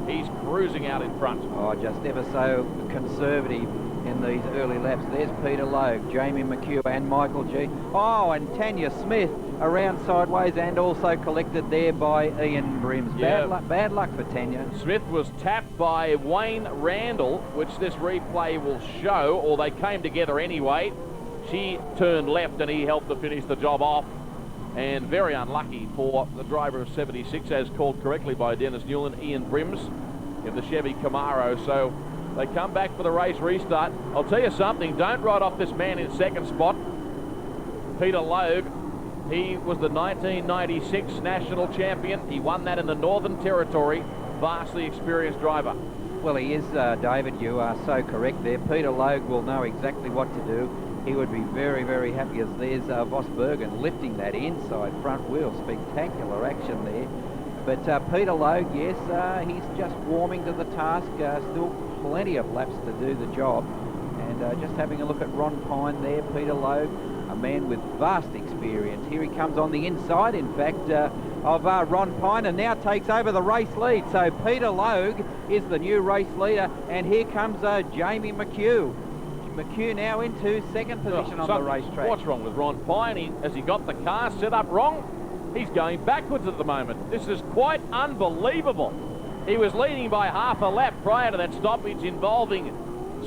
He's cruising out in front. Oh, just ever so conservative in these early laps. There's Peter Logue, Jamie McHugh and Michael G. Oh, and Tanya Smith around sideways and also collected there by Ian Brims. Yeah. Bad luck for Tanya. Smith was tapped by Wayne Randall, which this replay will show, or they came together anyway. She turned left and he helped to finish the job off. And very unlucky for the driver of 76, as called correctly by Dennis Newland, Ian Brims, in the Chevy Camaro. So they come back for the race restart. I'll tell you something, don't write off this man in second spot, Peter Logue. He was the 1996 national champion. He won that in the Northern Territory. Vastly experienced driver. Well, he is, David. You are so correct there. Peter Logue will know exactly what to do. He would be very happy, as there's Vos Bergen lifting that inside front wheel. Spectacular action there. But Peter Logue, yes, he's just warming to the task. Still plenty of laps to do the job. And just having a look at Ron Pine there, Peter Logue, a man with vast experience. Here he comes on the inside, in fact, of Ron Pine, and now takes over the race lead. So Peter Logue is the new race leader, and here comes Jamie McHugh. McHugh now into second position on the racetrack. What's wrong with Ron Pine? Has he got the car set up wrong? He's going backwards at the moment. This is quite unbelievable. He was leading by half a lap prior to that stoppage involving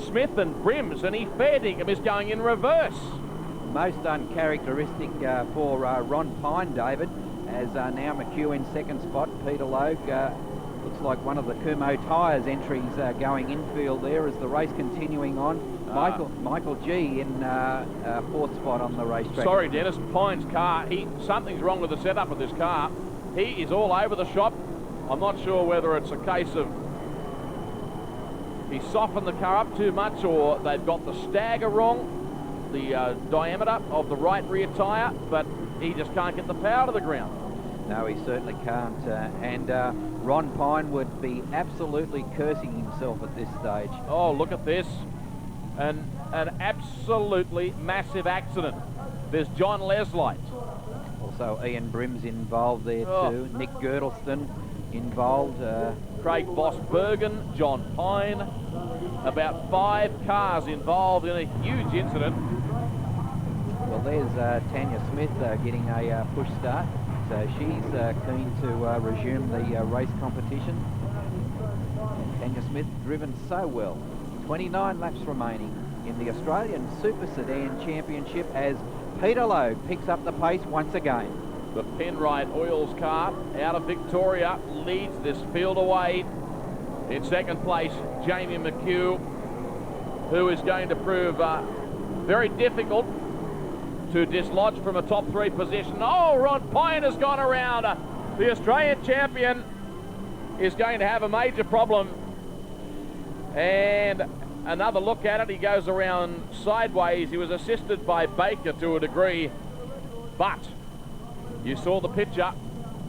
Smith and Brims, and he fair dinkum is going in reverse. Most uncharacteristic for Ron Pine, David, as now McHugh in second spot. Peter Logue looks like one of the Kumo Tyres entries going infield there as the race continuing on. Michael G in fourth spot on the racetrack. Sorry, Dennis, Pine's car, something's wrong with the setup of this car. He is all over the shop. I'm not sure whether it's a case of he softened the car up too much, or they've got the stagger wrong, the diameter of the right rear tyre, but he just can't get the power to the ground. No, he certainly can't. And Ron Pine would be absolutely cursing himself at this stage. Oh, look at this. An absolutely massive accident. There's John Leslate. Also Ian Brims involved there too. Nick Girdleston involved. Craig Vos Bergen, John Pine. About 5 cars involved in a huge incident. Well, there's Tanya Smith getting a push start. So she's keen to resume the race competition. Tanya Smith driven so well. 29 laps remaining in the Australian Super Sedan Championship as Peter Logue picks up the pace once again. The Penrite Oils car out of Victoria leads this field away. In second place, Jamie McHugh, who is going to prove very difficult to dislodge from a top 3 position. Oh, Ron Pine has gone around. The Australian champion is going to have a major problem. And another look at it, he goes around sideways. He was assisted by Baker to a degree, but you saw the picture.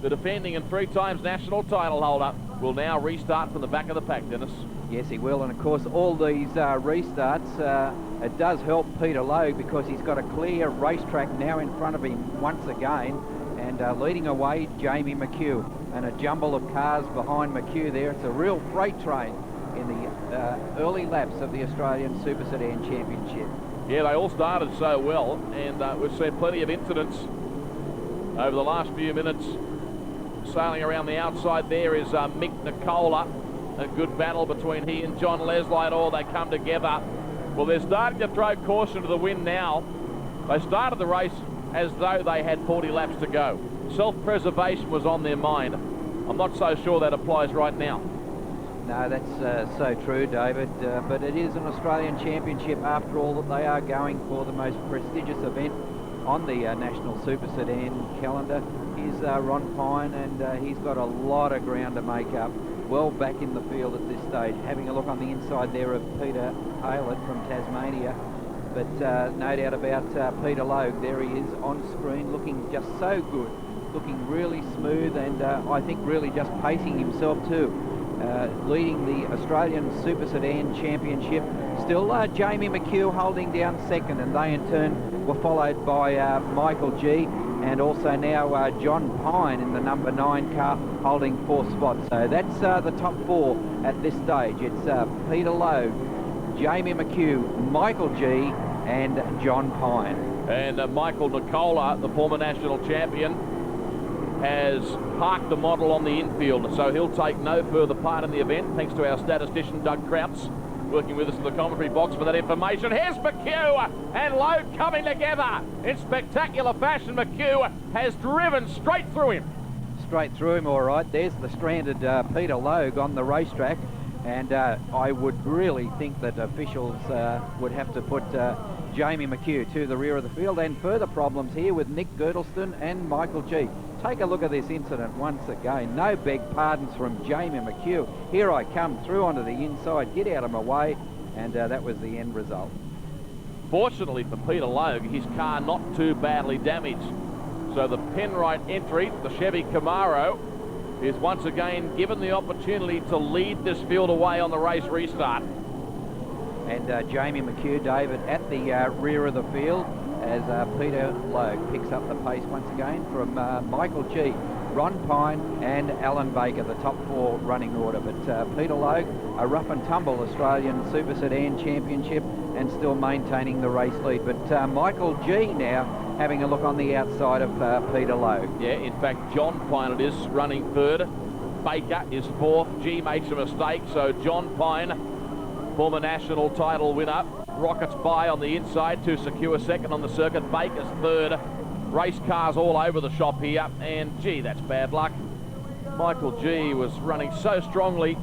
The defending and 3 times national title holder will now restart from the back of the pack, Dennis. Yes, he will, and of course all these restarts, it does help Peter Logue because he's got a clear racetrack now in front of him once again, and leading away Jamie McHugh, and a jumble of cars behind McHugh there. It's a real freight train in the early laps of the Australian Super Sedan Championship. Yeah, they all started so well, and we've seen plenty of incidents over the last few minutes. Sailing around the outside there is Mick Nicola. A good battle between he and John Leslie. All they come together. Well, they're starting to throw caution to the wind now. They started the race as though they had 40 laps to go. Self-preservation was on their mind. I'm not so sure that applies right now. No, that's so true, David, but it is an Australian Championship after all that they are going for, the most prestigious event on the National Super Sedan calendar. Is Ron Pine, and he's got a lot of ground to make up. Well back in the field at this stage. Having a look on the inside there of Peter Haylett from Tasmania. But no doubt about Peter Logue. There he is on screen, looking just so good. Looking really smooth, and I think really just pacing himself too. Leading the Australian Super Sedan Championship. Still Jamie McHugh holding down second, and they in turn were followed by Michael G, and also now John Pine in the number 9 car holding 4 spots. So that's the top 4 at this stage. It's Peter Logue, Jamie McHugh, Michael G and John Pine. And Michael Nicola, the former national champion, has parked the model on the infield, so he'll take no further part in the event, thanks to our statistician Doug Krauts, working with us in the commentary box for that information. Here's McHugh and Logue coming together in spectacular fashion. McHugh has driven straight through him. Straight through him, all right. There's the stranded Peter Logue on the racetrack, and I would really think that officials would have to put Jamie McHugh to the rear of the field, and further problems here with Nick Girdleston and Michael G. Take a look at this incident once again. No beg pardons from Jamie McHugh. Here I come through onto the inside, get out of my way, and that was the end result. Fortunately for Peter Logue, his car not too badly damaged. So the Penrite entry, the Chevy Camaro, is once again given the opportunity to lead this field away on the race restart. And Jamie McHugh, David, at the rear of the field, as Peter Logue picks up the pace once again from Michael G, Ron Pine and Alan Baker, the top 4 running order. But Peter Logue, a rough and tumble Australian Super Sedan Championship, and still maintaining the race lead. But Michael G now having a look on the outside of Peter Logue. Yeah, in fact, John Pine it is running 3rd. Baker is 4th. G makes a mistake, so John Pine, former national title winner, rockets by on the inside to secure 2nd on the circuit. Baker's 3rd. Race cars all over the shop here, and gee, that's bad luck. Michael G was running so strongly,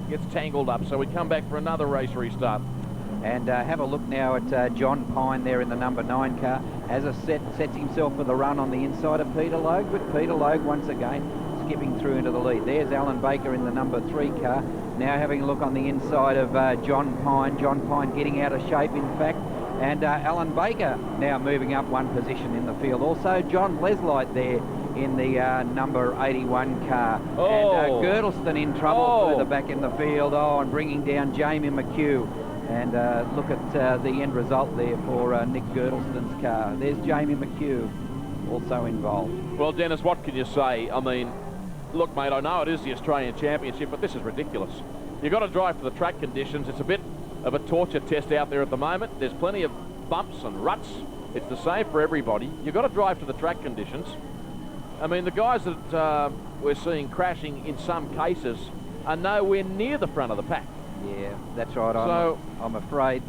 gets tangled up, so we come back for another race restart. And have a look now at John Pine there in the number 9 car. As a sets himself for the run on the inside of Peter Logue, but Peter Logue once again skipping through into the lead. There's Alan Baker in the number 3 car. Now having a look on the inside of John Pine. John Pine getting out of shape, in fact. And Alan Baker now moving up 1 position in the field. Also John Leslight there in the number 81 car. Oh. And Girdleston in trouble further back in the field. Oh, and bringing down Jamie McHugh. And look at the end result there for Nick Girdleston's car. There's Jamie McHugh also involved. Well, Dennis, what can you say? I mean, look, mate, I know it is the Australian Championship, but this is ridiculous. You've got to drive for the track conditions. It's a bit of a torture test out there at the moment. There's plenty of bumps and ruts. It's the same for everybody. You've got to drive to the track conditions. I mean, the guys that we're seeing crashing in some cases are nowhere near the front of the pack. Yeah, that's right. I'm afraid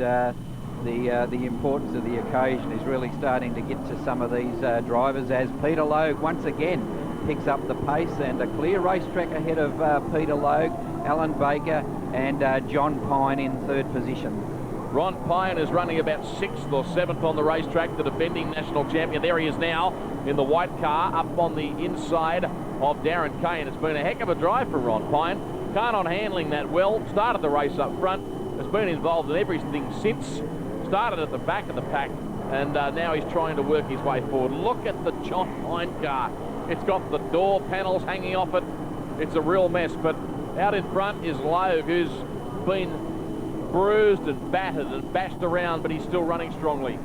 the importance of the occasion is really starting to get to some of these drivers, as Peter Logue once again picks up the pace, and a clear racetrack ahead of Peter Logue, Alan Baker and John Pine in third position. Ron Pine is running about 6th or 7th on the racetrack, the defending national champion. There he is now in the white car up on the inside of Darren Kane. It's been a heck of a drive for Ron Pine. Kane on handling that well, started the race up front, has been involved in everything since, started at the back of the pack, and now he's trying to work his way forward. Look at the John Pine car. It's got the door panels hanging off it. It's a real mess, but out in front is Logue, who's been bruised and battered and bashed around, but he's still running strongly.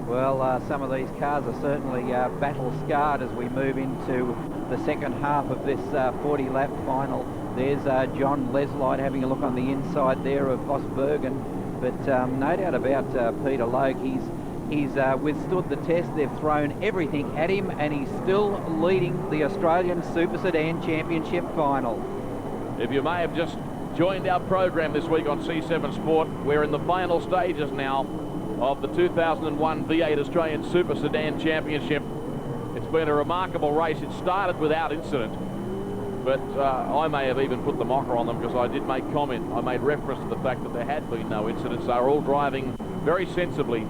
Well, some of these cars are certainly battle scarred as we move into the second half of this 40-lap final. There's John Leslight having a look on the inside there of Osbergen, but no doubt about Peter Logue. He's withstood the test. They've thrown everything at him, and he's still leading the Australian Super Sedan Championship final. If you may have just joined our program this week on C7 Sport, we're in the final stages now of the 2001 V8 Australian Super Sedan Championship. It's been a remarkable race. It started without incident, but I may have even put the mocker on them because I did make comment. I made reference to the fact that there had been no incidents. They were all driving very sensibly.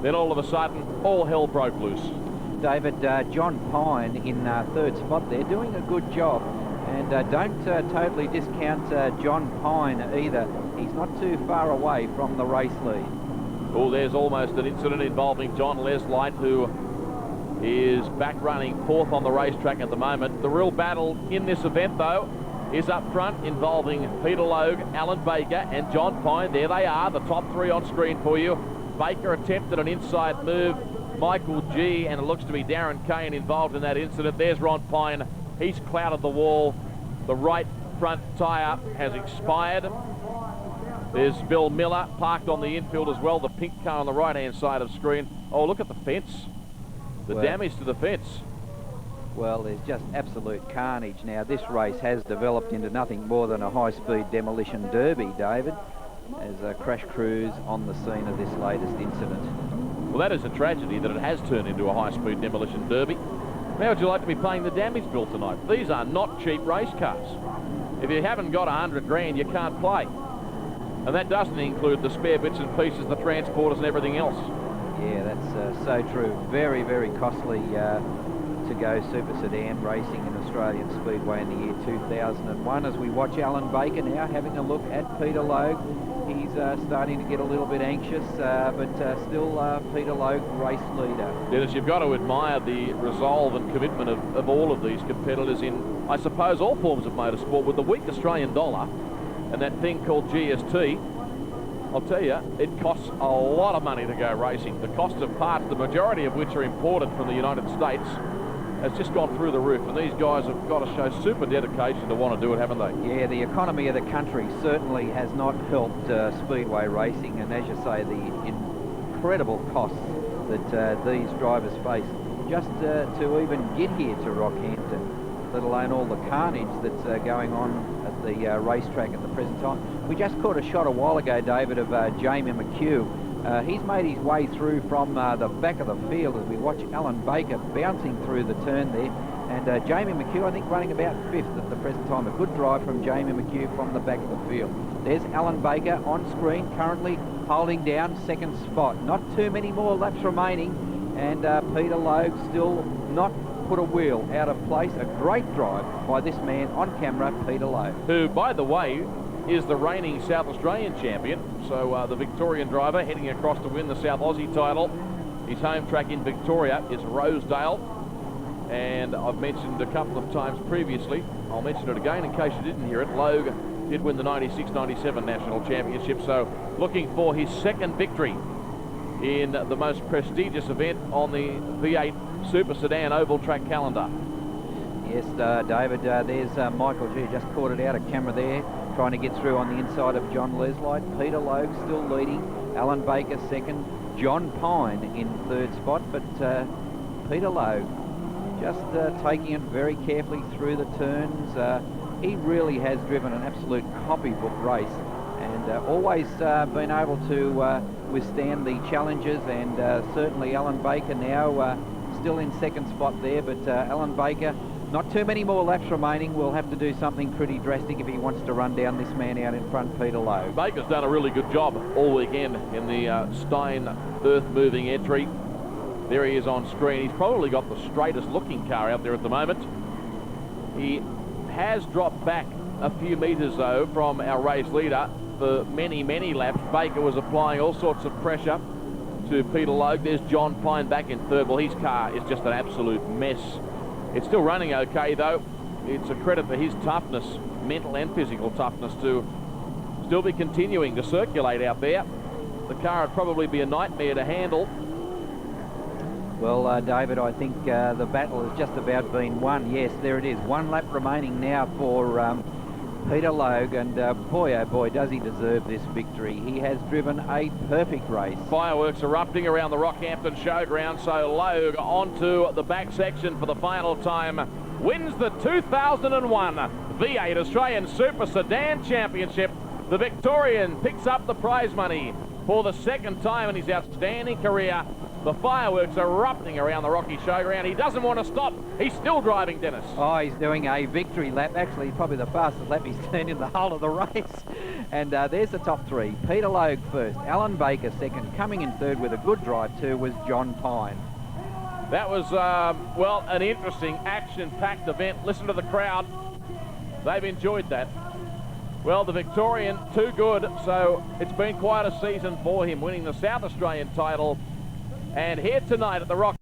Then all of a sudden, all hell broke loose. David, John Pine in third spot there, doing a good job. And don't totally discount John Pine either. He's not too far away from the race lead. Oh, there's almost an incident involving John Leslight, who is back running 4th on the racetrack at the moment. The real battle in this event, though, is up front, involving Peter Logue, Alan Baker and John Pine. There they are, the top 3 on screen for you. Baker attempted an inside move, Michael G, and it looks to be Darren Kane involved in that incident. There's Ron Pine. He's clouded the wall. The right front tyre has expired. There's Bill Miller parked on the infield as well, the pink car on the right-hand side of screen. Oh, look at the fence. The damage to the fence. Well, there's just absolute carnage now. This race has developed into nothing more than a high-speed demolition derby, David, as crash crews on the scene of this latest incident. Well, that is a tragedy that it has turned into a high-speed demolition derby. How would you like to be paying the damage bill tonight? These are not cheap race cars. If you haven't got 100 grand, you can't play. And that doesn't include the spare bits and pieces, the transporters and everything else. Yeah, that's so true. Very, very costly to go Super Sedan racing in Australian Speedway in the year 2001. As we watch Alan Baker now having a look at Peter Logue. He's starting to get a little bit anxious, but still Peter Logue, race leader. Dennis, you've got to admire the resolve and commitment of all of these competitors in, I suppose, all forms of motorsport. With the weak Australian dollar and that thing called GST, I'll tell you, it costs a lot of money to go racing. The cost of parts, the majority of which are imported from the United States, has just gone through the roof, and these guys have got to show super dedication to want to do it, haven't they? Yeah, the economy of the country certainly has not helped speedway racing, and as you say, the incredible costs that these drivers face just to even get here to Rockhampton, let alone all the carnage that's going on at the racetrack at the present time. We just caught a shot a while ago, David, of Jamie McHugh. He's made his way through from the back of the field as we watch Alan Baker bouncing through the turn there. And Jamie McHugh, I think, running about 5th at the present time. A good drive from Jamie McHugh from the back of the field. There's Alan Baker on screen, currently holding down 2nd spot. Not too many more laps remaining. And Peter Logue still not put a wheel out of place. A great drive by this man on camera, Peter Logue. Who, by the way, is the reigning South Australian champion. So the Victorian driver heading across to win the South Aussie title. His home track in Victoria is Rosedale, and I've mentioned a couple of times previously, I'll mention it again in case you didn't hear it, Logue did win the 96-97 National Championship, so looking for his 2nd victory in the most prestigious event on the V8 Super Sedan oval track calendar. Yes, David, there's Michael G, just caught it out of camera there, trying to get through on the inside of John Leslight. Peter Logue still leading, Alan Baker 2nd, John Pine in 3rd spot, but Peter Logue just taking it very carefully through the turns. He really has driven an absolute copybook race, and and always been able to withstand the challenges, and certainly Alan Baker now still in second spot there, but Alan Baker, not too many more laps remaining, will have to do something pretty drastic if he wants to run down this man out in front, Peter Lowe. Baker's done a really good job all weekend in the Stein earth-moving entry. There he is on screen. He's probably got the straightest looking car out there at the moment. He has dropped back a few metres though from our race leader for many, many laps. Baker was applying all sorts of pressure to Peter Logue. There's John Pine back in third. Well, his car is just an absolute mess. It's still running okay though. It's a credit to his toughness, mental and physical toughness, to still be continuing to circulate out there. The car would probably be a nightmare to handle. Well, David, I think the battle has just about been won. Yes, there it is. One lap remaining now for Peter Logue, and boy, oh boy, does he deserve this victory. He has driven a perfect race. Fireworks erupting around the Rockhampton Showgrounds, so Logue onto the back section for the final time. Wins the 2001 V8 Australian Super Sedan Championship. The Victorian picks up the prize money for the second time in his outstanding career. The fireworks erupting around the Rocky Showground. He doesn't want to stop. He's still driving, Dennis. Oh, he's doing a victory lap. Actually, probably the fastest lap he's done in the whole of the race. And there's the top three. Peter Logue first, Alan Baker second. Coming in third with a good drive too was John Pine. That was, well, an interesting, action-packed event. Listen to the crowd. They've enjoyed that. Well, the Victorian, too good. So it's been quite a season for him, winning the South Australian title. And here tonight at the Rock